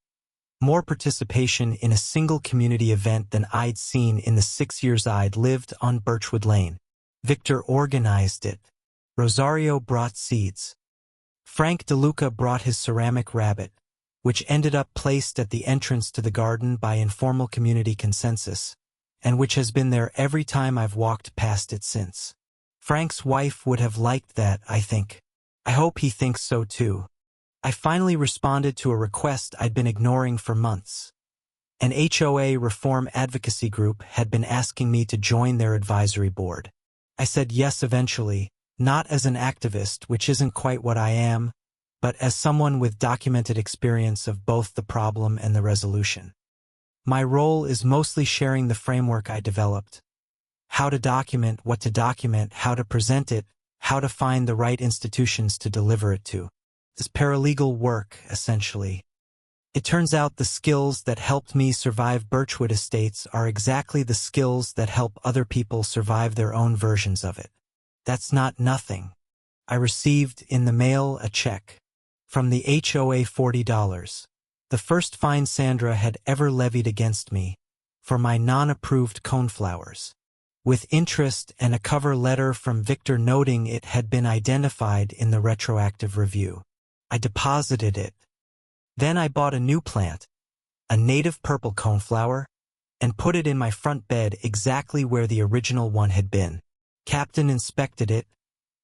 More participation in a single community event than I'd seen in the 6 years I'd lived on Birchwood Lane. Victor organized it. Rosario brought seeds. Frank DeLuca brought his ceramic rabbit, which ended up placed at the entrance to the garden by informal community consensus, and which has been there every time I've walked past it since. Frank's wife would have liked that, I think. I hope he thinks so too. I finally responded to a request I'd been ignoring for months. An HOA reform advocacy group had been asking me to join their advisory board. I said yes eventually, not as an activist, which isn't quite what I am, but as someone with documented experience of both the problem and the resolution. My role is mostly sharing the framework I developed. How to document, what to document, how to present it, how to find the right institutions to deliver it to. This paralegal work, essentially. It turns out the skills that helped me survive Birchwood Estates are exactly the skills that help other people survive their own versions of it. That's not nothing. I received in the mail a check. From the HOA $40. The first fine Sandra had ever levied against me, for my non-approved coneflowers. With interest and a cover letter from Victor noting it had been identified in the retroactive review. I deposited it. Then I bought a new plant, a native purple coneflower, and put it in my front bed exactly where the original one had been. Captain inspected it,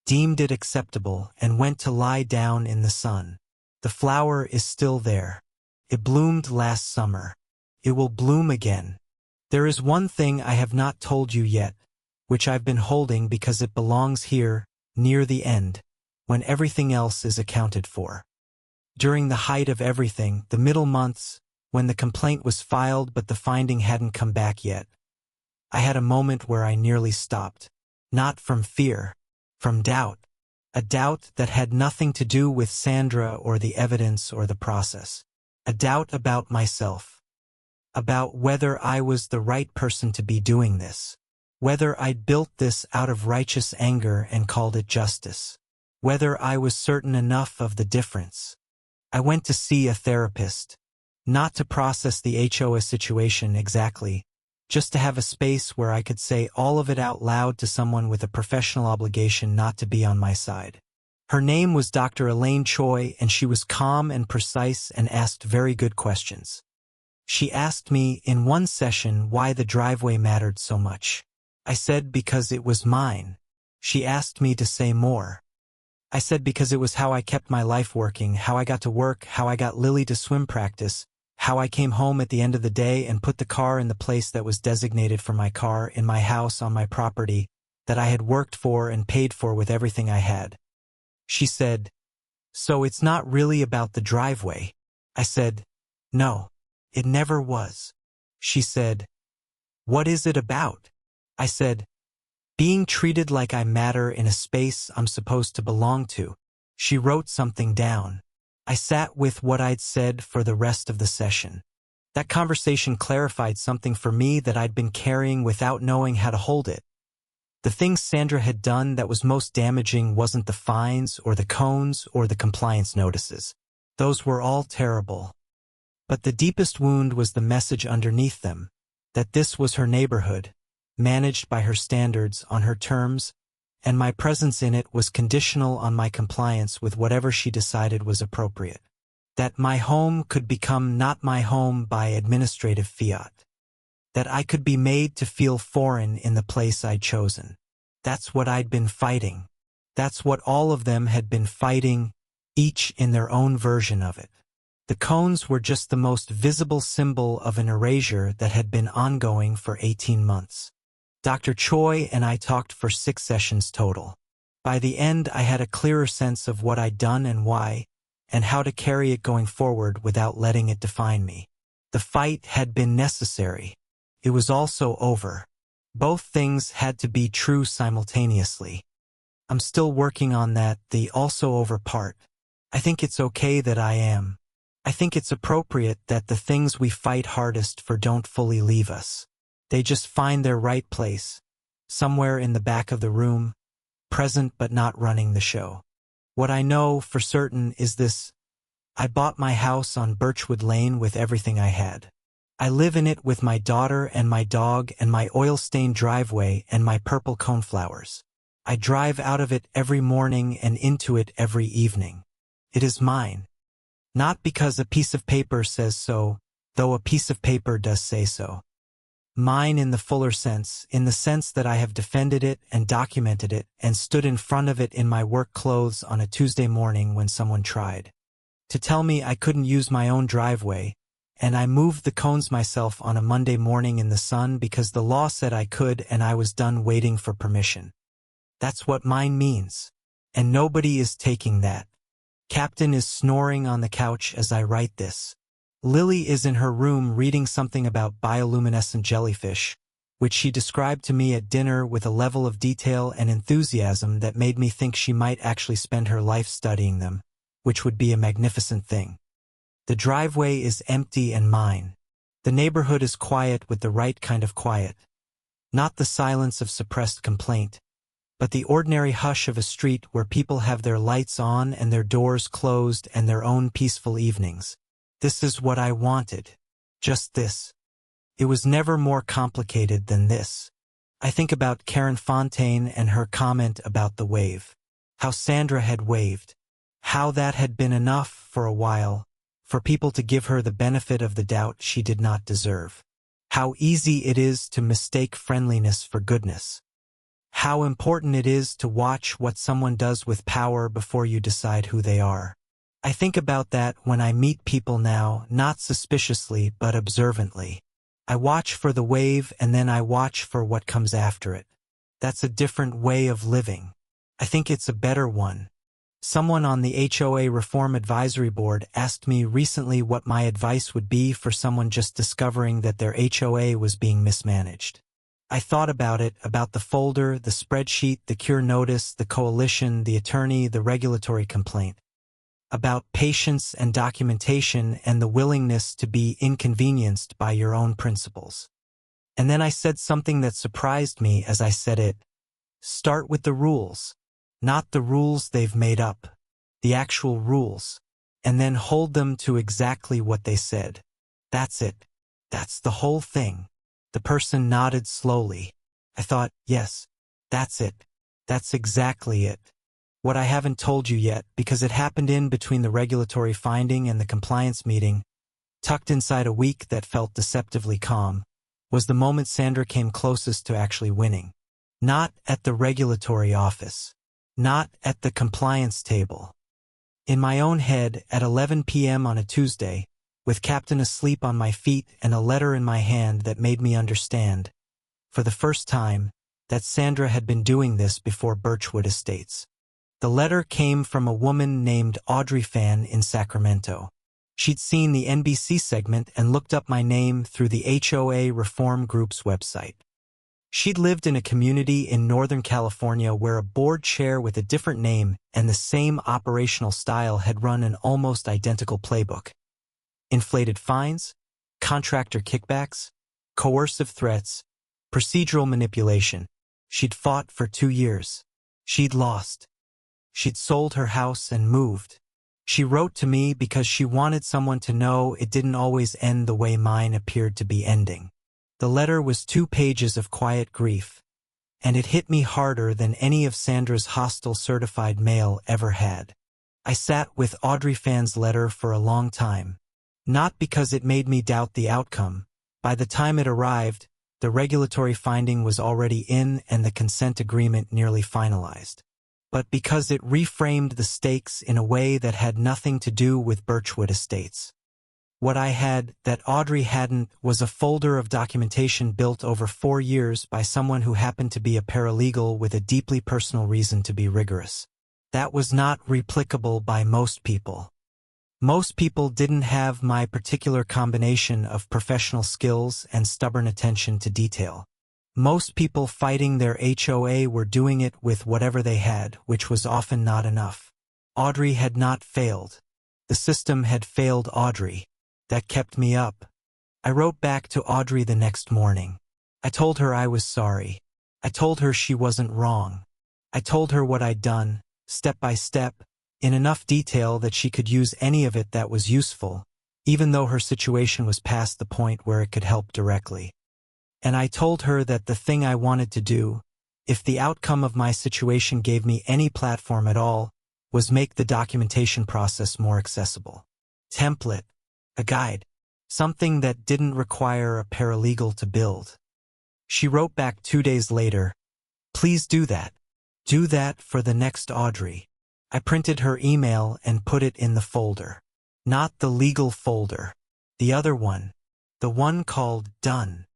deemed it acceptable, and went to lie down in the sun. The flower is still there. It bloomed last summer. It will bloom again. There is one thing I have not told you yet, which I've been holding because it belongs here, near the end, when everything else is accounted for. During the height of everything, the middle months, when the complaint was filed but the finding hadn't come back yet, I had a moment where I nearly stopped. Not from fear, from doubt. A doubt that had nothing to do with Sandra or the evidence or the process. A doubt about myself. About whether I was the right person to be doing this. Whether I'd built this out of righteous anger and called it justice. Whether I was certain enough of the difference. I went to see a therapist. Not to process the HOA situation exactly, just to have a space where I could say all of it out loud to someone with a professional obligation not to be on my side. Her name was Dr. Elaine Choi, and she was calm and precise and asked very good questions. She asked me in one session why the driveway mattered so much. I said because it was mine. She asked me to say more. I said because it was how I kept my life working, how I got to work, how I got Lily to swim practice, how I came home at the end of the day and put the car in the place that was designated for my car, in my house on my property, that I had worked for and paid for with everything I had. She said, "So it's not really about the driveway?" I said, "No, it never was." She said, "What is it about?" I said, "Being treated like I matter in a space I'm supposed to belong to." She wrote something down. I sat with what I'd said for the rest of the session. That conversation clarified something for me that I'd been carrying without knowing how to hold it. The things Sandra had done that was most damaging wasn't the fines or the cones or the compliance notices. Those were all terrible. But the deepest wound was the message underneath them, that this was her neighborhood, managed by her standards, on her terms, and my presence in it was conditional on my compliance with whatever she decided was appropriate. That my home could become not my home by administrative fiat. That I could be made to feel foreign in the place I'd chosen. That's what I'd been fighting. That's what all of them had been fighting, each in their own version of it. The cones were just the most visible symbol of an erasure that had been ongoing for 18 months. Dr. Choi and I talked for 6 sessions total. By the end, I had a clearer sense of what I'd done and why, and how to carry it going forward without letting it define me. The fight had been necessary. It was also over. Both things had to be true simultaneously. I'm still working on that, the also over part. I think it's okay that I am. I think it's appropriate that the things we fight hardest for don't fully leave us. They just find their right place, somewhere in the back of the room, present but not running the show. What I know for certain is this: I bought my house on Birchwood Lane with everything I had. I live in it with my daughter and my dog and my oil-stained driveway and my purple coneflowers. I drive out of it every morning and into it every evening. It is mine. Not because a piece of paper says so, though a piece of paper does say so. Mine in the fuller sense, in the sense that I have defended it and documented it and stood in front of it in my work clothes on a Tuesday morning when someone tried to tell me I couldn't use my own driveway, and I moved the cones myself on a Monday morning in the sun because the law said I could and I was done waiting for permission. That's what mine means, and nobody is taking that. Captain is snoring on the couch as I write this. Lily is in her room reading something about bioluminescent jellyfish, which she described to me at dinner with a level of detail and enthusiasm that made me think she might actually spend her life studying them, which would be a magnificent thing. The driveway is empty and mine. The neighborhood is quiet with the right kind of quiet. Not the silence of suppressed complaint, but the ordinary hush of a street where people have their lights on and their doors closed and their own peaceful evenings. This is what I wanted. Just this. It was never more complicated than this. I think about Karen Fontaine and her comment about the wave. How Sandra had waved. How that had been enough for a while, for people to give her the benefit of the doubt she did not deserve. How easy it is to mistake friendliness for goodness. How important it is to watch what someone does with power before you decide who they are. I think about that when I meet people now, not suspiciously but observantly. I watch for the wave and then I watch for what comes after it. That's a different way of living. I think it's a better one. Someone on the HOA Reform Advisory Board asked me recently what my advice would be for someone just discovering that their HOA was being mismanaged. I thought about it, about the folder, the spreadsheet, the cure notice, the coalition, the attorney, the regulatory complaint. About patience and documentation and the willingness to be inconvenienced by your own principles. And then I said something that surprised me as I said it. Start with the rules. Not the rules they've made up. The actual rules. And then hold them to exactly what they said. That's it. That's the whole thing. The person nodded slowly. I thought, yes, that's it. That's exactly it. What I haven't told you yet, because it happened in between the regulatory finding and the compliance meeting, Tucked inside a week that felt deceptively calm, was the moment Sandra came closest to actually winning. Not at the regulatory office. Not at the compliance table. In my own head, at 11 p.m. on a Tuesday, with Captain asleep on my feet and a letter in my hand that made me understand, for the first time, that Sandra had been doing this before Birchwood Estates. The letter came from a woman named Audrey Fan in Sacramento. She'd seen the NBC segment and looked up my name through the HOA Reform Group's website. She'd lived in a community in Northern California where a board chair with a different name and the same operational style had run an almost identical playbook. Inflated fines, contractor kickbacks, coercive threats, procedural manipulation. She'd fought for 2 years. She'd lost. She'd sold her house and moved. She wrote to me because she wanted someone to know it didn't always end the way mine appeared to be ending. The letter was 2 pages of quiet grief, and it hit me harder than any of Sandra's hostile certified mail ever had. I sat with Audrey Fan's letter for a long time, not because it made me doubt the outcome. By the time it arrived, the regulatory finding was already in and the consent agreement nearly finalized, but because it reframed the stakes in a way that had nothing to do with Birchwood Estates. What I had, that Audrey hadn't, was a folder of documentation built over 4 years by someone who happened to be a paralegal with a deeply personal reason to be rigorous. That was not replicable by most people. Most people didn't have my particular combination of professional skills and stubborn attention to detail. Most people fighting their HOA were doing it with whatever they had, which was often not enough. Audrey had not failed. The system had failed Audrey. That kept me up. I wrote back to Audrey the next morning. I told her I was sorry. I told her she wasn't wrong. I told her what I'd done, step by step, in enough detail that she could use any of it that was useful, even though her situation was past the point where it could help directly. And I told her that the thing I wanted to do, if the outcome of my situation gave me any platform at all, was make the documentation process more accessible. Template. A guide. Something that didn't require a paralegal to build. She wrote back 2 days later, "Please do that. Do that for the next Audrey." I printed her email and put it in the folder. Not the legal folder. The other one. The one called Done.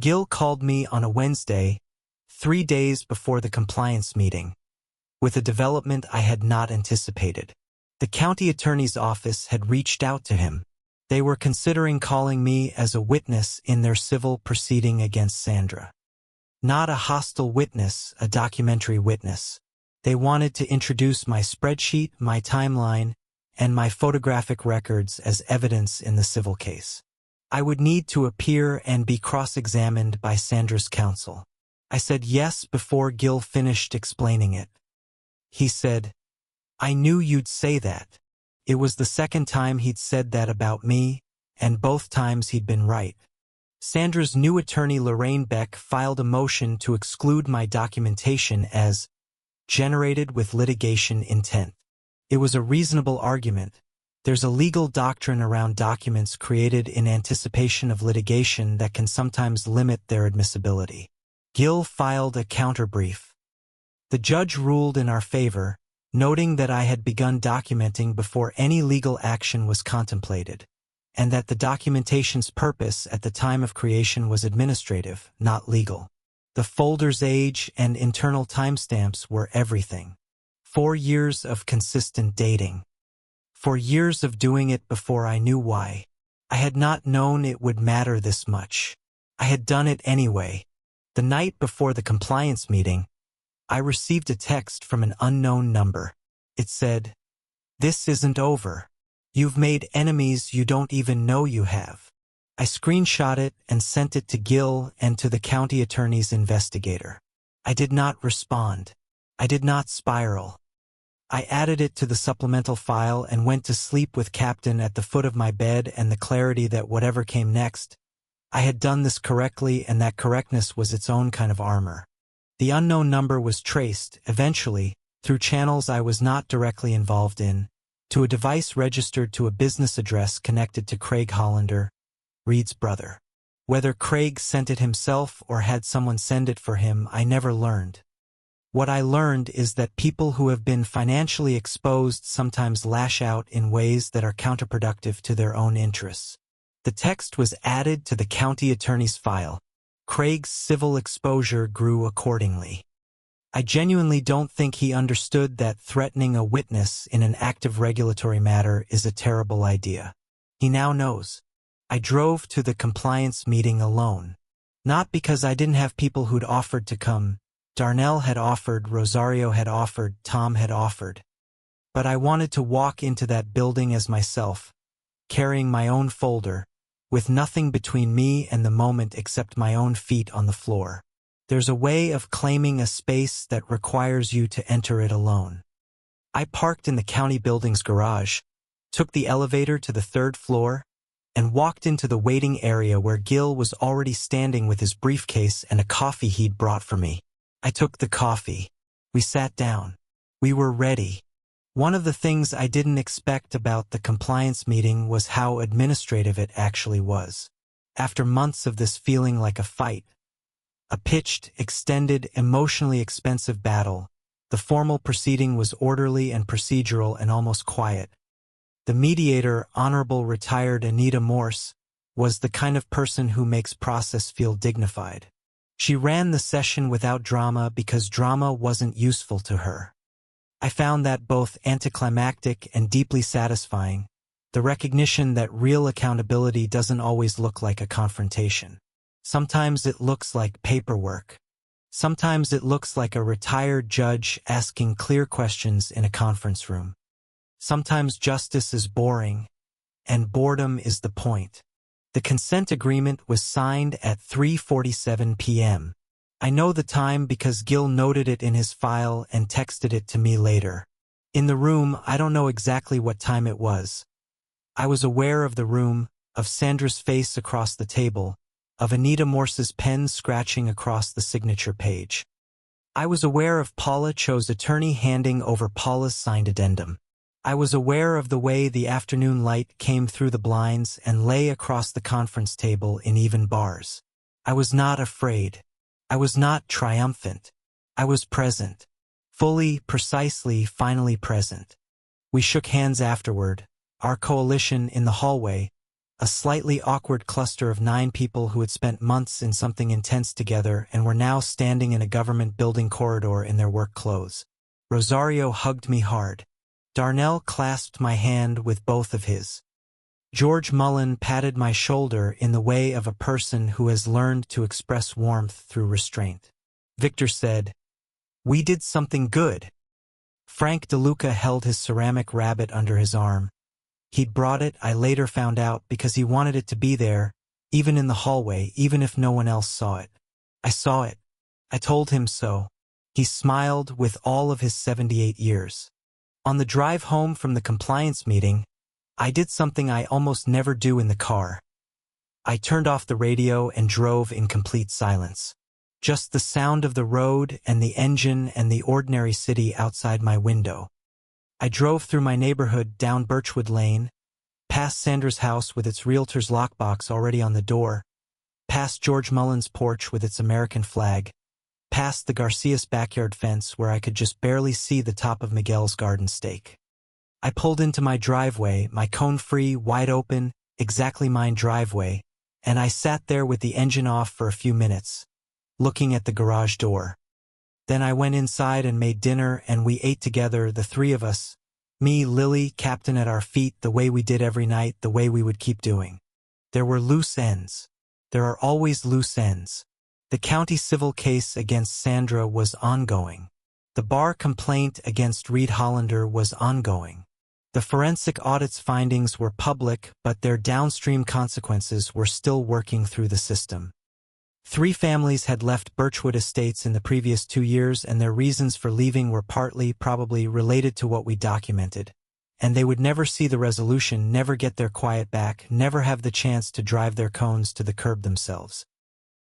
Gil called me on a Wednesday, 3 days before the compliance meeting, with a development I had not anticipated. The county attorney's office had reached out to him. They were considering calling me as a witness in their civil proceeding against Sandra. Not a hostile witness, a documentary witness. They wanted to introduce my spreadsheet, my timeline, and my photographic records as evidence in the civil case. I would need to appear and be cross-examined by Sandra's counsel. I said yes before Gil finished explaining it. He said, "I knew you'd say that." It was the second time he'd said that about me, and both times he'd been right. Sandra's new attorney Lorraine Beck filed a motion to exclude my documentation as generated with litigation intent. It was a reasonable argument. There's a legal doctrine around documents created in anticipation of litigation that can sometimes limit their admissibility. Gil filed a counterbrief. The judge ruled in our favor, noting that I had begun documenting before any legal action was contemplated, and that the documentation's purpose at the time of creation was administrative, not legal. The folder's age and internal timestamps were everything. 4 years of consistent dating. 4 years of doing it before I knew why. I had not known it would matter this much. I had done it anyway. The night before the compliance meeting, I received a text from an unknown number. It said, "This isn't over. You've made enemies you don't even know you have." I screenshot it and sent it to Gil and to the county attorney's investigator. I did not respond. I did not spiral. I added it to the supplemental file and went to sleep with Captain at the foot of my bed and the clarity that whatever came next, I had done this correctly, and that correctness was its own kind of armor. The unknown number was traced, eventually, through channels I was not directly involved in, to a device registered to a business address connected to Craig Hollander, Reed's brother. Whether Craig sent it himself or had someone send it for him, I never learned. What I learned is that people who have been financially exposed sometimes lash out in ways that are counterproductive to their own interests. The text was added to the county attorney's file. Craig's civil exposure grew accordingly. I genuinely don't think he understood that threatening a witness in an active regulatory matter is a terrible idea. He now knows. I drove to the compliance meeting alone. Not because I didn't have people who'd offered to come. Darnell had offered, Rosario had offered, Tom had offered. But I wanted to walk into that building as myself, carrying my own folder, with nothing between me and the moment except my own feet on the floor. There's a way of claiming a space that requires you to enter it alone. I parked in the county building's garage, took the elevator to the 3rd floor, and walked into the waiting area where Gil was already standing with his briefcase and a coffee he'd brought for me. I took the coffee. We sat down. We were ready. One of the things I didn't expect about the compliance meeting was how administrative it actually was. After months of this feeling like a fight, a pitched, extended, emotionally expensive battle, the formal proceeding was orderly and procedural and almost quiet. The mediator, Honorable Retired Anita Morse, was the kind of person who makes process feel dignified. She ran the session without drama because drama wasn't useful to her. I found that both anticlimactic and deeply satisfying, the recognition that real accountability doesn't always look like a confrontation. Sometimes it looks like paperwork. Sometimes it looks like a retired judge asking clear questions in a conference room. Sometimes justice is boring, and boredom is the point. The consent agreement was signed at 3:47 p.m. I know the time because Gil noted it in his file and texted it to me later. In the room, I don't know exactly what time it was. I was aware of the room, of Sandra's face across the table, of Anita Morse's pen scratching across the signature page. I was aware of Paula Cho's attorney handing over Paula's signed addendum. I was aware of the way the afternoon light came through the blinds and lay across the conference table in even bars. I was not afraid. I was not triumphant. I was present. Fully, precisely, finally present. We shook hands afterward, our coalition in the hallway, a slightly awkward cluster of 9 people who had spent months in something intense together and were now standing in a government building corridor in their work clothes. Rosario hugged me hard. Darnell clasped my hand with both of his. George Mullen patted my shoulder in the way of a person who has learned to express warmth through restraint. Victor said, "We did something good." Frank DeLuca held his ceramic rabbit under his arm. He'd brought it, I later found out, because he wanted it to be there, even in the hallway, even if no one else saw it. I saw it. I told him so. He smiled with all of his 78 years. On the drive home from the compliance meeting, I did something I almost never do in the car. I turned off the radio and drove in complete silence. Just the sound of the road and the engine and the ordinary city outside my window. I drove through my neighborhood down Birchwood Lane, past Sandra's house with its realtor's lockbox already on the door, past George Mullen's porch with its American flag, past the Garcias backyard fence where I could just barely see the top of Miguel's garden stake. I pulled into my driveway, my cone-free, wide-open, exactly mine driveway, and I sat there with the engine off for a few minutes, looking at the garage door. Then I went inside and made dinner, and we ate together, the 3 of us, me, Lily, Captain at our feet, the way we did every night, the way we would keep doing. There were loose ends. There are always loose ends. The county civil case against Sandra was ongoing. The bar complaint against Reed Hollander was ongoing. The forensic audit's findings were public, but their downstream consequences were still working through the system. 3 families had left Birchwood Estates in the previous 2 years, and their reasons for leaving were partly, probably, related to what we documented. And they would never see the resolution, never get their quiet back, never have the chance to drive their cones to the curb themselves.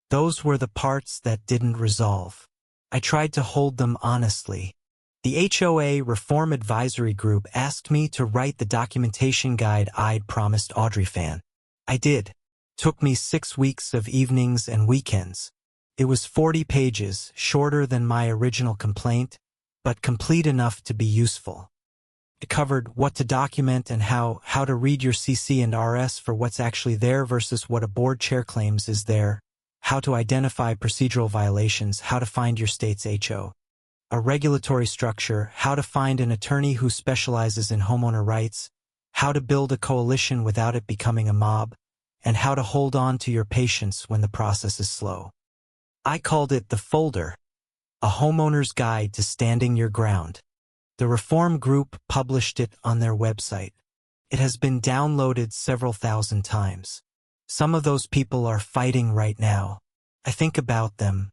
Those were the parts that didn't resolve. I tried to hold them honestly. The HOA Reform Advisory Group asked me to write the documentation guide I'd promised Audrey Fan. I did. Took me 6 weeks of evenings and weekends. It was 40 pages, shorter than my original complaint, but complete enough to be useful. It covered what to document and how to read your CC and RS for what's actually there versus what a board chair claims is there, how to identify procedural violations, how to find your state's HO, a regulatory structure, how to find an attorney who specializes in homeowner rights, how to build a coalition without it becoming a mob, and how to hold on to your patience when the process is slow. I called it the folder, a homeowner's guide to standing your ground. The Reform Group published it on their website. It has been downloaded several thousand times. Some of those people are fighting right now. I think about them.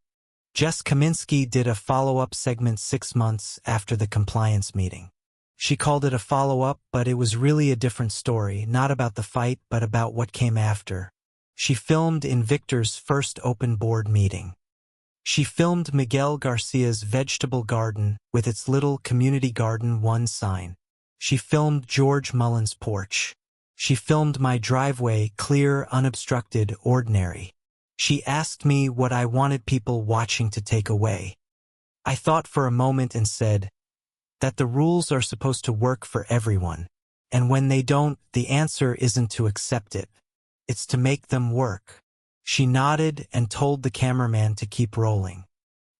Jess Kaminsky did a follow-up segment 6 months after the compliance meeting. She called it a follow-up, but it was really a different story, not about the fight, but about what came after. She filmed in Victor's first open board meeting. She filmed Miguel Garcia's vegetable garden with its little Community Garden 1 sign. She filmed George Mullen's porch. She filmed my driveway, clear, unobstructed, ordinary. She asked me what I wanted people watching to take away. I thought for a moment and said that the rules are supposed to work for everyone, and when they don't, the answer isn't to accept it. It's to make them work. She nodded and told the cameraman to keep rolling.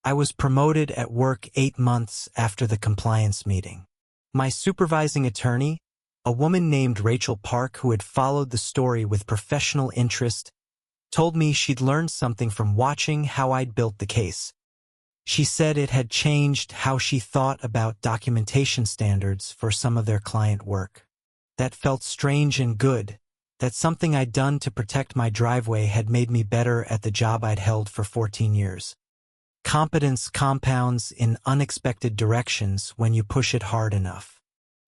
I was promoted at work 8 months after the compliance meeting. My supervising attorney, a woman named Rachel Park who had followed the story with professional interest, told me she'd learned something from watching how I'd built the case. She said it had changed how she thought about documentation standards for some of their client work. That felt strange and good. That something I'd done to protect my driveway had made me better at the job I'd held for 14 years. Competence compounds in unexpected directions when you push it hard enough.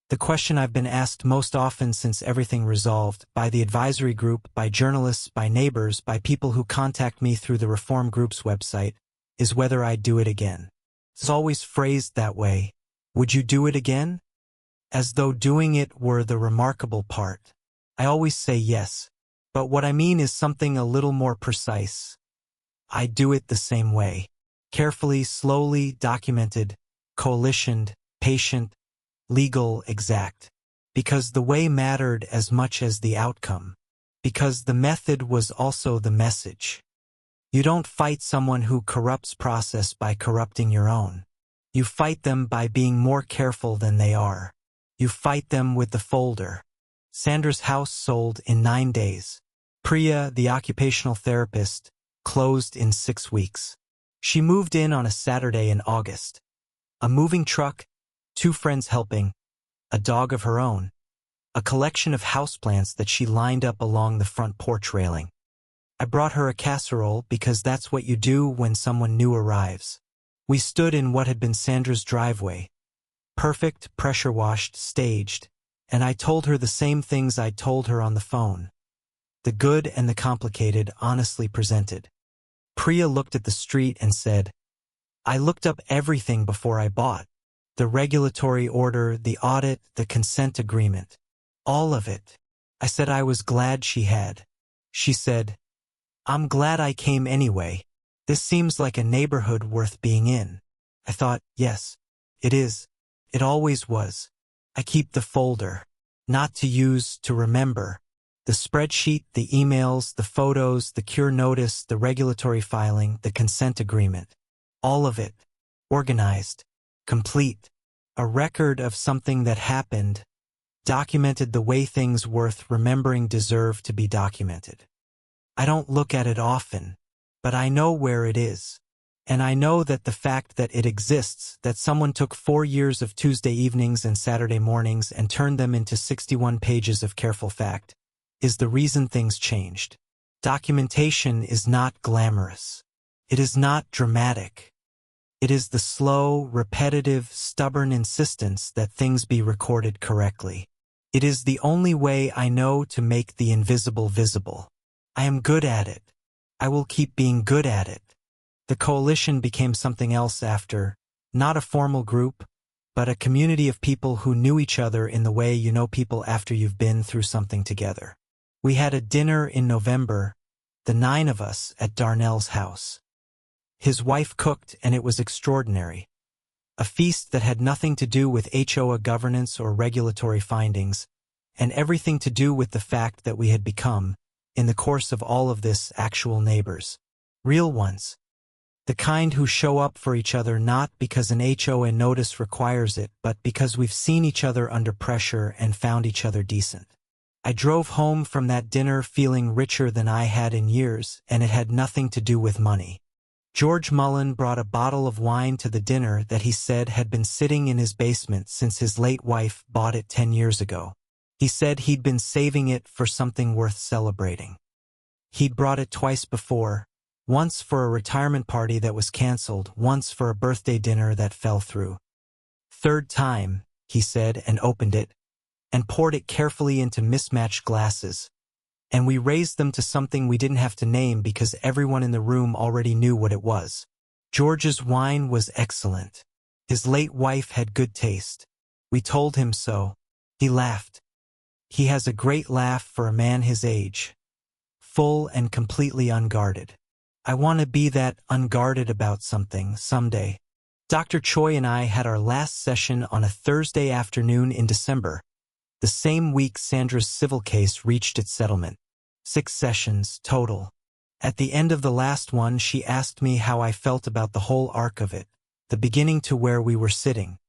The question I've been asked most often since everything resolved, by the advisory group, by journalists, by neighbors, by people who contact me through the Reform Group's website, is whether I'd do it again. It's always phrased that way. Would you do it again? As though doing it were the remarkable part. I always say yes, but what I mean is something a little more precise. I do it the same way. Carefully, slowly, documented, coalitioned, patient, legal, exact. Because the way mattered as much as the outcome. Because the method was also the message. You don't fight someone who corrupts process by corrupting your own. You fight them by being more careful than they are. You fight them with the folder. Sandra's house sold in 9 days. Priya, the occupational therapist, closed in 6 weeks. She moved in on a Saturday in August. A moving truck, 2 friends helping, a dog of her own, a collection of houseplants that she lined up along the front porch railing. I brought her a casserole because that's what you do when someone new arrives. We stood in what had been Sandra's driveway. Perfect, pressure-washed, staged. And I told her the same things I told her on the phone. The good and the complicated honestly presented. Priya looked at the street and said, I looked up everything before I bought. The regulatory order, the audit, the consent agreement. All of it. I said I was glad she had. She said, I'm glad I came anyway. This seems like a neighborhood worth being in. I thought, yes, it is. It always was. I keep the folder. Not to use, to remember. The spreadsheet, the emails, the photos, the cure notice, the regulatory filing, the consent agreement. All of it. Organized. Complete. A record of something that happened. Documented the way things worth remembering deserve to be documented. I don't look at it often, but I know where it is. And I know that the fact that it exists, that someone took 4 years of Tuesday evenings and Saturday mornings and turned them into 61 pages of careful fact, is the reason things changed. Documentation is not glamorous. It is not dramatic. It is the slow, repetitive, stubborn insistence that things be recorded correctly. It is the only way I know to make the invisible visible. I am good at it. I will keep being good at it. The coalition became something else after, not a formal group, but a community of people who knew each other in the way you know people after you've been through something together. We had a dinner in November, the 9 of us, at Darnell's house. His wife cooked, and it was extraordinary. A feast that had nothing to do with HOA governance or regulatory findings, and everything to do with the fact that we had become, in the course of all of this, actual neighbors. Real ones. The kind who show up for each other not because an HOA notice requires it, but because we've seen each other under pressure and found each other decent. I drove home from that dinner feeling richer than I had in years, and it had nothing to do with money. George Mullen brought a bottle of wine to the dinner that he said had been sitting in his basement since his late wife bought it 10 years ago. He said he'd been saving it for something worth celebrating. He'd brought it twice before, once for a retirement party that was canceled, once for a birthday dinner that fell through. Third time, he said, and opened it, and poured it carefully into mismatched glasses. And we raised them to something we didn't have to name because everyone in the room already knew what it was. George's wine was excellent. His late wife had good taste. We told him so. He laughed. He has a great laugh for a man his age. Full and completely unguarded. I want to be that unguarded about something someday. Dr. Choi and I had our last session on a Thursday afternoon in December, the same week Sandra's civil case reached its settlement. 6 sessions total. At the end of the last one, she asked me how I felt about the whole arc of it, the beginning to where we were sitting.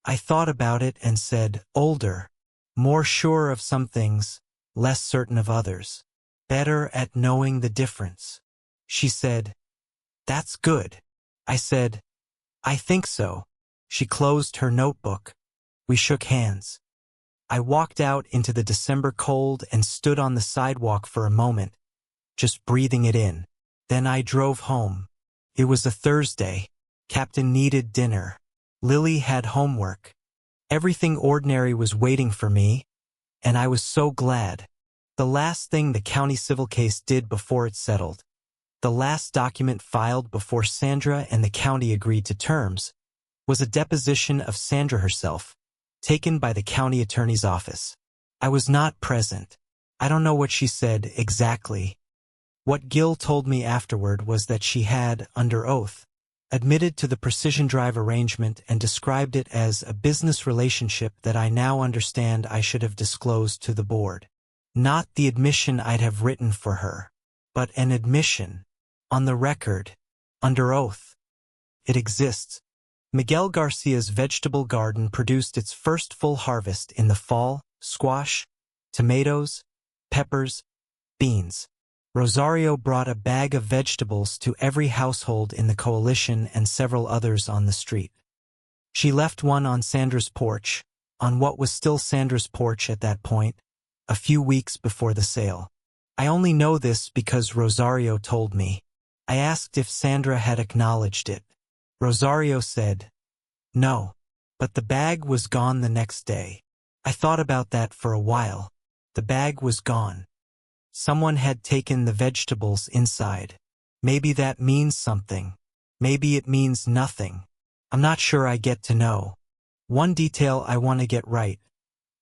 I thought about it and said, older, more sure of some things, less certain of others, better at knowing the difference. She said, "That's good." I said, "I think so." She closed her notebook. We shook hands. I walked out into the December cold and stood on the sidewalk for a moment, just breathing it in. Then I drove home. It was a Thursday. Captain needed dinner. Lily had homework. Everything ordinary was waiting for me, and I was so glad. The last thing the county civil case did before it settled, the last document filed before Sandra and the county agreed to terms, was a deposition of Sandra herself, taken by the county attorney's office. I was not present. I don't know what she said exactly. What Gil told me afterward was that she had, under oath, admitted to the Precision Drive arrangement and described it as a business relationship that I now understand I should have disclosed to the board. Not the admission I'd have written for her, but an admission, on the record, under oath. It exists. Miguel Garcia's vegetable garden produced its first full harvest in the fall: squash, tomatoes, peppers, beans. Rosario brought a bag of vegetables to every household in the coalition and several others on the street. She left one on Sandra's porch, on what was still Sandra's porch at that point, a few weeks before the sale. I only know this because Rosario told me. I asked if Sandra had acknowledged it. Rosario said, "No," but the bag was gone the next day. I thought about that for a while. The bag was gone. Someone had taken the vegetables inside. Maybe that means something. Maybe it means nothing. I'm not sure I get to know. One detail I want to get right.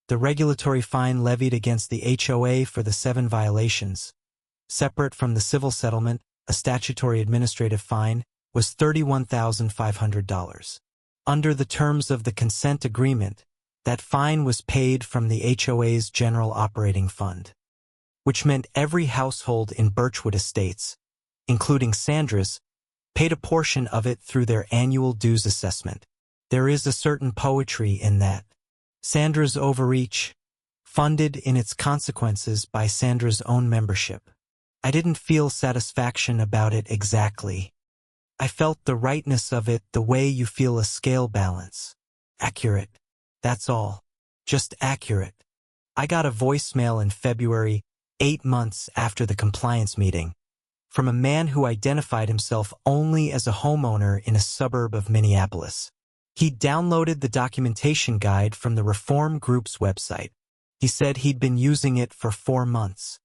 The regulatory fine levied against the HOA for the 7 violations, separate from the civil settlement, a statutory administrative fine, was $31,500. Under the terms of the consent agreement, that fine was paid from the HOA's general operating fund, which meant every household in Birchwood Estates, including Sandra's, paid a portion of it through their annual dues assessment. There is a certain poetry in that. Sandra's overreach, funded in its consequences by Sandra's own membership. I didn't feel satisfaction about it exactly. I felt the rightness of it the way you feel a scale balance. Accurate. That's all. Just accurate. I got a voicemail in February, 8 months after the compliance meeting, from a man who identified himself only as a homeowner in a suburb of Minneapolis. He downloaded the documentation guide from the Reform Group's website. He said he'd been using it for 4 months.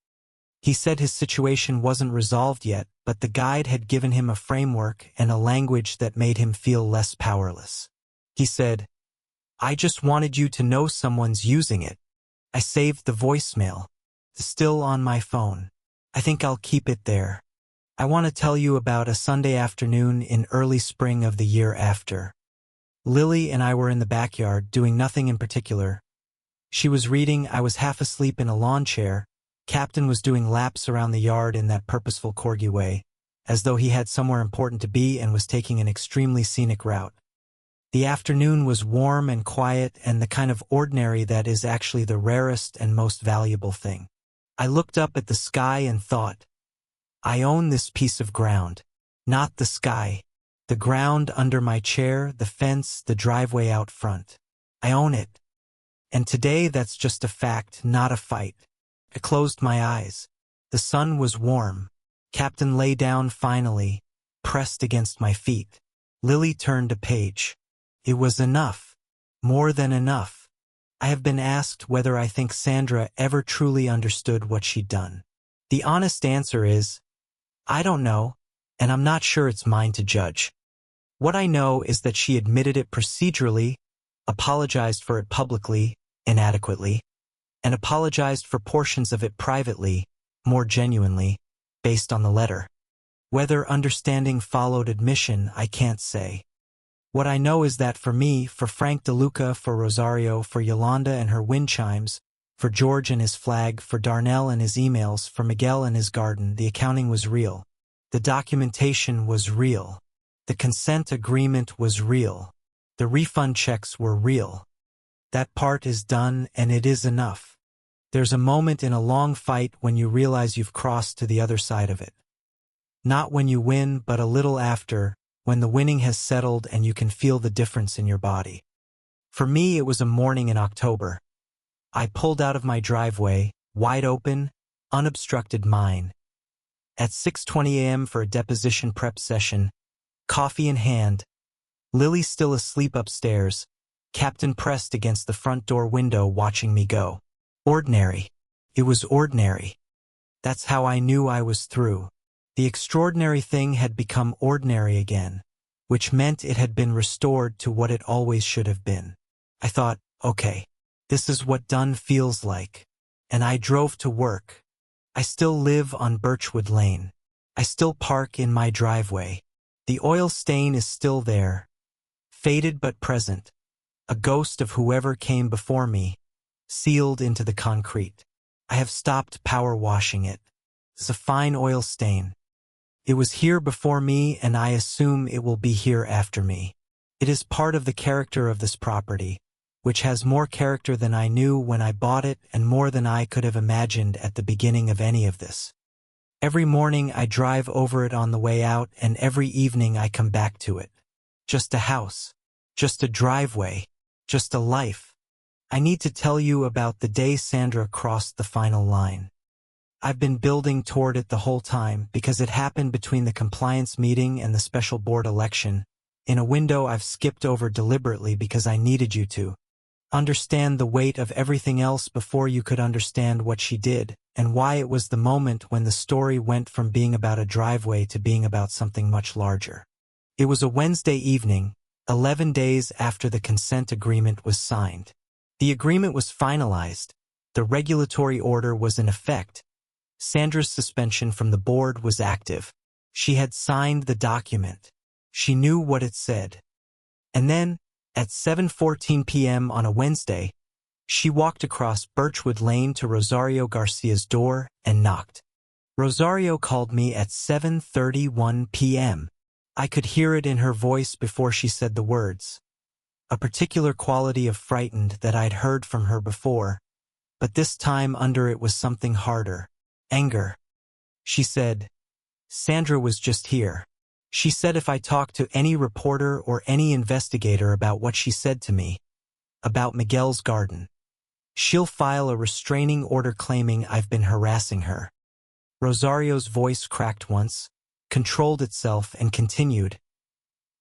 He said his situation wasn't resolved yet, but the guide had given him a framework and a language that made him feel less powerless. He said, I just wanted you to know someone's using it. I saved the voicemail. It's still on my phone. I think I'll keep it there. I want to tell you about a Sunday afternoon in early spring of the year after. Lily and I were in the backyard doing nothing in particular. She was reading, I was half asleep in a lawn chair. Captain was doing laps around the yard in that purposeful corgi way, as though he had somewhere important to be and was taking an extremely scenic route. The afternoon was warm and quiet and the kind of ordinary that is actually the rarest and most valuable thing. I looked up at the sky and thought, I own this piece of ground. Not the sky. The ground under my chair, the fence, the driveway out front. I own it. And today that's just a fact, not a fight. I closed my eyes. The sun was warm. Captain lay down finally, pressed against my feet. Lily turned a page. It was enough. More than enough. I have been asked whether I think Sandra ever truly understood what she'd done. The honest answer is, I don't know, and I'm not sure it's mine to judge. What I know is that she admitted it procedurally, apologized for it publicly, inadequately, and apologized for portions of it privately, more genuinely, based on the letter. Whether understanding followed admission, I can't say. What I know is that for me, for Frank DeLuca, for Rosario, for Yolanda and her wind chimes, for George and his flag, for Darnell and his emails, for Miguel and his garden, the accounting was real. The documentation was real. The consent agreement was real. The refund checks were real. That part is done, and it is enough. There's a moment in a long fight when you realize you've crossed to the other side of it. Not when you win, but a little after, when the winning has settled and you can feel the difference in your body. For me, it was a morning in October. I pulled out of my driveway, wide open, unobstructed mine. At 6:20 a.m. for a deposition prep session, coffee in hand, Lily still asleep upstairs, Captain pressed against the front door window watching me go. Ordinary. It was ordinary. That's how I knew I was through. The extraordinary thing had become ordinary again, which meant it had been restored to what it always should have been. I thought, okay, this is what done feels like. And I drove to work. I still live on Birchwood Lane. I still park in my driveway. The oil stain is still there, faded but present, a ghost of whoever came before me, sealed into the concrete. I have stopped power washing it. It's a fine oil stain. It was here before me, and I assume it will be here after me. It is part of the character of this property, which has more character than I knew when I bought it and more than I could have imagined at the beginning of any of this. Every morning I drive over it on the way out, and every evening I come back to it. Just a house. Just a driveway. Just a life. I need to tell you about the day Sandra crossed the final line. I've been building toward it the whole time because it happened between the compliance meeting and the special board election, in a window I've skipped over deliberately because I needed you to understand the weight of everything else before you could understand what she did, and why it was the moment when the story went from being about a driveway to being about something much larger. It was a Wednesday evening, 11 days after the consent agreement was signed. The agreement was finalized. The regulatory order was in effect. Sandra's suspension from the board was active. She had signed the document. She knew what it said. And then, at 7:14 p.m. on a Wednesday, she walked across Birchwood Lane to Rosario Garcia's door and knocked. Rosario called me at 7:31 p.m. I could hear it in her voice before she said the words. A particular quality of frightened that I'd heard from her before, but this time under it was something harder. Anger. She said, Sandra was just here. She said if I talked to any reporter or any investigator about what she said to me, about Miguel's garden, she'll file a restraining order claiming I've been harassing her. Rosario's voice cracked once, controlled itself, and continued.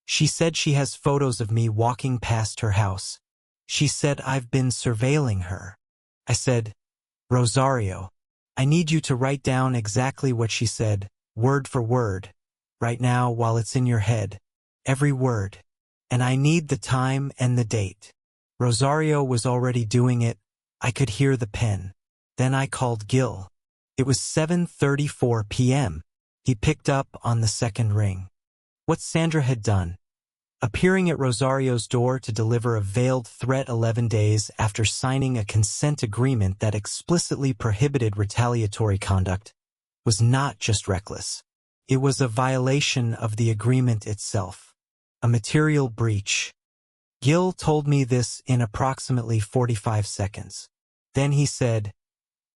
She said she has photos of me walking past her house. She said I've been surveilling her. I said, Rosario, I need you to write down exactly what she said, word for word, right now while it's in your head, every word. And I need the time and the date. Rosario was already doing it. I could hear the pen. Then I called Gil. It was 7:34 p.m. He picked up on the second ring. What Sandra had done, appearing at Rosario's door to deliver a veiled threat 11 days after signing a consent agreement that explicitly prohibited retaliatory conduct, was not just reckless. It was a violation of the agreement itself, a material breach. Gil told me this in approximately 45 seconds. Then he said,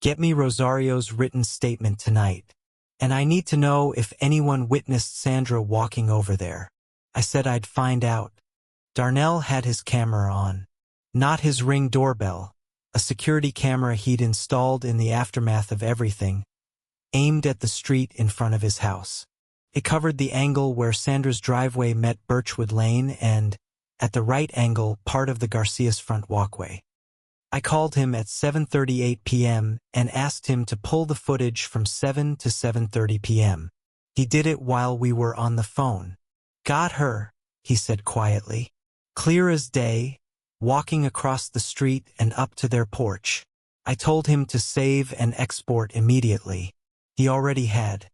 "Get me Rosario's written statement tonight, and I need to know if anyone witnessed Sandra walking over there." I said I'd find out. Darnell had his camera on. Not his Ring doorbell, a security camera he'd installed in the aftermath of everything, aimed at the street in front of his house. It covered the angle where Sandra's driveway met Birchwood Lane and, at the right angle, part of the Garcia's front walkway. I called him at 7:38 p.m. and asked him to pull the footage from 7 to 7:30 p.m. He did it while we were on the phone. "Got her," he said quietly. "Clear as day, walking across the street and up to their porch." I told him to save and export immediately. He already had.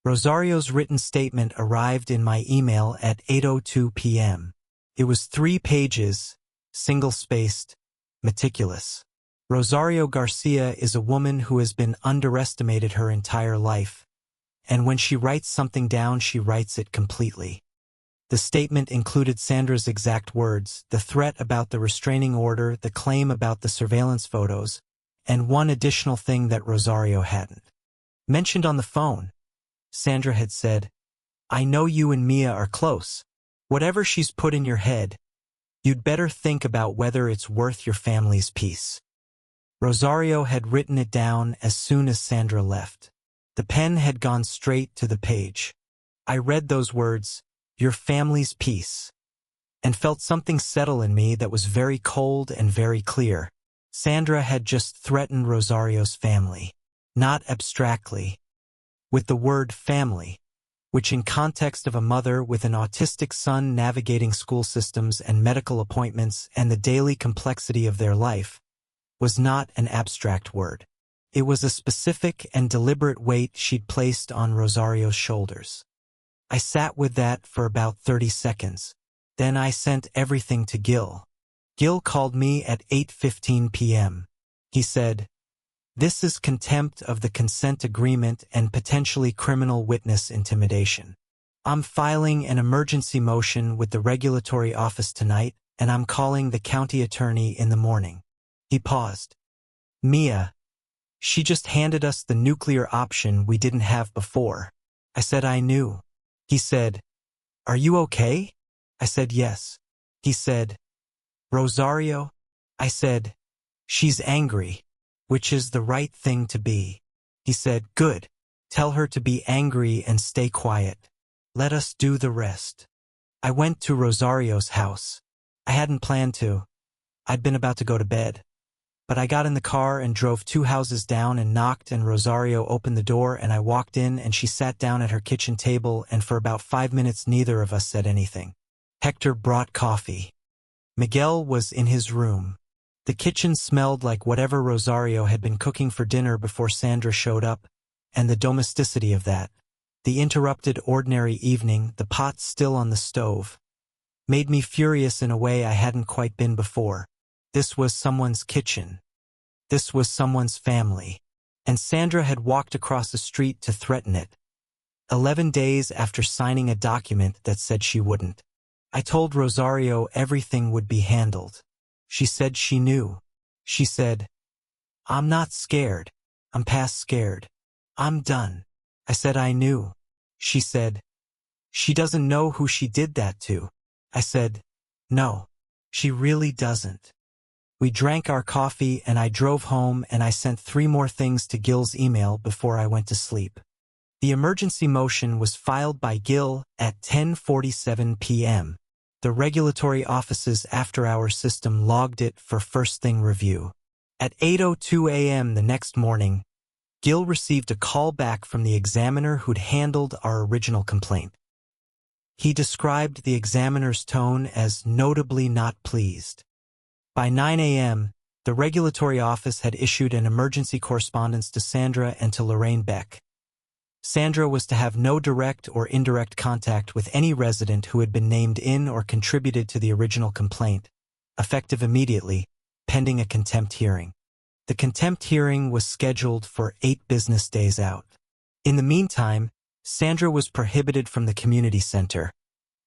Rosario's written statement arrived in my email at 8:02 p.m. It was 3 pages, single-spaced, meticulous. Rosario Garcia is a woman who has been underestimated her entire life, and when she writes something down, she writes it completely. The statement included Sandra's exact words, the threat about the restraining order, the claim about the surveillance photos, and one additional thing that Rosario hadn't mentioned on the phone. Sandra had said, "I know you and Mia are close. Whatever she's put in your head, you'd better think about whether it's worth your family's peace." Rosario had written it down as soon as Sandra left. The pen had gone straight to the page. I read those words, "your family's peace," and felt something settle in me that was very cold and very clear. Sandra had just threatened Rosario's family, not abstractly, with the word family, which in context of a mother with an autistic son navigating school systems and medical appointments and the daily complexity of their life, was not an abstract word. It was a specific and deliberate weight she'd placed on Rosario's shoulders. I sat with that for about 30 seconds. Then I sent everything to Gil. Gil called me at 8:15 p.m. He said, "This is contempt of the consent agreement and potentially criminal witness intimidation. I'm filing an emergency motion with the regulatory office tonight, and I'm calling the county attorney in the morning." He paused. "Mia, she just handed us the nuclear option we didn't have before." I said I knew. He said, "Are you okay?" I said yes. He said, "Rosario?" I said, "She's angry, which is the right thing to be." He said, "Good. Tell her to be angry and stay quiet. Let us do the rest." I went to Rosario's house. I hadn't planned to. I'd been about to go to bed. But I got in the car and drove 2 houses down and knocked, and Rosario opened the door, and I walked in and she sat down at her kitchen table, and for about 5 minutes neither of us said anything. Hector brought coffee. Miguel was in his room. The kitchen smelled like whatever Rosario had been cooking for dinner before Sandra showed up, and the domesticity of that, the interrupted ordinary evening, the pot still on the stove, made me furious in a way I hadn't quite been before. This was someone's kitchen. This was someone's family. And Sandra had walked across the street to threaten it. 11 days after signing a document that said she wouldn't. I told Rosario everything would be handled. She said she knew. She said, "I'm not scared. I'm past scared. I'm done." I said I knew. She said, "She doesn't know who she did that to." I said, "No, she really doesn't." We drank our coffee and I drove home, and I sent 3 more things to Gil's email before I went to sleep. The emergency motion was filed by Gil at 10:47 p.m. The regulatory office's after-hours system logged it for first-thing review. At 8:02 a.m. the next morning, Gil received a call back from the examiner who'd handled our original complaint. He described the examiner's tone as notably not pleased. By 9 a.m., the regulatory office had issued an emergency correspondence to Sandra and to Lorraine Beck. Sandra was to have no direct or indirect contact with any resident who had been named in or contributed to the original complaint, effective immediately, pending a contempt hearing. The contempt hearing was scheduled for 8 business days out. In the meantime, Sandra was prohibited from the community center,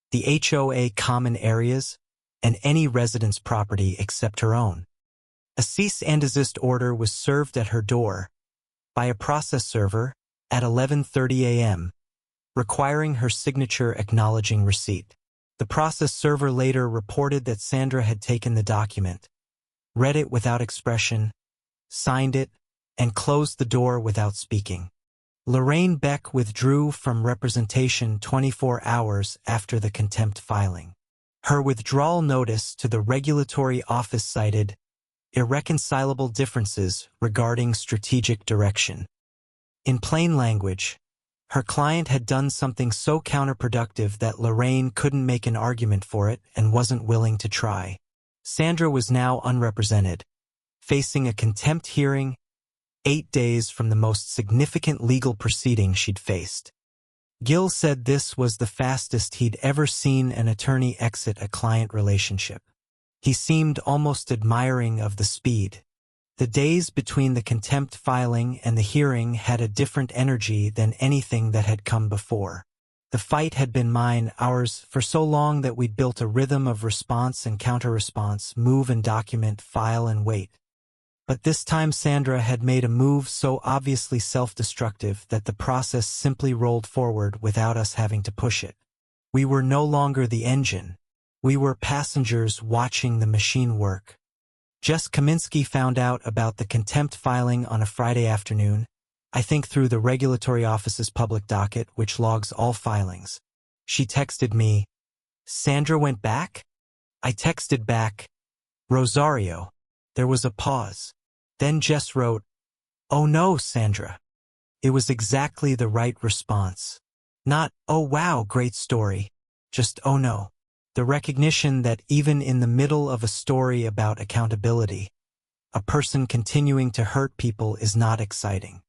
the HOA common areas, and any resident's property except her own. A cease and desist order was served at her door by a process server at 11:30 a.m., requiring her signature acknowledging receipt. The process server later reported that Sandra had taken the document, read it without expression, signed it, and closed the door without speaking. Lorraine Beck withdrew from representation 24 hours after the contempt filing. Her withdrawal notice to the regulatory office cited irreconcilable differences regarding strategic direction. In plain language, her client had done something so counterproductive that Lorraine couldn't make an argument for it and wasn't willing to try. Sandra was now unrepresented, facing a contempt hearing 8 days from the most significant legal proceeding she'd faced. Gill said this was the fastest he'd ever seen an attorney exit a client relationship. He seemed almost admiring of the speed. The days between the contempt filing and the hearing had a different energy than anything that had come before. The fight had been mine, ours, for so long that we'd built a rhythm of response and counter-response, move and document, file and wait. But this time Sandra had made a move so obviously self-destructive that the process simply rolled forward without us having to push it. We were no longer the engine. We were passengers watching the machine work. Jess Kaminsky found out about the contempt filing on a Friday afternoon, I think through the regulatory office's public docket, which logs all filings. She texted me, "Sandra went back?" I texted back, "Rosario." There was a pause. Then Jess wrote, "Oh no, Sandra." It was exactly the right response. Not, "Oh wow, great story." Just, "Oh no." The recognition that even in the middle of a story about accountability, a person continuing to hurt people is not exciting.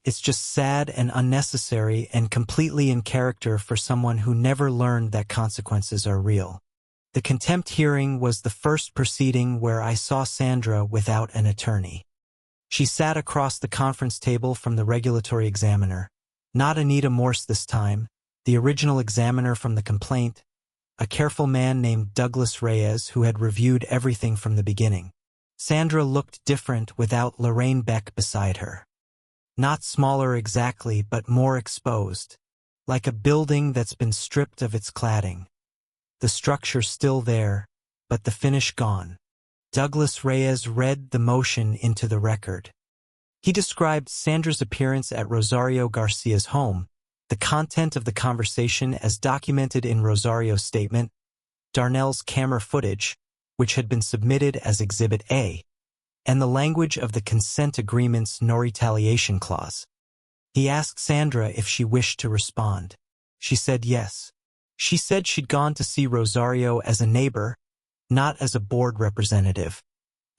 It's just sad and unnecessary and completely in character for someone who never learned that consequences are real. The contempt hearing was the first proceeding where I saw Sandra without an attorney. She sat across the conference table from the regulatory examiner, not Anita Morse this time, the original examiner from the complaint, a careful man named Douglas Reyes who had reviewed everything from the beginning. Sandra looked different without Lorraine Beck beside her. Not smaller exactly, but more exposed, like a building that's been stripped of its cladding. The structure still there, but the finish gone. Douglas Reyes read the motion into the record. He described Sandra's appearance at Rosario Garcia's home, the content of the conversation as documented in Rosario's statement, Darnell's camera footage, which had been submitted as Exhibit A, and the language of the consent agreement's no retaliation clause. He asked Sandra if she wished to respond. She said yes. She said she'd gone to see Rosario as a neighbor, not as a board representative,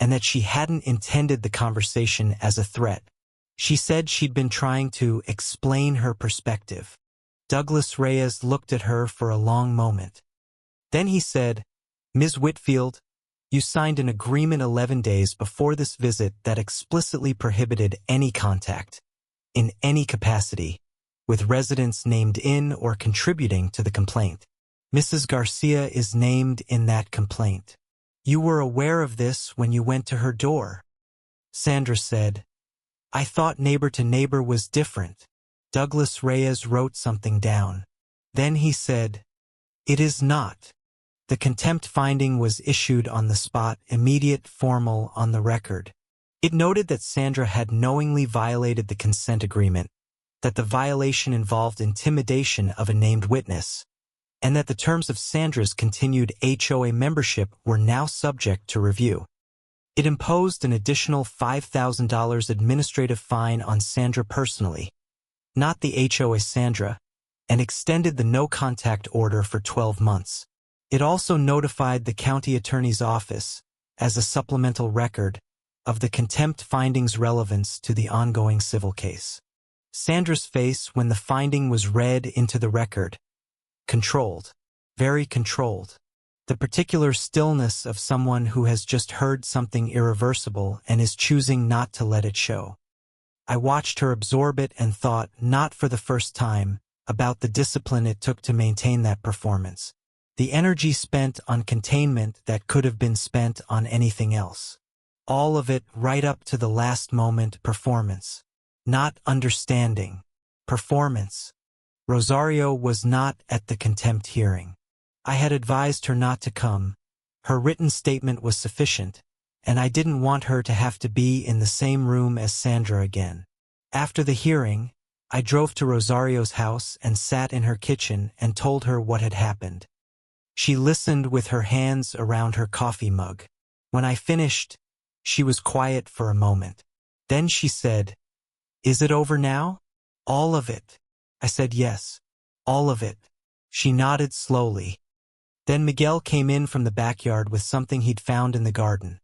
and that she hadn't intended the conversation as a threat. She said she'd been trying to explain her perspective. Douglas Reyes looked at her for a long moment. Then he said, "Ms. Whitfield, you signed an agreement 11 days before this visit that explicitly prohibited any contact, in any capacity, with residents named in or contributing to the complaint. Mrs. Garcia is named in that complaint. You were aware of this when you went to her door." Sandra said, "I thought neighbor to neighbor was different." Douglas Reyes wrote something down. Then he said, "It is not." The contempt finding was issued on the spot, immediate, formal, on the record. It noted that Sandra had knowingly violated the consent agreement, that the violation involved intimidation of a named witness, and that the terms of Sandra's continued HOA membership were now subject to review. It imposed an additional $5,000 administrative fine on Sandra personally, not the HOA Sandra, and extended the no-contact order for 12 months. It also notified the county attorney's office, as a supplemental record of the contempt findings' relevance to the ongoing civil case. Sandra's face when the finding was read into the record. Controlled. Very controlled. The particular stillness of someone who has just heard something irreversible and is choosing not to let it show. I watched her absorb it and thought, not for the first time, about the discipline it took to maintain that performance. The energy spent on containment that could have been spent on anything else. All of it right up to the last moment performance. Not understanding. Performance. Rosario was not at the contempt hearing. I had advised her not to come. Her written statement was sufficient, and I didn't want her to have to be in the same room as Sandra again. After the hearing, I drove to Rosario's house and sat in her kitchen and told her what had happened. She listened with her hands around her coffee mug. When I finished, she was quiet for a moment. Then she said, "Is it over now?" "All of it." I said, "Yes, all of it." She nodded slowly. Then Miguel came in from the backyard with something he'd found in the garden.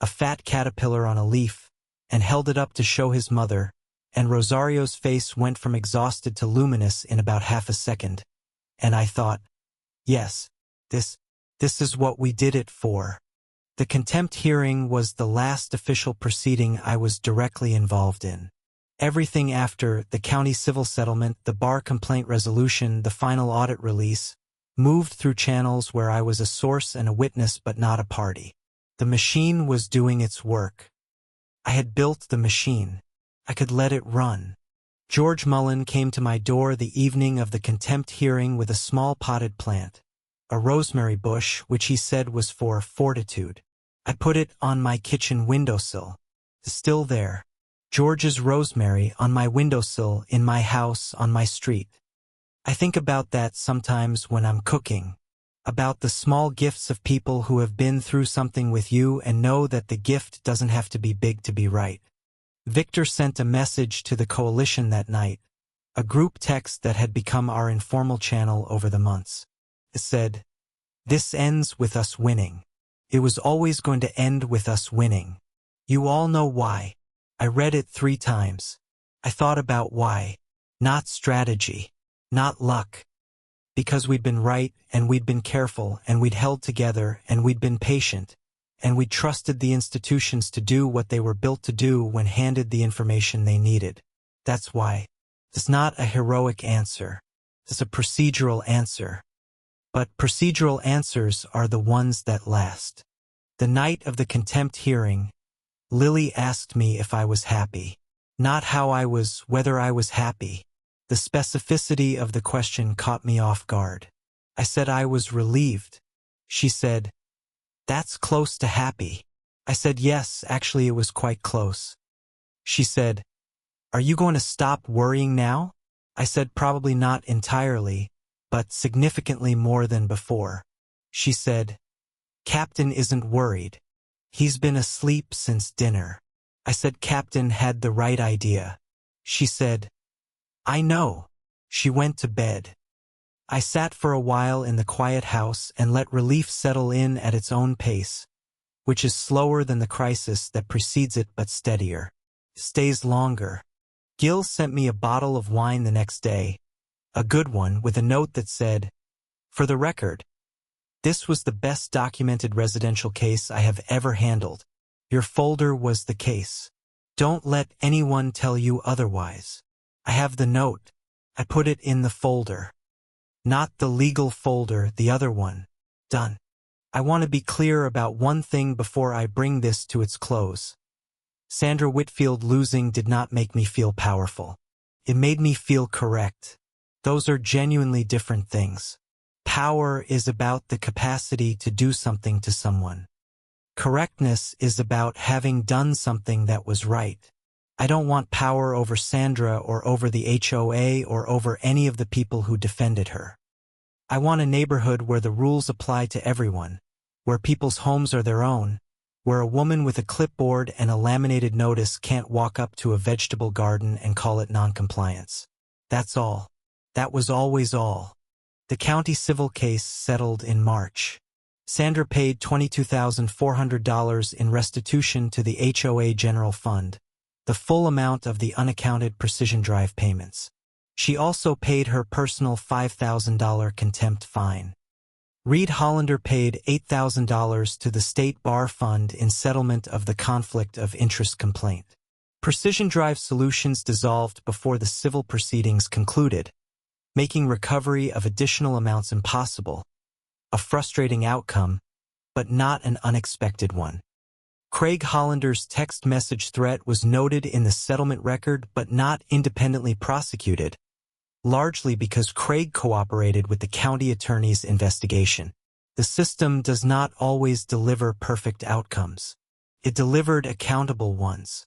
A fat caterpillar on a leaf, and held it up to show his mother, and Rosario's face went from exhausted to luminous in about half a second. And I thought, yes, this is what we did it for. The contempt hearing was the last official proceeding I was directly involved in. Everything after, the county civil settlement, the bar complaint resolution, the final audit release, moved through channels where I was a source and a witness but not a party. The machine was doing its work. I had built the machine. I could let it run. George Mullen came to my door the evening of the contempt hearing with a small potted plant, a rosemary bush which he said was for fortitude. I put it on my kitchen windowsill. Still there. George's rosemary on my windowsill in my house on my street. I think about that sometimes when I'm cooking, about the small gifts of people who have been through something with you and know that the gift doesn't have to be big to be right. Victor sent a message to the coalition that night, a group text that had become our informal channel over the months. It said, "This ends with us winning. It was always going to end with us winning. You all know why." I read it 3 times. I thought about why. Not strategy. Not luck. Because we'd been right, and we'd been careful, and we'd held together, and we'd been patient, and we'd trusted the institutions to do what they were built to do when handed the information they needed. That's why. It's not a heroic answer. It's a procedural answer. But procedural answers are the ones that last. The night of the contempt hearing, Lily asked me if I was happy. Not how I was, whether I was happy. The specificity of the question caught me off guard. I said I was relieved. She said, "That's close to happy." I said, "Yes, actually it was quite close." She said, "Are you going to stop worrying now?" I said, "Probably not entirely, but significantly more than before." She said, "Captain isn't worried. He's been asleep since dinner." I said Captain had the right idea. She said, "I know." She went to bed. I sat for a while in the quiet house and let relief settle in at its own pace, which is slower than the crisis that precedes it but steadier. Stays longer. Gil sent me a bottle of wine the next day, a good one with a note that said, "For the record, this was the best documented residential case I have ever handled. Your folder was the case. Don't let anyone tell you otherwise." I have the note. I put it in the folder. Not the legal folder, the other one. Done. I want to be clear about one thing before I bring this to its close. Sandra Whitfield losing did not make me feel powerful. It made me feel correct. Those are genuinely different things. Power is about the capacity to do something to someone. Correctness is about having done something that was right. I don't want power over Sandra or over the HOA or over any of the people who defended her. I want a neighborhood where the rules apply to everyone, where people's homes are their own, where a woman with a clipboard and a laminated notice can't walk up to a vegetable garden and call it noncompliance. That's all. That was always all. The county civil case settled in March. Sandra paid $22,400 in restitution to the HOA General Fund, the full amount of the unaccounted Precision Drive payments. She also paid her personal $5,000 contempt fine. Reed Hollander paid $8,000 to the State Bar Fund in settlement of the conflict of interest complaint. Precision Drive Solutions dissolved before the civil proceedings concluded, making recovery of additional amounts impossible. A frustrating outcome, but not an unexpected one. Craig Hollander's text message threat was noted in the settlement record but not independently prosecuted, largely because Craig cooperated with the county attorney's investigation. The system does not always deliver perfect outcomes. It delivered accountable ones.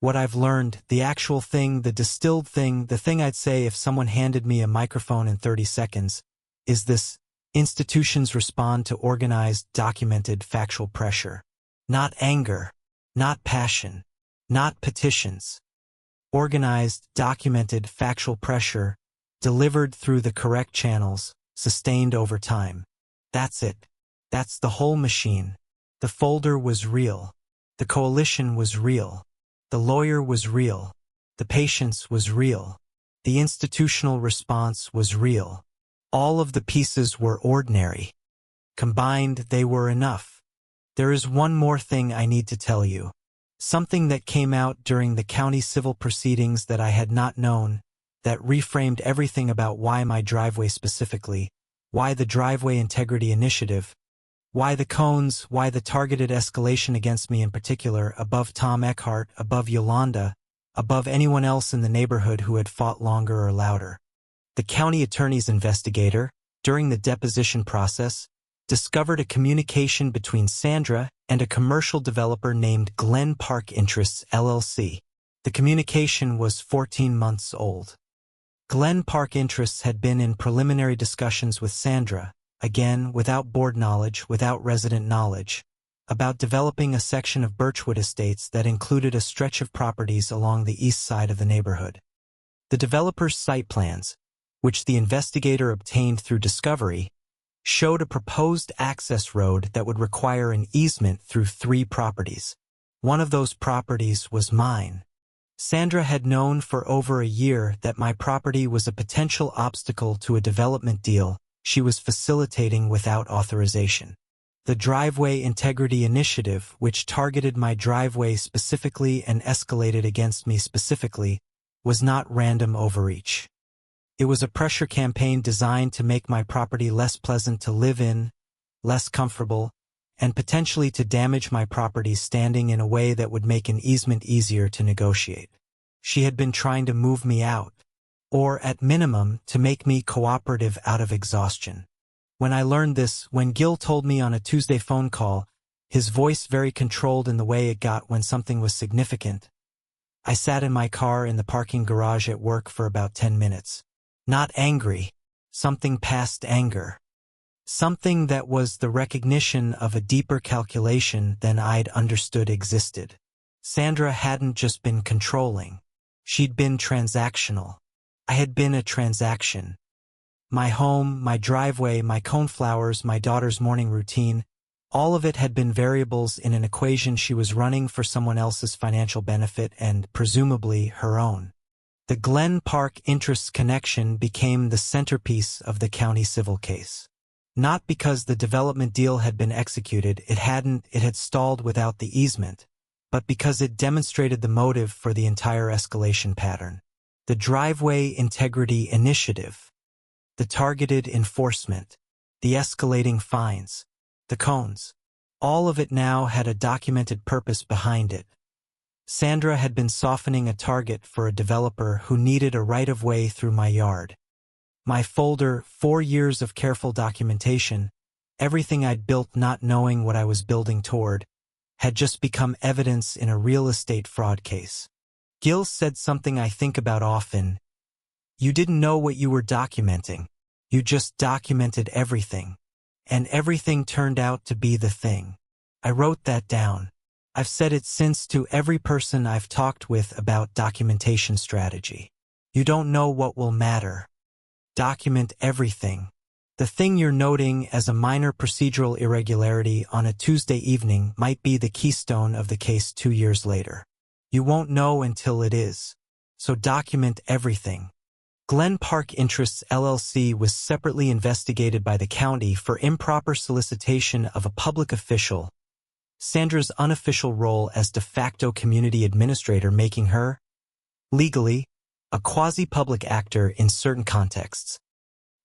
What I've learned, the actual thing, the distilled thing, the thing I'd say if someone handed me a microphone in 30 seconds, is this: institutions respond to organized, documented, factual pressure. Not anger, not passion, not petitions. Organized, documented, factual pressure, delivered through the correct channels, sustained over time. That's it. That's the whole machine. The folder was real. The coalition was real. The lawyer was real. The patience was real. The institutional response was real. All of the pieces were ordinary. Combined, they were enough. There is one more thing I need to tell you. Something that came out during the county civil proceedings that I had not known, that reframed everything about why my driveway specifically, why the Driveway Integrity Initiative, why the cones, why the targeted escalation against me in particular, above Tom Eckhart, above Yolanda, above anyone else in the neighborhood who had fought longer or louder. The county attorney's investigator, during the deposition process, discovered a communication between Sandra and a commercial developer named Glen Park Interests, LLC. The communication was 14 months old. Glen Park Interests had been in preliminary discussions with Sandra, again without board knowledge, without resident knowledge, about developing a section of Birchwood Estates that included a stretch of properties along the east side of the neighborhood. The developer's site plans, which the investigator obtained through discovery, showed a proposed access road that would require an easement through 3 properties. One of those properties was mine. Sandra had known for over a year that my property was a potential obstacle to a development deal she was facilitating without authorization. The Driveway Integrity Initiative, which targeted my driveway specifically and escalated against me specifically, was not random overreach. It was a pressure campaign designed to make my property less pleasant to live in, less comfortable, and potentially to damage my property's standing in a way that would make an easement easier to negotiate. She had been trying to move me out, or at minimum, to make me cooperative out of exhaustion. When I learned this, when Gil told me on a Tuesday phone call, his voice very controlled in the way it got when something was significant, I sat in my car in the parking garage at work for about 10 minutes. Not angry, something past anger. Something that was the recognition of a deeper calculation than I'd understood existed. Sandra hadn't just been controlling. She'd been transactional. I had been a transaction. My home, my driveway, my coneflowers, my daughter's morning routine, all of it had been variables in an equation she was running for someone else's financial benefit and, presumably, her own. The Glen Park Interests connection became the centerpiece of the county civil case. Not because the development deal had been executed, it had stalled without the easement, but because it demonstrated the motive for the entire escalation pattern. The Driveway Integrity Initiative, the targeted enforcement, the escalating fines, the cones. All of it now had a documented purpose behind it. Sandra had been softening a target for a developer who needed a right-of-way through my yard. My folder, 4 years of careful documentation, everything I'd built not knowing what I was building toward, had just become evidence in a real estate fraud case. Gil said something I think about often. You didn't know what you were documenting. You just documented everything. And everything turned out to be the thing. I wrote that down. I've said it since to every person I've talked with about documentation strategy. You don't know what will matter. Document everything. The thing you're noting as a minor procedural irregularity on a Tuesday evening might be the keystone of the case 2 years later. You won't know until it is. So document everything. Glen Park Interests LLC was separately investigated by the county for improper solicitation of a public official, Sandra's unofficial role as de facto community administrator making her, legally, a quasi-public actor in certain contexts.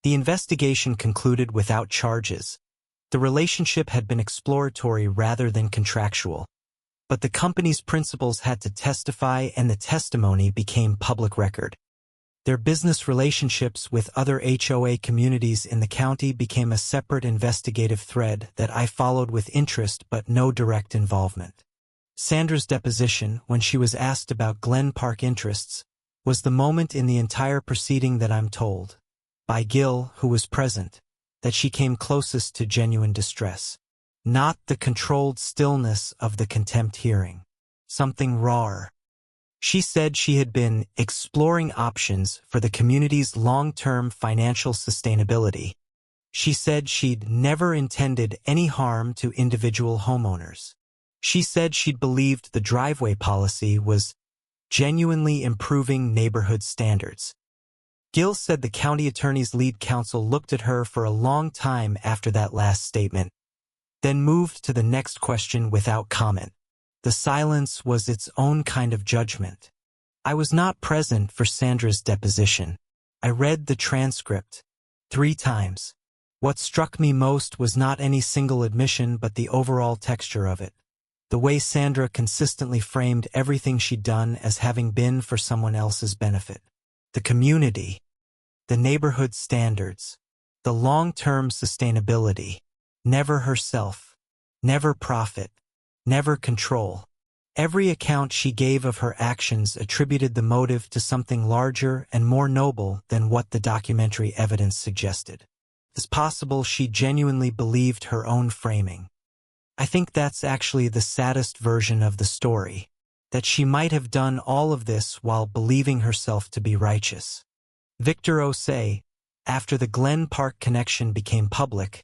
The investigation concluded without charges. The relationship had been exploratory rather than contractual. But the company's principals had to testify and the testimony became public record. Their business relationships with other HOA communities in the county became a separate investigative thread that I followed with interest but no direct involvement. Sandra's deposition, when she was asked about Glen Park Interests, was the moment in the entire proceeding that I'm told, by Gil, who was present, that she came closest to genuine distress. Not the controlled stillness of the contempt hearing. Something rawer. She said she had been exploring options for the community's long-term financial sustainability. She said she'd never intended any harm to individual homeowners. She said she'd believed the driveway policy was genuinely improving neighborhood standards. Gil said the county attorney's lead counsel looked at her for a long time after that last statement, then moved to the next question without comment. The silence was its own kind of judgment. I was not present for Sandra's deposition. I read the transcript 3 times. What struck me most was not any single admission but the overall texture of it. The way Sandra consistently framed everything she'd done as having been for someone else's benefit. The community, the neighborhood standards, the long-term sustainability, never herself, never profit, never control. Every account she gave of her actions attributed the motive to something larger and more noble than what the documentary evidence suggested. It's possible she genuinely believed her own framing. I think that's actually the saddest version of the story, that she might have done all of this while believing herself to be righteous. Victor Osei, after the Glen Park connection became public,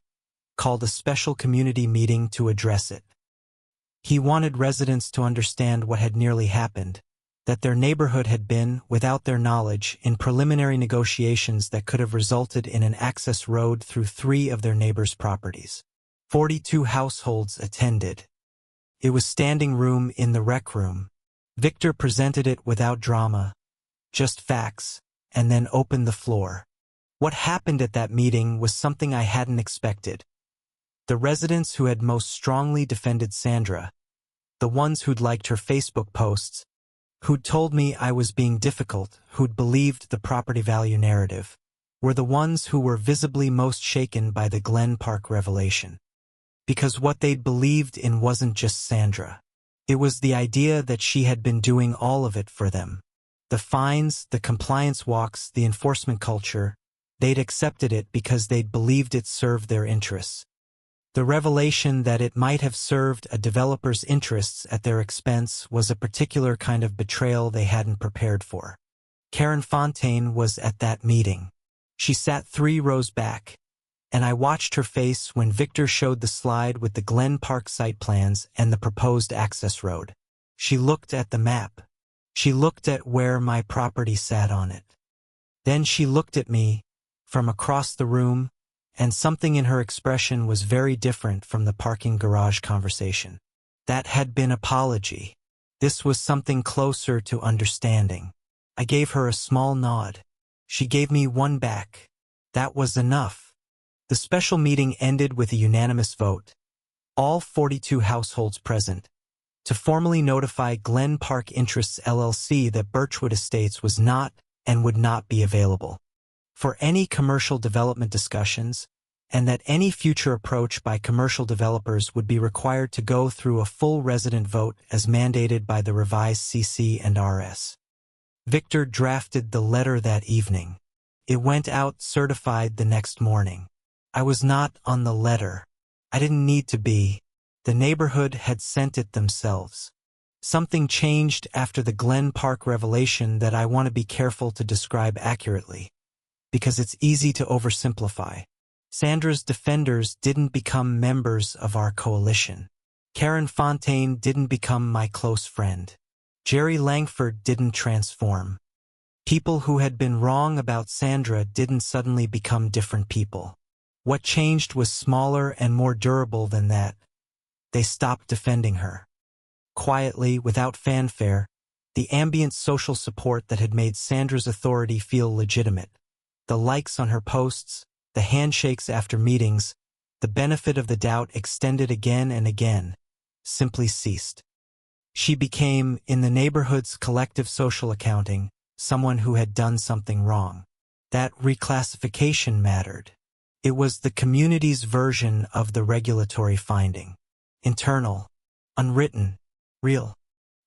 called a special community meeting to address it. He wanted residents to understand what had nearly happened, that their neighborhood had been, without their knowledge, in preliminary negotiations that could have resulted in an access road through 3 of their neighbors' properties. 42 households attended. It was standing room in the rec room. Victor presented it without drama, just facts, and then opened the floor. What happened at that meeting was something I hadn't expected. The residents who had most strongly defended Sandra, the ones who'd liked her Facebook posts, who'd told me I was being difficult, who'd believed the property value narrative, were the ones who were visibly most shaken by the Glen Park revelation. Because what they'd believed in wasn't just Sandra. It was the idea that she had been doing all of it for them. The fines, the compliance walks, the enforcement culture, they'd accepted it because they'd believed it served their interests. The revelation that it might have served a developer's interests at their expense was a particular kind of betrayal they hadn't prepared for. Karen Fontaine was at that meeting. She sat 3 rows back, and I watched her face when Victor showed the slide with the Glen Park site plans and the proposed access road. She looked at the map. She looked at where my property sat on it. Then she looked at me, from across the room, and something in her expression was very different from the parking garage conversation. That had been apology. This was something closer to understanding. I gave her a small nod. She gave me one back. That was enough. The special meeting ended with a unanimous vote, all 42 households present, to formally notify Glen Park Interests LLC that Birchwood Estates was not and would not be available for any commercial development discussions, and that any future approach by commercial developers would be required to go through a full resident vote as mandated by the revised CC and RS. Victor drafted the letter that evening. It went out certified the next morning. I was not on the letter. I didn't need to be. The neighborhood had sent it themselves. Something changed after the Glen Park revelation that I want to be careful to describe accurately, because it's easy to oversimplify. Sandra's defenders didn't become members of our coalition. Karen Fontaine didn't become my close friend. Jerry Langford didn't transform. People who had been wrong about Sandra didn't suddenly become different people. What changed was smaller and more durable than that. They stopped defending her. Quietly, without fanfare, the ambient social support that had made Sandra's authority feel legitimate. The likes on her posts, the handshakes after meetings, the benefit of the doubt extended again and again, simply ceased. She became, in the neighborhood's collective social accounting, someone who had done something wrong. That reclassification mattered. It was the community's version of the regulatory finding. Internal, unwritten, real.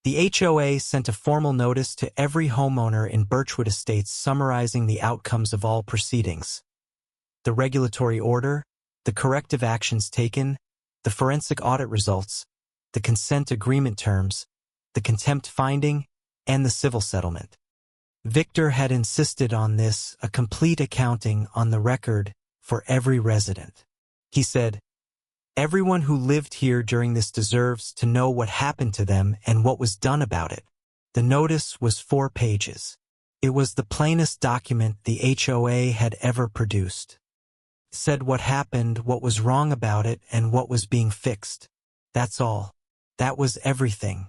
The HOA sent a formal notice to every homeowner in Birchwood Estates summarizing the outcomes of all proceedings. The regulatory order, the corrective actions taken, the forensic audit results, the consent agreement terms, the contempt finding, and the civil settlement. Victor had insisted on this, a complete accounting on the record for every resident. He said, "Everyone who lived here during this deserves to know what happened to them and what was done about it." The notice was 4 pages. It was the plainest document the HOA had ever produced. It said what happened, what was wrong about it, and what was being fixed. That's all. That was everything.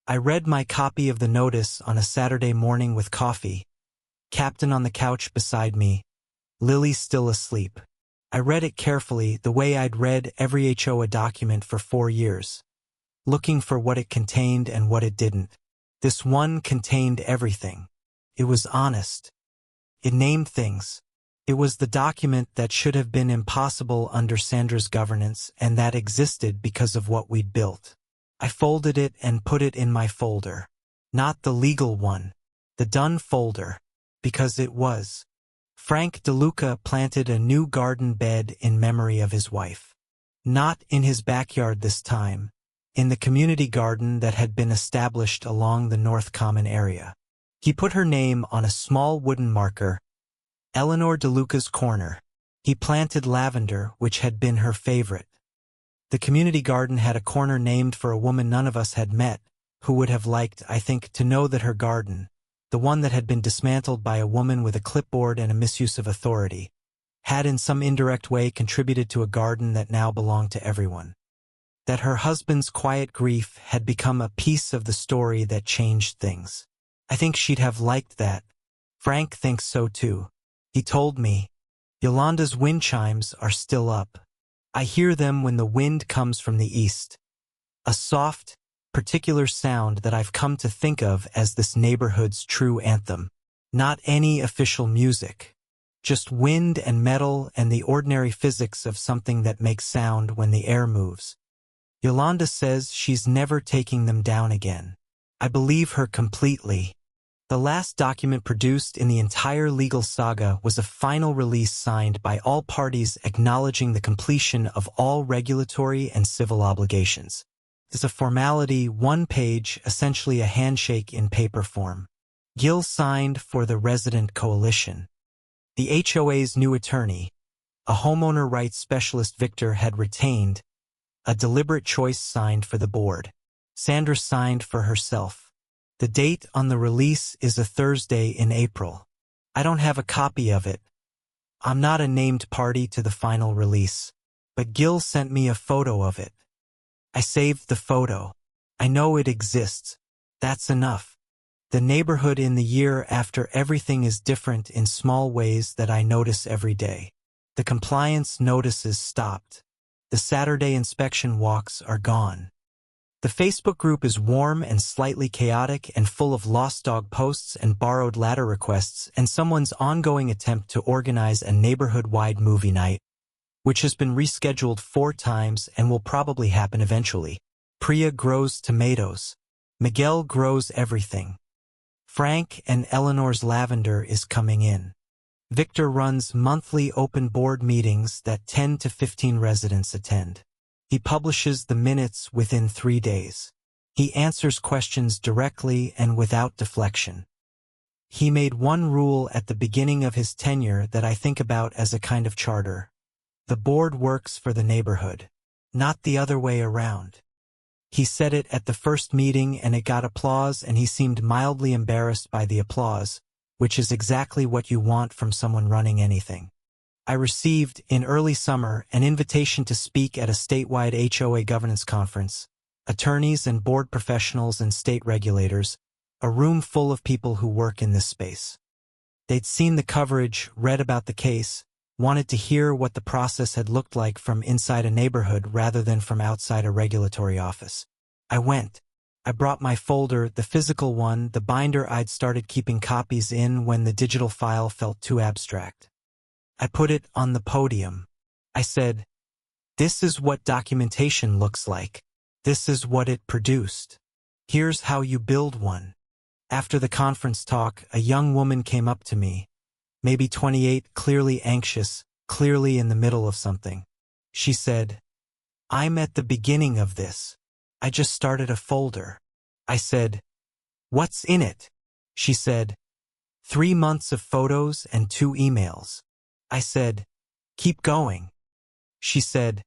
I read my copy of the notice on a Saturday morning with coffee. Captain on the couch beside me, Lily still asleep. I read it carefully, the way I'd read every HOA document for 4 years, looking for what it contained and what it didn't. This one contained everything. It was honest. It named things. It was the document that should have been impossible under Sandra's governance and that existed because of what we'd built. I folded it and put it in my folder. Not the legal one, the done folder, because it was. Frank DeLuca planted a new garden bed in memory of his wife. Not in his backyard this time, in the community garden that had been established along the North Common area. He put her name on a small wooden marker, Eleanor DeLuca's Corner. He planted lavender, which had been her favorite. The community garden had a corner named for a woman none of us had met, who would have liked, I think, to know that her garden, the one that had been dismantled by a woman with a clipboard and a misuse of authority, had in some indirect way contributed to a garden that now belonged to everyone. That her husband's quiet grief had become a piece of the story that changed things. I think she'd have liked that. Frank thinks so too. He told me, "Yolanda's wind chimes are still up. I hear them when the wind comes from the east." A soft, particular sound that I've come to think of as this neighborhood's true anthem. Not any official music. Just wind and metal and the ordinary physics of something that makes sound when the air moves. Yolanda says she's never taking them down again. I believe her completely. The last document produced in the entire legal saga was a final release signed by all parties acknowledging the completion of all regulatory and civil obligations. It's a formality, 1 page, essentially a handshake in paper form. Gill signed for the resident coalition. The HOA's new attorney, a homeowner rights specialist Victor had retained, a deliberate choice signed for the board. Sandra signed for herself. The date on the release is a Thursday in April. I don't have a copy of it. I'm not a named party to the final release, but Gill sent me a photo of it. I saved the photo. I know it exists. That's enough. The neighborhood in the year after everything is different in small ways that I notice every day. The compliance notices stopped. The Saturday inspection walks are gone. The Facebook group is warm and slightly chaotic and full of lost dog posts and borrowed ladder requests and someone's ongoing attempt to organize a neighborhood-wide movie night, which has been rescheduled 4 times and will probably happen eventually. Priya grows tomatoes. Miguel grows everything. Frank and Eleanor's lavender is coming in. Victor runs monthly open board meetings that 10 to 15 residents attend. He publishes the minutes within 3 days. He answers questions directly and without deflection. He made one rule at the beginning of his tenure that I think about as a kind of charter. The board works for the neighborhood, not the other way around. He said it at the first meeting and it got applause, and he seemed mildly embarrassed by the applause, which is exactly what you want from someone running anything. I received, in early summer, an invitation to speak at a statewide HOA governance conference. Attorneys and board professionals and state regulators, a room full of people who work in this space. They'd seen the coverage, read about the case, wanted to hear what the process had looked like from inside a neighborhood rather than from outside a regulatory office. I went. I brought my folder, the physical one, the binder I'd started keeping copies in when the digital file felt too abstract. I put it on the podium. I said, "This is what documentation looks like. This is what it produced. Here's how you build one." After the conference talk, a young woman came up to me, maybe 28, clearly anxious, clearly in the middle of something. She said, "I'm at the beginning of this. I just started a folder." I said, "What's in it?" She said, 3 months of photos and 2 emails. I said, "Keep going." She said,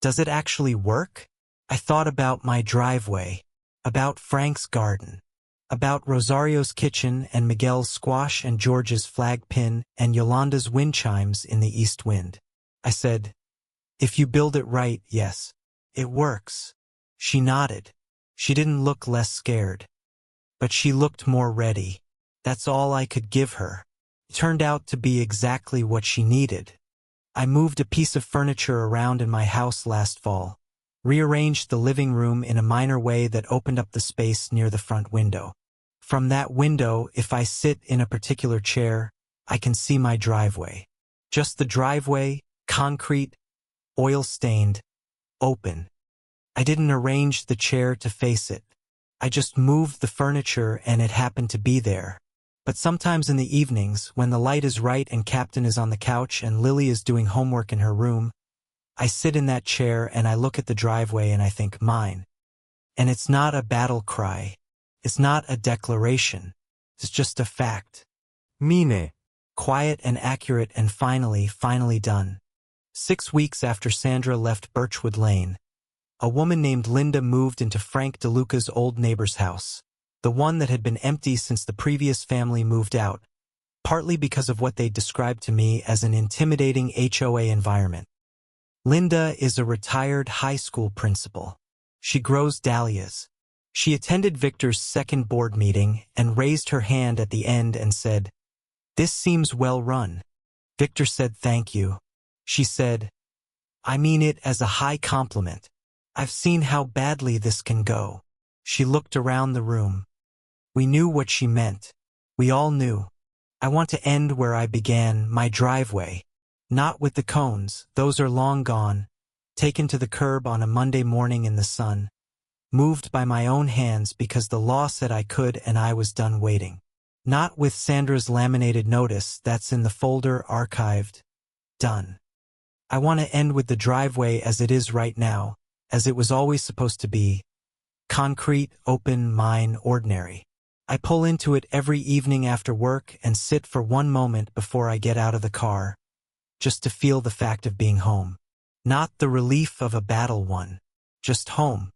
"Does it actually work?" I thought about my driveway, about Frank's garden, about Rosario's kitchen and Miguel's squash and George's flag pin and Yolanda's wind chimes in the east wind. I said, "If you build it right, yes, it works." She nodded. She didn't look less scared, but she looked more ready. That's all I could give her. It turned out to be exactly what she needed. I moved a piece of furniture around in my house last fall, rearranged the living room in a minor way that opened up the space near the front window. From that window, if I sit in a particular chair, I can see my driveway. Just the driveway, concrete, oil-stained, open. I didn't arrange the chair to face it. I just moved the furniture and it happened to be there. But sometimes in the evenings, when the light is right and Captain is on the couch and Lily is doing homework in her room, I sit in that chair and I look at the driveway and I think, mine. And it's not a battle cry. It's not a declaration. It's just a fact. Mine. Quiet and accurate and finally done. 6 weeks after Sandra left Birchwood Lane, a woman named Linda moved into Frank DeLuca's old neighbor's house, the one that had been empty since the previous family moved out, partly because of what they described to me as an intimidating HOA environment. Linda is a retired high school principal. She grows dahlias. She attended Victor's second board meeting and raised her hand at the end and said, "This seems well run." Victor said thank you. She said, "I mean it as a high compliment. I've seen how badly this can go." She looked around the room. We knew what she meant. We all knew. I want to end where I began, my driveway. Not with the cones, those are long gone, taken to the curb on a Monday morning in the sun, moved by my own hands because the law said I could and I was done waiting. Not with Sandra's laminated notice that's in the folder archived. Done. I want to end with the driveway as it is right now, as it was always supposed to be. Concrete, open, mine, ordinary. I pull into it every evening after work and sit for one moment before I get out of the car, just to feel the fact of being home. Not the relief of a battle one. Just home.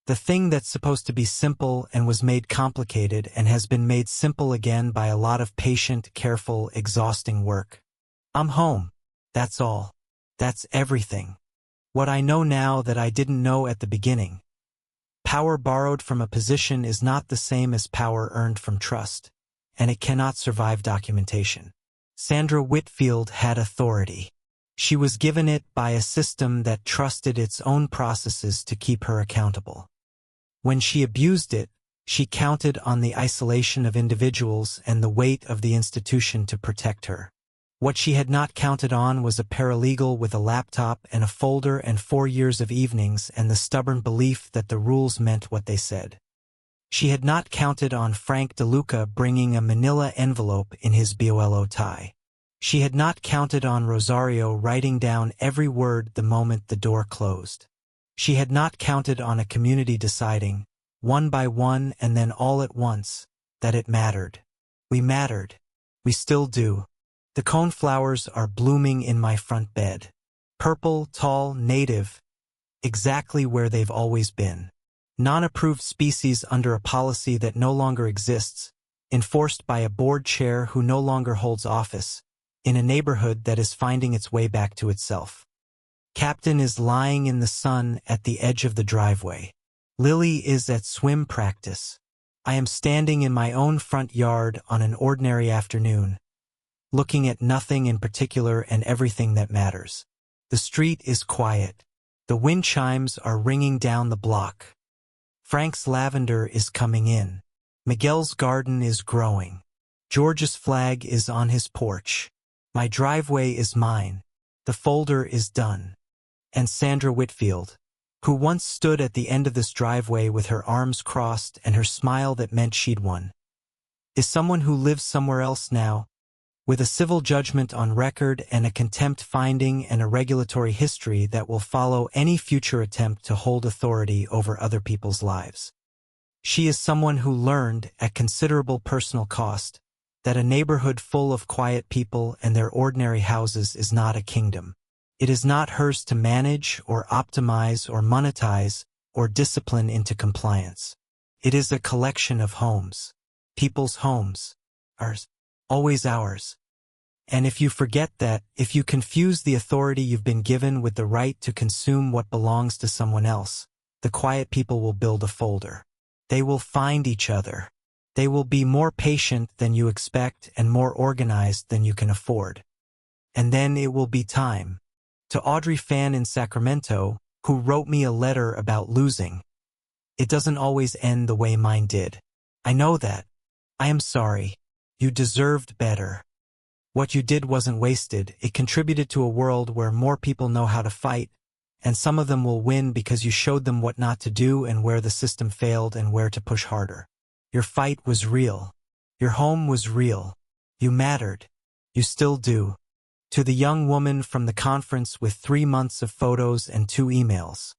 The thing that's supposed to be simple and was made complicated and has been made simple again by a lot of patient, careful, exhausting work. I'm home. That's all. That's everything. What I know now that I didn't know at the beginning. Power borrowed from a position is not the same as power earned from trust, and it cannot survive documentation. Sandra Whitfield had authority. She was given it by a system that trusted its own processes to keep her accountable. When she abused it, she counted on the isolation of individuals and the weight of the institution to protect her. What she had not counted on was a paralegal with a laptop and a folder and 4 years of evenings and the stubborn belief that the rules meant what they said. She had not counted on Frank DeLuca bringing a manila envelope in his BOLO tie. She had not counted on Rosario writing down every word the moment the door closed. She had not counted on a community deciding, one by one and then all at once, that it mattered. We mattered. We still do. The coneflowers are blooming in my front bed. Purple, tall, native, exactly where they've always been. Non-approved species under a policy that no longer exists, enforced by a board chair who no longer holds office, in a neighborhood that is finding its way back to itself. Captain is lying in the sun at the edge of the driveway. Lily is at swim practice. I am standing in my own front yard on an ordinary afternoon, looking at nothing in particular and everything that matters. The street is quiet. The wind chimes are ringing down the block. Frank's lavender is coming in. Miguel's garden is growing. George's flag is on his porch. My driveway is mine. The folder is done. And Sandra Whitfield, who once stood at the end of this driveway with her arms crossed and her smile that meant she'd won, is someone who lives somewhere else now, with a civil judgment on record and a contempt finding and a regulatory history that will follow any future attempt to hold authority over other people's lives. She is someone who learned, at considerable personal cost, that a neighborhood full of quiet people and their ordinary houses is not a kingdom. It is not hers to manage or optimize or monetize or discipline into compliance. It is a collection of homes. People's homes. Ours. Always ours. And if you forget that, if you confuse the authority you've been given with the right to consume what belongs to someone else, the quiet people will build a folder. They will find each other. They will be more patient than you expect and more organized than you can afford. And then it will be time. To Audrey Fan in Sacramento, who wrote me a letter about losing. It doesn't always end the way mine did. I know that. I am sorry. You deserved better. What you did wasn't wasted. It contributed to a world where more people know how to fight, and some of them will win because you showed them what not to do and where the system failed and where to push harder. Your fight was real. Your home was real. You mattered. You still do. To the young woman from the conference with 3 months of photos and 2 emails.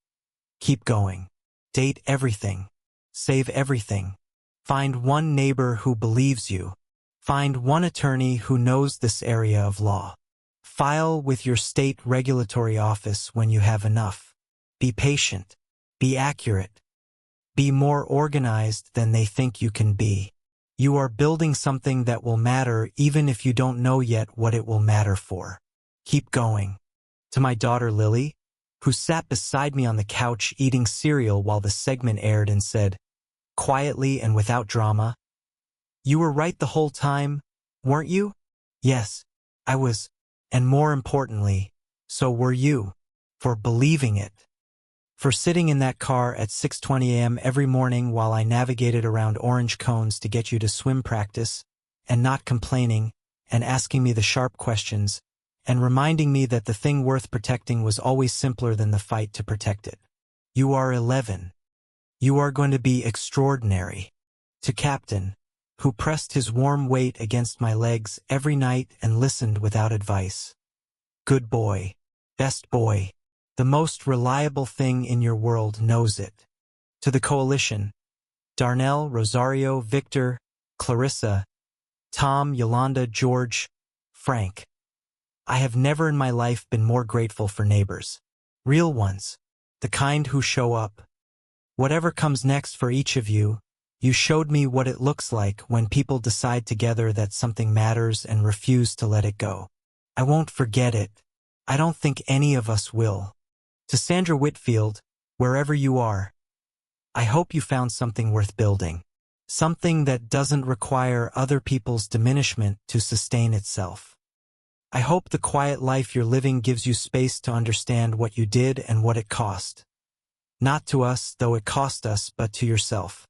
Keep going. Date everything. Save everything. Find one neighbor who believes you. Find one attorney who knows this area of law. File with your state regulatory office when you have enough. Be patient. Be accurate. Be more organized than they think you can be. You are building something that will matter even if you don't know yet what it will matter for. Keep going. To my daughter Lily, who sat beside me on the couch eating cereal while the segment aired and said, quietly and without drama, "You were right the whole time, weren't you?" "Yes, I was. And more importantly, so were you. For believing it. For sitting in that car at 6:20 a.m. every morning while I navigated around orange cones to get you to swim practice, and not complaining, and asking me the sharp questions, and reminding me that the thing worth protecting was always simpler than the fight to protect it. You are 11. You are going to be extraordinary." To Captain, who pressed his warm weight against my legs every night and listened without advice. Good boy. Best boy. The most reliable thing in your world knows it. To the coalition, Darnell, Rosario, Victor, Clarissa, Tom, Yolanda, George, Frank. I have never in my life been more grateful for neighbors. Real ones. The kind who show up. Whatever comes next for each of you, you showed me what it looks like when people decide together that something matters and refuse to let it go. I won't forget it. I don't think any of us will. To Sandra Whitfield, wherever you are, I hope you found something worth building. Something that doesn't require other people's diminishment to sustain itself. I hope the quiet life you're living gives you space to understand what you did and what it cost. Not to us, though it cost us, but to yourself.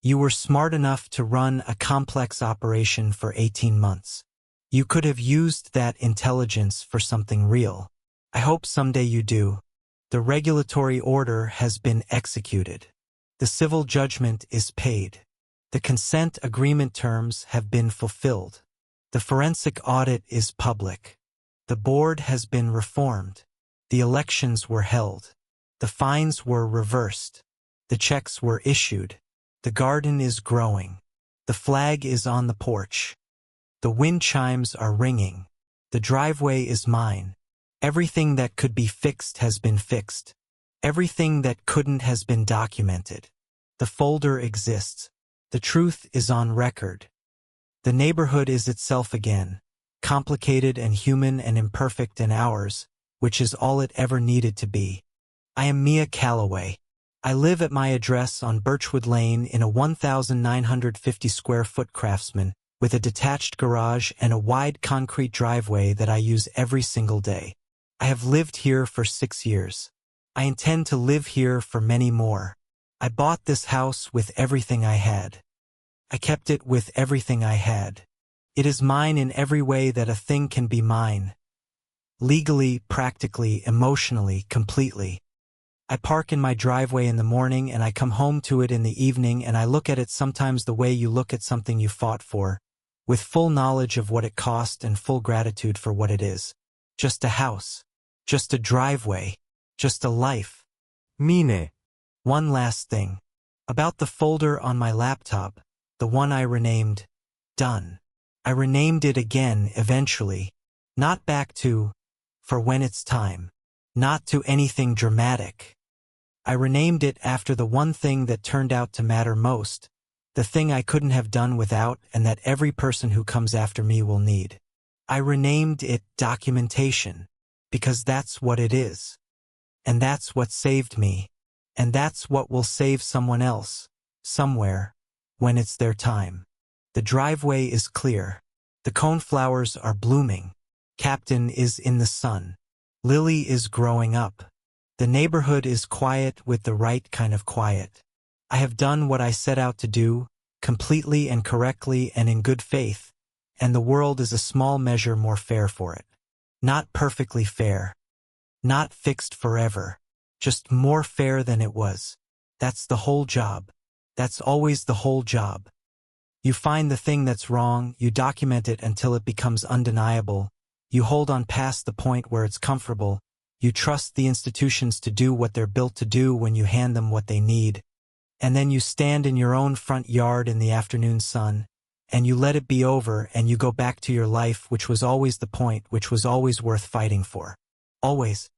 You were smart enough to run a complex operation for 18 months. You could have used that intelligence for something real. I hope someday you do. The regulatory order has been executed. The civil judgment is paid. The consent agreement terms have been fulfilled. The forensic audit is public. The board has been reformed. The elections were held. The fines were reversed. The checks were issued. The garden is growing. The flag is on the porch. The wind chimes are ringing. The driveway is mine. Everything that could be fixed has been fixed. Everything that couldn't has been documented. The folder exists. The truth is on record. The neighborhood is itself again, complicated and human and imperfect and ours, which is all it ever needed to be. I am Mia Calloway. I live at my address on Birchwood Lane in a 1,950 square foot Craftsman, with a detached garage and a wide concrete driveway that I use every single day. I have lived here for 6 years. I intend to live here for many more. I bought this house with everything I had. I kept it with everything I had. It is mine in every way that a thing can be mine. Legally, practically, emotionally, completely. I park in my driveway in the morning and I come home to it in the evening, and I look at it sometimes the way you look at something you fought for, with full knowledge of what it cost and full gratitude for what it is. Just a house. Just a driveway. Just a life. Mine. One last thing. About the folder on my laptop, the one I renamed Done. I renamed it again eventually. Not back to For When It's Time. Not to anything dramatic. I renamed it after the one thing that turned out to matter most, the thing I couldn't have done without and that every person who comes after me will need. I renamed it Documentation, because that's what it is. And that's what saved me. And that's what will save someone else, somewhere, when it's their time. The driveway is clear. The coneflowers are blooming. Captain is in the sun. Lily is growing up. The neighborhood is quiet with the right kind of quiet. I have done what I set out to do, completely and correctly and in good faith, and the world is a small measure more fair for it. Not perfectly fair. Not fixed forever. Just more fair than it was. That's the whole job. That's always the whole job. You find the thing that's wrong, you document it until it becomes undeniable, you hold on past the point where it's comfortable, you trust the institutions to do what they're built to do when you hand them what they need, and then you stand in your own front yard in the afternoon sun, and you let it be over and you go back to your life, which was always the point, which was always worth fighting for. Always.